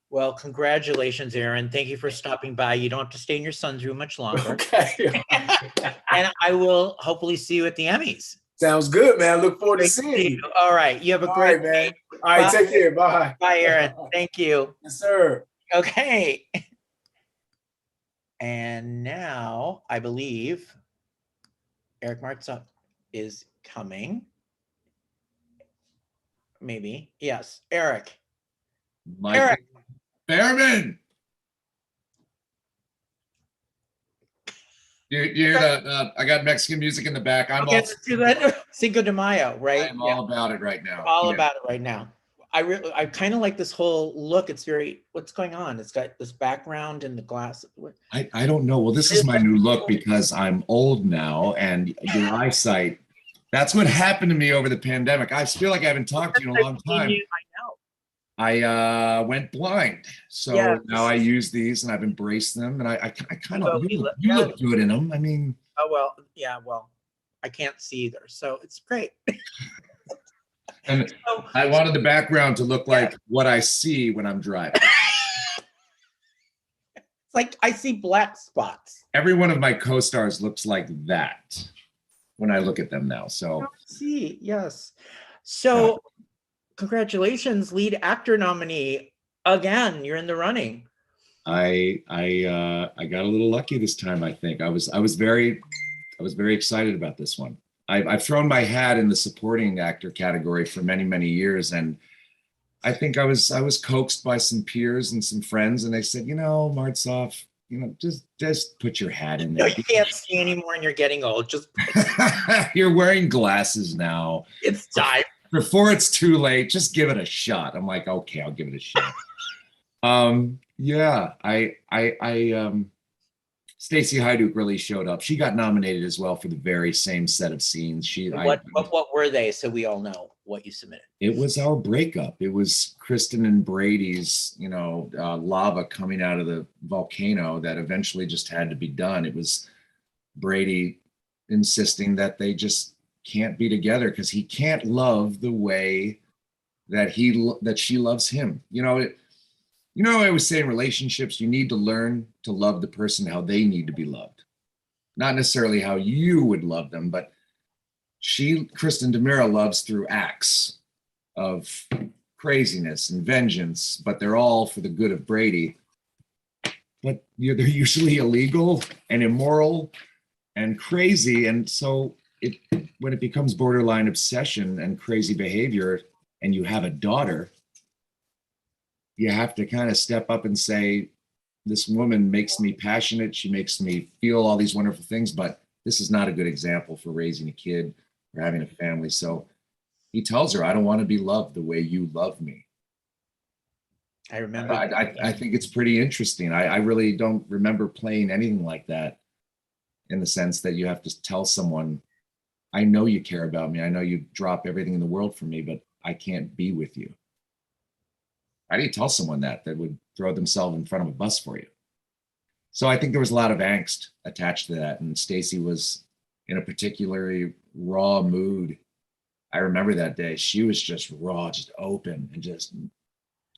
A: Well, congratulations, Aaron. Thank you for stopping by. You don't have to stay in your son's room much longer.
K: Okay.
A: And I will hopefully see you at the Emmys.
K: Sounds good, man. I look forward to seeing you.
A: All right. You have a great
K: day. All right, take care. Bye.
A: Bye, Aaron. Thank you.
K: Yes, sir.
A: Okay. And now I believe Eric Martsolf is coming. Maybe. Yes. Eric.
L: Eric Fairman. I got Mexican music in the back. I'm
A: Okay,
L: all,
A: let's do that. Cinco de Mayo, right?
L: I'm all about it right now.
A: All
L: Yeah.
A: about it right now. I kind of like this whole look. It's very, what's going on? It's got this background and the glass.
L: I don't know. Well, this is my new look because I'm old now and your eyesight. That's what happened to me over the pandemic. I feel like I haven't talked to you in a long time.
A: I know.
L: I went blind. So
A: Yeah.
L: now I use these and I've embraced them and I kind of,
A: Well,
L: you look good in them. I mean.
A: Oh, well, yeah, well, I can't see either. So it's great.
L: And I wanted the background to look like what I see when I'm driving.
A: It's like I see black spots.
L: Every one of my co-stars looks like that when I look at them now. So
A: See, yes. So congratulations, lead actor nominee. Again, you're in the running.
L: I got a little lucky this time, I think. I was very excited about this one. I've thrown my hat in the supporting actor category for many, many years. And I think I was coaxed by some peers and some friends, and they said, Martsolf, just put your hat in there.
A: No, you can't see anymore and you're getting old. Just
L: You're wearing glasses now.
A: It's time.
L: Before it's too late, just give it a shot. I'm like, okay, I'll give it a shot. Stacey Hajduk really showed up. She got nominated as well for the very same set of scenes.
A: What were they, so we all know what you submitted?
L: It was our breakup. It was Kristen and Brady's, lava coming out of the volcano that eventually just had to be done. It was Brady insisting that they just can't be together because he can't love the way that she loves him. I always say in relationships, you need to learn to love the person how they need to be loved. Not necessarily how you would love them, but Kristen DeMira loves through acts of craziness and vengeance, but they're all for the good of Brady. But they're usually illegal and immoral and crazy. And so when it becomes borderline obsession and crazy behavior, and you have a daughter, you have to kind of step up and say, this woman makes me passionate. She makes me feel all these wonderful things, but this is not a good example for raising a kid or having a family. So he tells her, I don't want to be loved the way you love me.
A: I remember.
L: I think it's pretty interesting. I really don't remember playing anything like that, in the sense that you have to tell someone, I know you care about me. I know you drop everything in the world for me, but I can't be with you. How do you tell someone that would throw themselves in front of a bus for you? So I think there was a lot of angst attached to that. And Stacey was in a particularly raw mood. I remember that day. She was just raw, just open and just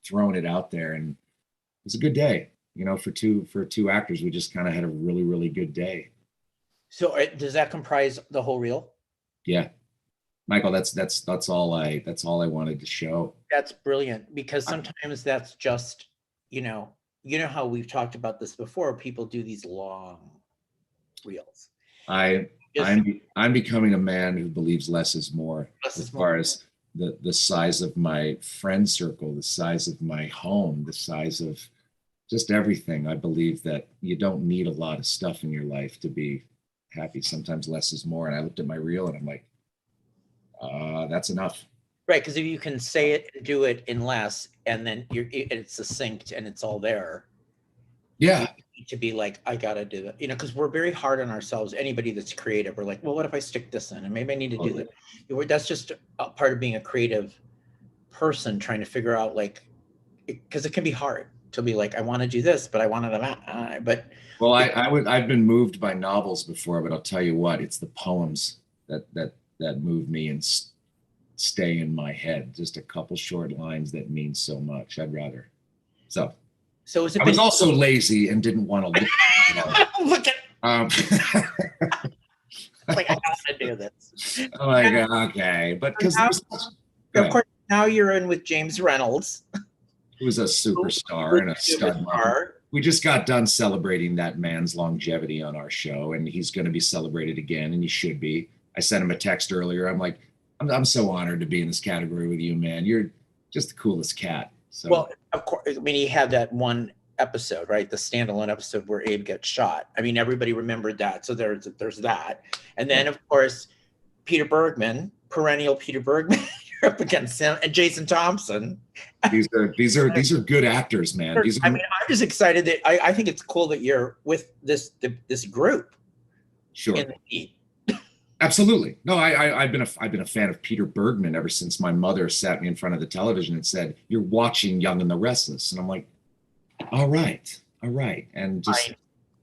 L: throwing it out there. And it was a good day. For two actors, we just kind of had a really, really good day.
A: So does that comprise the whole reel?
L: Yeah. Michael, that's all I wanted to show.
A: That's brilliant, because sometimes that's just, how we've talked about this before, people do these long reels.
L: I'm becoming a man who believes less is more, as far as the size of my friend circle, the size of my home, the size of just everything. I believe that you don't need a lot of stuff in your life to be happy. Sometimes less is more. And I looked at my reel and I'm like, that's enough.
A: Right, because if you can say it and do it in less, and then it's succinct and it's all there.
L: Yeah.
A: You need to be like, I gotta do that, because we're very hard on ourselves. Anybody that's creative, we're like, well, what if I stick this in, and maybe I need to do that. That's just a part of being a creative person, trying to figure out, because it can be hard to be like, I want to do this, but I want to but.
L: Well, I've been moved by novels before, but I'll tell you what, it's the poems that move me and stay in my head. Just a couple short lines that mean so much. I'd rather. So I was also lazy and didn't want to look.
A: Look at. Like, I have to do this.
L: I'm like, okay, but because
A: of course now you're in with James Reynolds,
L: who's a superstar and a stud. We just got done celebrating that man's longevity on our show, and he's going to be celebrated again, and he should be. I sent him a text earlier. I'm like, I'm so honored to be in this category with you, man. You're just the coolest cat. So.
A: Well, of course, he had that one episode, right? The standalone episode where Abe gets shot. I mean, everybody remembered that. So there's that. And then of course, Peter Bergman, perennial Peter Bergman, you're up against him, and Jason Thompson.
L: These are good actors, man.
A: I mean, I'm just excited that I think it's cool that you're with this group.
L: Sure.
A: In the heat.
L: Absolutely. No, I've been a fan of Peter Bergman ever since my mother sat me in front of the television and said, "You're watching Young and the Restless," and I'm like, all right, and just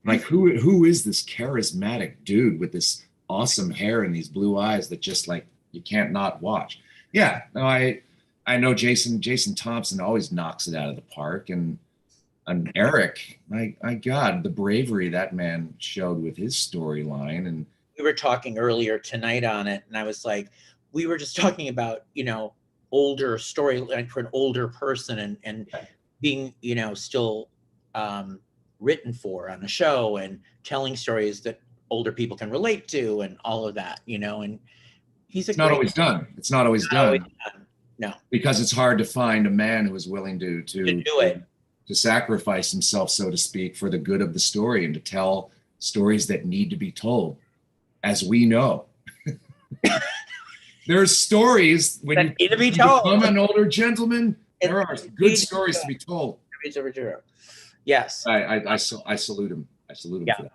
L: like who is this charismatic dude with this awesome hair and these blue eyes that just like you can't not watch? Yeah, no, I know Jason Thompson always knocks it out of the park, and Eric, my God, the bravery that man showed with his storyline. And
A: we were talking earlier tonight on it, and I was like, we were just talking about, older storyline for an older person and being, still written for on a show and telling stories that older people can relate to and all of that, and it's
L: not always done. It's not always done.
A: No,
L: because it's hard to find a man who is willing to
A: do it,
L: to sacrifice himself, so to speak, for the good of the story and to tell stories that need to be told. As we know, there's stories when you
A: need to be told.
L: Become an older gentleman. There are good stories to be told.
A: Yes,
L: I salute him. I salute him for that.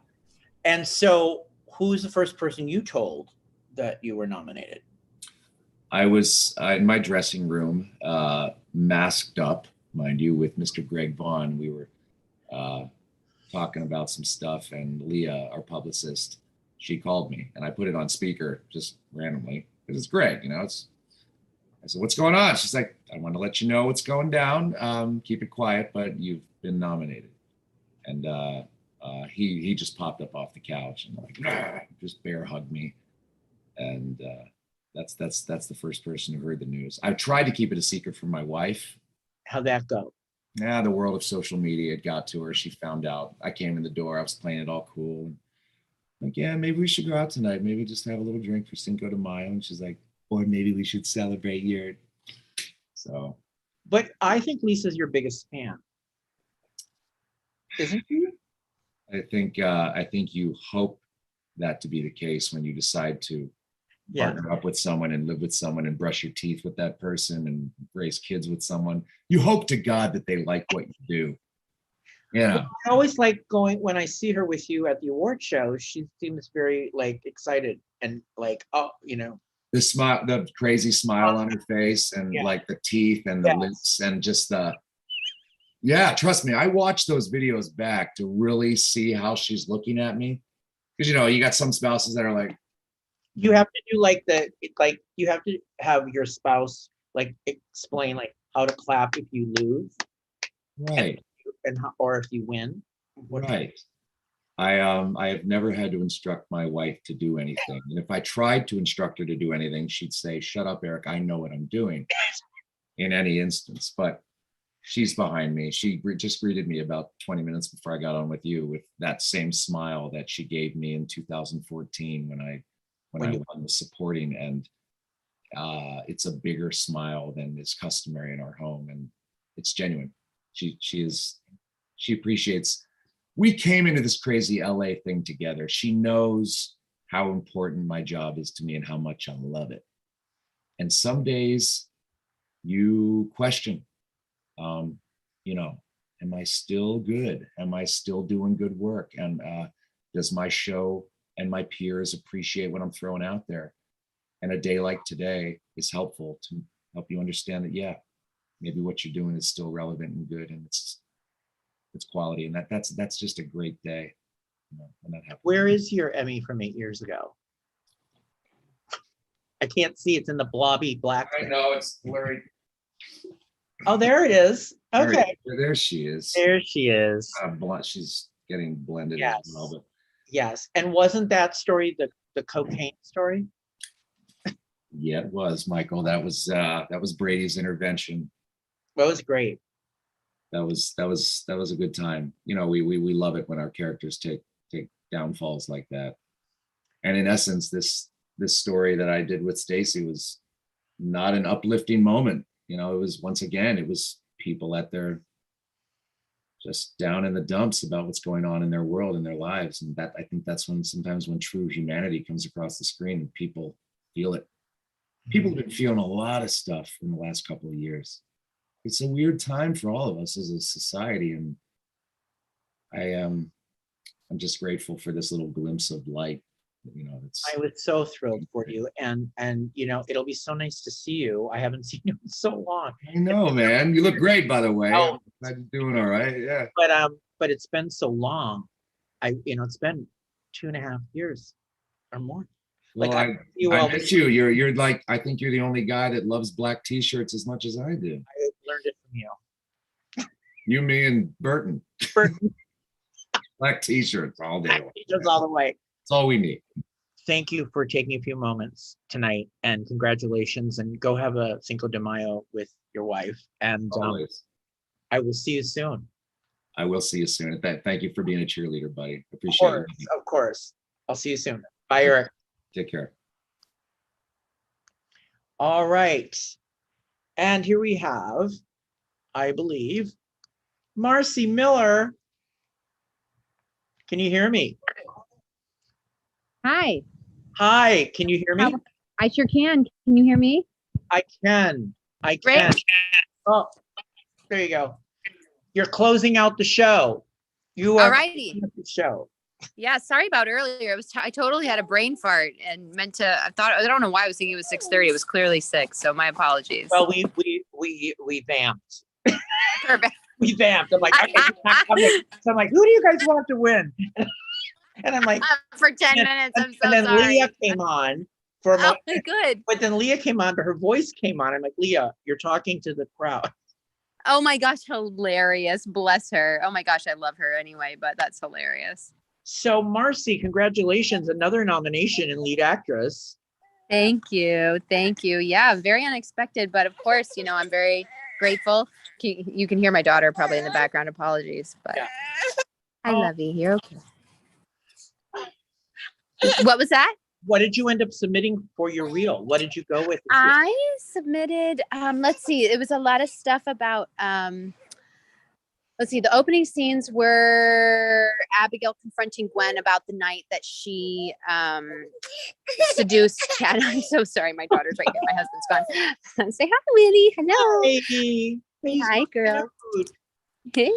A: And so, who's the first person you told that you were nominated?
L: I was in my dressing room, masked up, mind you, with Mr. Greg Vaughn. We were talking about some stuff, and Leah, our publicist, she called me, and I put it on speaker just randomly because it's Greg, I said, "What's going on?" She's like, "I want to let you know what's going down. Keep it quiet, but you've been nominated." And he just popped up off the couch and like just bear hugged me, and that's the first person who heard the news. I tried to keep it a secret from my wife.
A: How'd that go?
L: Yeah, the world of social media, it got to her. She found out. I came in the door. I was playing it all cool. Like, yeah, maybe we should go out tonight. Maybe just have a little drink for Cinco de Mayo. And she's like, or maybe we should celebrate your. So.
A: But I think Lisa's your biggest fan, isn't she?
L: I think you hope that to be the case when you decide to partner up with someone and live with someone and brush your teeth with that person and raise kids with someone. You hope to God that they like what you do. Yeah.
A: I always like going when I see her with you at the award show. She seems very like excited and like,
L: the smile, the crazy smile on her face, and like the teeth and the lips and just trust me, I watch those videos back to really see how she's looking at me, because you got some spouses that are like,
A: you have to do you have to have your spouse like explain like how to clap if you lose,
L: right,
A: and how, or if you win,
L: right. I have never had to instruct my wife to do anything. And if I tried to instruct her to do anything, she'd say, "Shut up, Eric, I know what I'm doing," in any instance. But she's behind me. She just greeted me about 20 minutes before I got on with you with that same smile that she gave me in 2014 when I won the supporting. And it's a bigger smile than is customary in our home, and it's genuine. She appreciates. We came into this crazy LA thing together. She knows how important my job is to me and how much I love it. And some days you question, am I still good? Am I still doing good work? And does my show and my peers appreciate what I'm throwing out there? And a day like today is helpful to help you understand that, maybe what you're doing is still relevant and good, and it's quality, and that's just a great day when that happens.
A: Where is your Emmy from 8 years ago? I can't see. It's in the blobby black.
L: I know, it's blurry.
A: Oh, there it is. Okay.
L: There she is.
A: There she is.
L: She's getting blended.
A: Yes.
L: As well, but...
A: Yes. And wasn't that story the cocaine story?
L: Yeah, it was, Michael. That was Brady's intervention.
A: That was great.
L: That was a good time. We love it when our characters take downfalls like that. And in essence, this story that I did with Stacy was not an uplifting moment. It was, once again, it was people at their just down in the dumps about what's going on in their world and their lives. And that, I think that's when sometimes when true humanity comes across the screen and people feel it. People have been feeling a lot of stuff in the last couple of years. It's a weird time for all of us as a society. And I'm just grateful for this little glimpse of light. You know,
A: I was so thrilled for you, and you know, it'll be so nice to see you. I haven't seen you in so long.
L: I know, man. You look great, by the way.
A: Oh.
L: I'm doing all right. Yeah.
A: But it's been so long. It's been 2.5 years or more.
L: Well,
A: like
L: I miss you. You're like, I think you're the only guy that loves black t-shirts as much as I do.
A: I learned it from you.
L: You, me, and Burton. Black t-shirts all day.
A: T-shirts all the way.
L: That's all we need.
A: Thank you for taking a few moments tonight, and congratulations, and go have a Cinco de Mayo with your wife. And I will see you soon.
L: I will see you soon. Thank you for being a cheerleader, buddy. Appreciate it.
A: Of course. I'll see you soon. Bye, Eric.
L: Take care.
A: All right. And here we have, I believe, Marci Miller. Can you hear me?
M: Hi.
A: Hi, can you hear me?
M: I sure can. Can you hear me?
A: I can. Oh, there you go. You're closing out the show. You are
N: Alrighty.
A: The show.
N: Yeah, sorry about earlier. It was I totally had a brain fart and meant to. I don't know why I was thinking it was 6:30. It was clearly 6. So my apologies.
A: Well, we vamped.
N: Perfect.
A: We vamped. I'm like, okay, so I'm like, who do you guys want to win? And I'm like,
N: for 10 minutes. I'm so
A: and then
N: sorry.
A: Leah came on for a moment.
N: Good.
A: But then Leah came on, but her voice came on. I'm like, Leah, you're talking to the crowd.
N: Oh my gosh, hilarious. Bless her. Oh my gosh, I love her anyway, but that's hilarious.
A: So Marci, congratulations. Another nomination in lead actress.
N: Thank you. Thank you. Yeah, very unexpected, but of course, I'm very grateful. You can hear my daughter probably in the background. Apologies, but yeah. I love you. You're okay. What was that?
A: What did you end up submitting for your reel? What did you go with?
N: I submitted, let's see, it was a lot of stuff about, let's see, the opening scenes were Abigail confronting Gwen about the night that she seduced Chad. I'm so sorry, my daughter's right here. My husband's gone. Say hi, Willie. Hello.
A: Hey.
N: Hi, girl. Hey.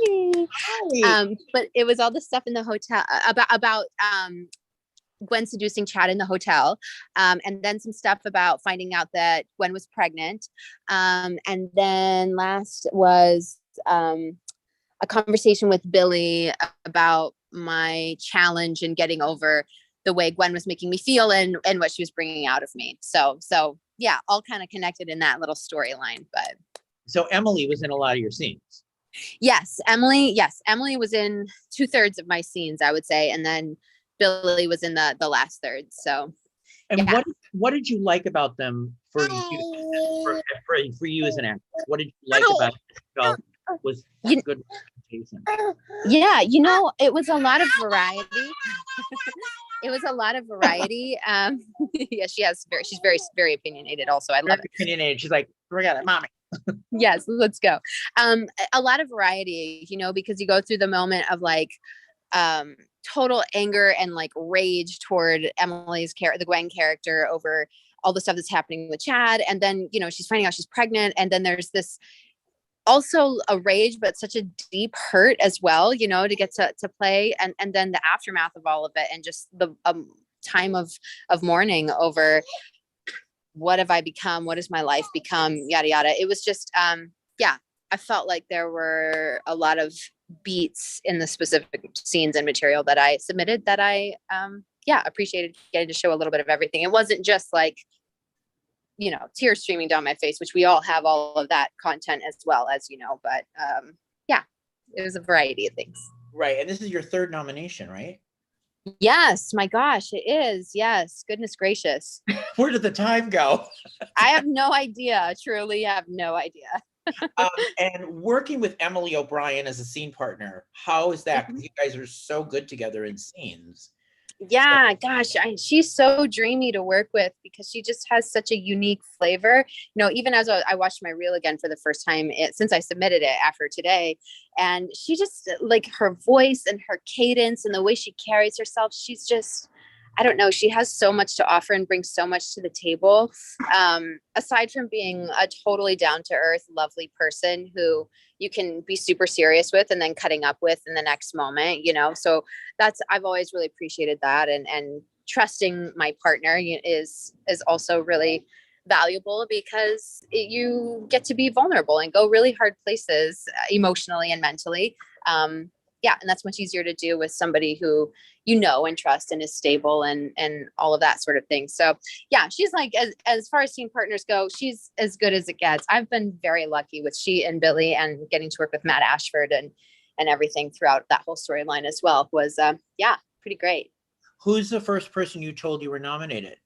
A: Hi.
N: But it was all the stuff in the hotel about Gwen seducing Chad in the hotel, and then some stuff about finding out that Gwen was pregnant. And then last was a conversation with Billy about my challenge and getting over the way Gwen was making me feel and what she was bringing out of me. So yeah, all kind of connected in that little storyline. But
A: so Emily was in a lot of your scenes.
N: Yes, Emily was in 2/3 of my scenes, I would say, and then Billy was in the last third. So,
A: and yeah. What did you like about them for you as an actor? What did you like about it? Was a good representation?
N: Yeah, it was a lot of variety. It was a lot of variety. Yeah, she's very, very opinionated. Also, I love it.
A: Opinionated. She's like, forget it, mommy.
N: Yes, let's go. A lot of variety, because you go through the moment of like total anger and like rage toward Emily's the Gwen character over all the stuff that's happening with Chad, and then she's finding out she's pregnant, and then there's this also a rage but such a deep hurt as well, to get to play, and then the aftermath of all of it, and just the time of mourning over what have I become, what has my life become, yada yada. It was just I felt like there were a lot of beats in the specific scenes and material that I submitted that I appreciated getting to show a little bit of everything. It wasn't just like tears streaming down my face, which we all have all of that content as well, as but it was a variety of things.
A: Right. And this is your 3rd nomination, right?
N: Yes, my gosh, it is. Yes, goodness gracious.
A: Where did the time go?
N: I have no idea. Truly, I have no idea.
A: And working with Emily O'Brien as a scene partner, how is that? Because you guys are so good together in scenes.
N: Yeah, gosh, she's so dreamy to work with because she just has such a unique flavor. Even as I watched my reel again for the first time since I submitted it after today, and she just like her voice and her cadence and the way she carries herself, she's just, I don't know, she has so much to offer and brings so much to the table. Aside from being a totally down to earth, lovely person who you can be super serious with and then cutting up with in the next moment, so I've always really appreciated that. And trusting my partner is also really valuable because you get to be vulnerable and go really hard places emotionally and mentally. Yeah, and that's much easier to do with somebody who and trust and is stable and all of that sort of thing. So yeah, she's like, as far as scene partners go, she's as good as it gets. I've been very lucky with she and Billy, and getting to work with Matt Ashford and everything throughout that whole storyline as well was pretty great.
A: Who's the first person you told you were nominated?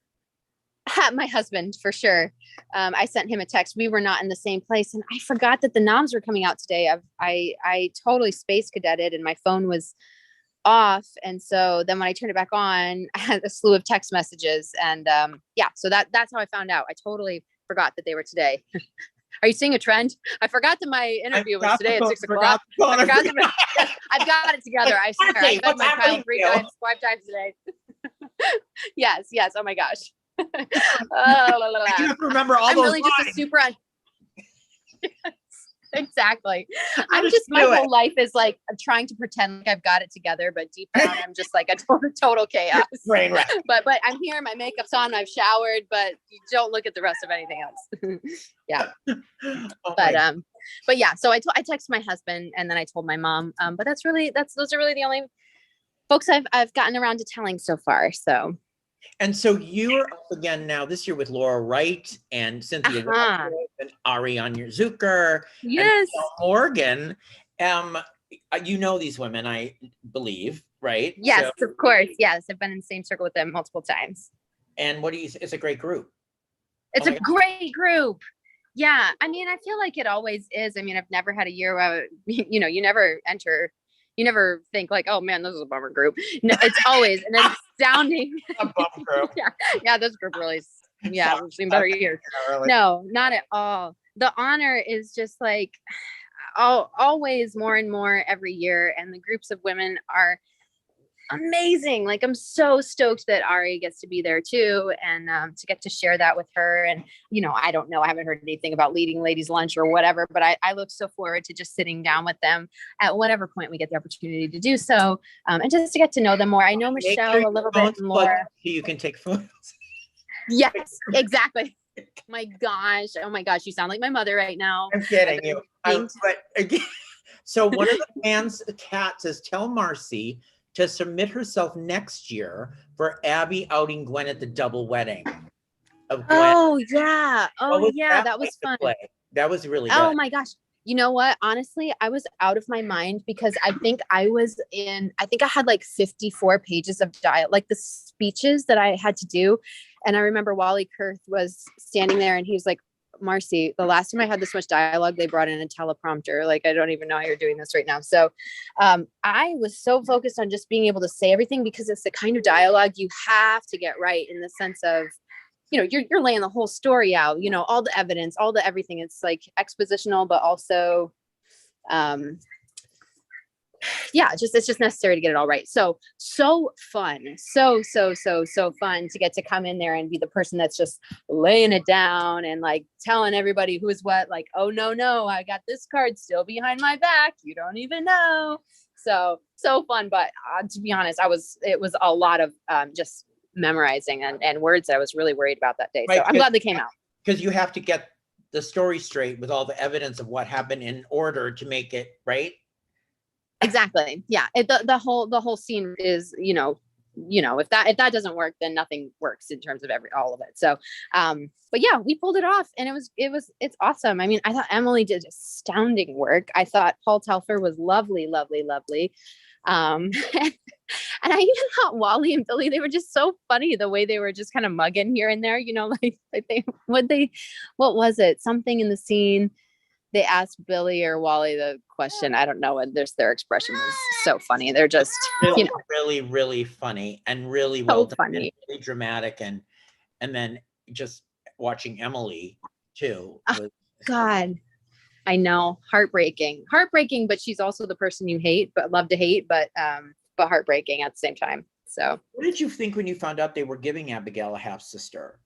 N: My husband, for sure. I sent him a text. We were not in the same place, and I forgot that the noms were coming out today. I totally space cadetted, and my phone was off. And so then when I turned it back on, I had a slew of text messages, and so that's how I found out. I totally forgot that they were today. Are you seeing a trend? I forgot that my interview was today at 6 o'clock. I've got it together. I swear. I fed my child 5 times a day. Yes. Oh my gosh.
A: You have to remember all those
N: really
A: lines.
N: Just a super exactly. My whole life is like I'm trying to pretend like I've got it together, but deep down I'm just like a total chaos.
A: Brain wreck.
N: But I'm here, my makeup's on, I've showered, but you don't look at the rest of anything else. Yeah. But yeah, so I texted my husband and then I told my mom. But those are really the only folks I've gotten around to telling so far. So.
A: And so you're up again now this year with Laura Wright and Cynthia Watros and Ariane Zucker.
N: Yes.
A: And Morgan. You know these women, I believe, right?
N: Yes, of course. Yes, I've been in the same circle with them multiple times.
A: And what do you? It's a great group.
N: It's a great group. Yeah, I mean, I feel like it always is. I mean, I've never had a year where you never think like, oh man, this is a bummer group. No, it's always an astounding.
A: A bummer group.
N: Yeah, this group really. Yeah, we've seen better years. No, not at all. The honor is just like always more and more every year, and the groups of women are amazing. Like I'm so stoked that Ari gets to be there too, and to get to share that with her. And I don't know, I haven't heard anything about leading ladies lunch or whatever, but I look so forward to just sitting down with them at whatever point we get the opportunity to do so, and just to get to know them more. I know Michelle a little bit more.
A: You can take photos.
N: Yes, exactly. My gosh, oh my gosh, you sound like my mother right now.
A: I'm kidding you. But again, so one of the fans, Kat, says, tell Marci to submit herself next year for Abby outing Gwen at the double wedding of Gwen.
N: Oh yeah. Oh yeah. That was fun.
A: That was really good.
N: Oh my gosh. You know what? Honestly, I was out of my mind because I think I had like 54 pages of dialogue, like the speeches that I had to do. And I remember Wally Kurth was standing there and he was like, Marci, the last time I had this much dialogue, they brought in a teleprompter. Like, I don't even know how you're doing this right now. So I was so focused on just being able to say everything because it's the kind of dialogue you have to get right in the sense of, you're laying the whole story out, all the evidence, all the everything. It's like expositional, but also, it's just necessary to get it all right. So fun. So fun to get to come in there and be the person that's just laying it down and like telling everybody who is what, like, oh no, I got this card still behind my back. You don't even know. So fun. But to be honest, it was a lot of just memorizing and words that I was really worried about that day. Right, so I'm glad they came out.
A: Because you have to get the story straight with all the evidence of what happened in order to make it right.
N: Exactly. Yeah. The whole scene is, if that doesn't work, then nothing works in terms of all of it. So, but yeah, we pulled it off and it's awesome. I mean, I thought Emily did astounding work. I thought Paul Telfer was lovely. And I even thought Wally and Billy, they were just so funny the way they were just kind of mugging here and there, what was it? Something in the scene. they asked Billy or Wally the question. I don't know what their expression was so funny. They're just,
A: really, really, really funny and really well done,
N: funny.
A: and really dramatic, and then just watching Emily too. Was,
N: God, I know, heartbreaking, but she's also the person you hate, but love to hate, but heartbreaking at the same time. So,
A: what did you think when you found out they were giving Abigail a half sister?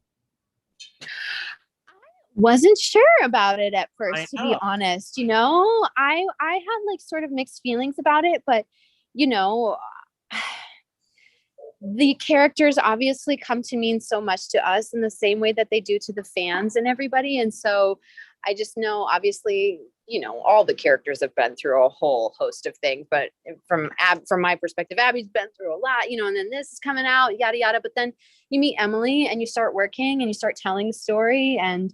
N: Wasn't sure about it at first, to be honest. I had like sort of mixed feelings about it, but the characters obviously come to mean so much to us in the same way that they do to the fans and everybody. And so I just know, obviously, all the characters have been through a whole host of things, but from my perspective, Abby's been through a lot, and then this is coming out, yada, yada. But then you meet Emily and you start working and you start telling the story, and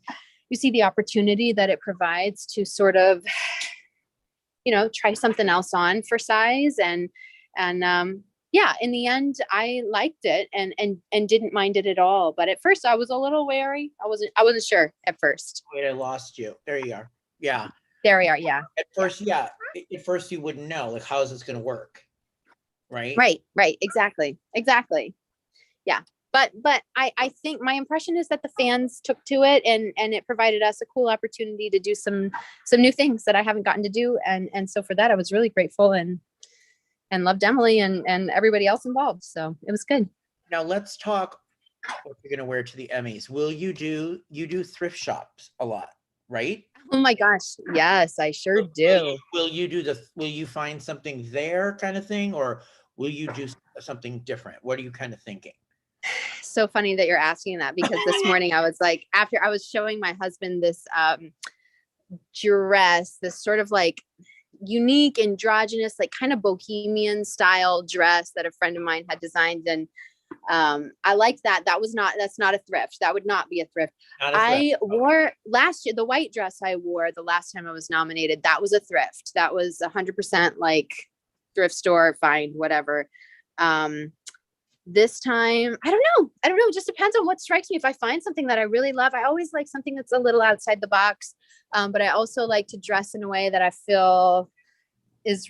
N: you see the opportunity that it provides to sort of, try something else on for size. And yeah, in the end, I liked it and didn't mind it at all. But at first I was a little wary. I wasn't sure at first.
A: Wait, I lost you. There you are. Yeah.
N: There we are. Yeah.
A: At first, yeah. At first you wouldn't know, like, how is this going to work? Right.
N: Right. Exactly. Yeah. But I think my impression is that the fans took to it and it provided us a cool opportunity to do some new things that I haven't gotten to do. And so for that, I was really grateful and loved Emily and everybody else involved. So it was good.
A: Now let's talk what you're going to wear to the Emmys. You do thrift shops a lot, right?
N: Oh my gosh. Yes, I sure do.
A: Will you find something there kind of thing, or will you do something different? What are you kind of thinking?
N: So funny that you're asking that, because this morning I was like, after I was showing my husband this dress, this sort of like unique androgynous, like kind of bohemian style dress that a friend of mine had designed. And I liked that. That's not a thrift. That would not be a thrift. I wore last year, the white dress I wore the last time I was nominated. That was a thrift. That was 100% like thrift store, find, whatever. This time, I don't know. It just depends on what strikes me. If I find something that I really love, I always like something that's a little outside the box. But I also like to dress in a way that I feel is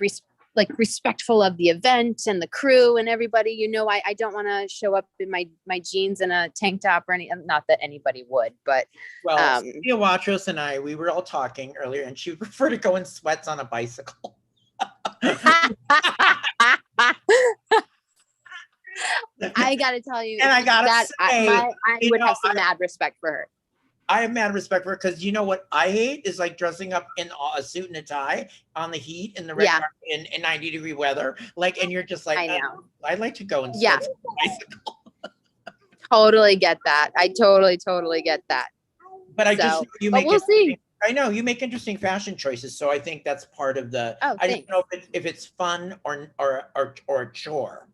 N: respectful of the event and the crew and everybody. I don't want to show up in my jeans and a tank top or not that anybody would, but
A: Cynthia Watros and we were all talking earlier, and she would prefer to go in sweats on a bicycle.
N: I gotta tell you,
A: and I gotta say,
N: I would have some mad respect for her.
A: I have mad respect for her, because you know what I hate is like dressing up in a suit and a tie on the heat in the red in 90-degree weather. Like, and you're just like, I know. I'd like to go and sweats on a bicycle.
N: Totally get that. I totally get that.
A: But
N: we'll see.
A: I know you make interesting fashion choices, so I think that's part of the. I don't know if it's fun or a chore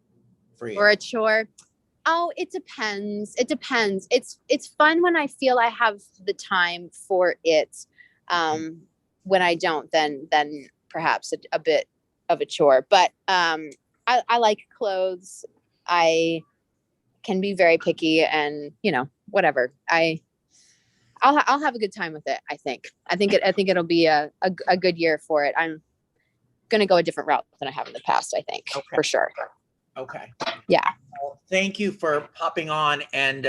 A: for you.
N: Or a chore. Oh, it depends. It's fun when I feel I have the time for it. When I don't, then perhaps a bit of a chore. But I like clothes. I can be very picky, and whatever. I'll have a good time with it. I think it'll be a good year for it. I'm gonna go a different route than I have in the past. I think for sure.
A: Okay.
N: Yeah.
A: Well, thank you for popping on and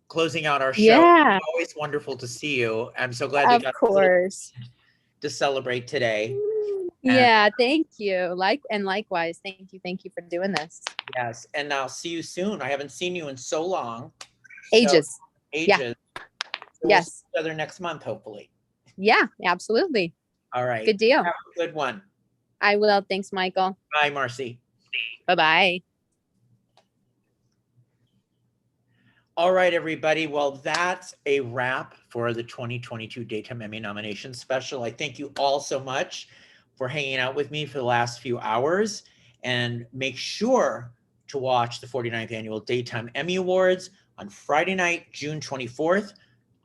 A: closing out our show.
N: Yeah.
A: It's always wonderful to see you. I'm so glad we got to celebrate today.
N: Yeah, thank you. Likewise. Thank you for doing this.
A: Yes, and I'll see you soon. I haven't seen you in so long.
N: Ages.
A: Yeah.
N: So
A: we'll see each other next month, hopefully.
N: Yeah, absolutely.
A: All right.
N: Good deal.
A: Have a good one.
N: I will. Thanks, Michael.
A: Bye, Marci.
N: Bye-bye.
A: All right, everybody. Well, that's a wrap for the 2022 Daytime Emmy Nomination Special. I thank you all so much for hanging out with me for the last few hours. And make sure to watch the 49th Annual Daytime Emmy Awards on Friday night, June 24th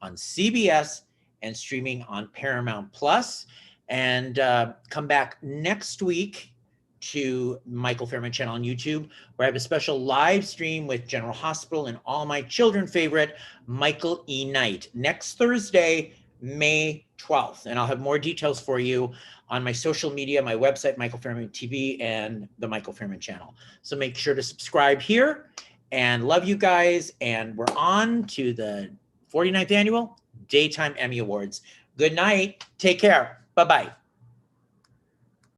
A: on CBS and streaming on Paramount Plus. And come back next week to Michael Fairman Channel on YouTube, where I have a special live stream with General Hospital and all my children favorite, Michael E. Knight, next Thursday, May 12th. And I'll have more details for you on my social media, my website, Michael Fairman TV, and the Michael Fairman Channel. So make sure to subscribe here, and love you guys. And we're on to the 49th Annual Daytime Emmy Awards. Good night. Take care. Bye-bye.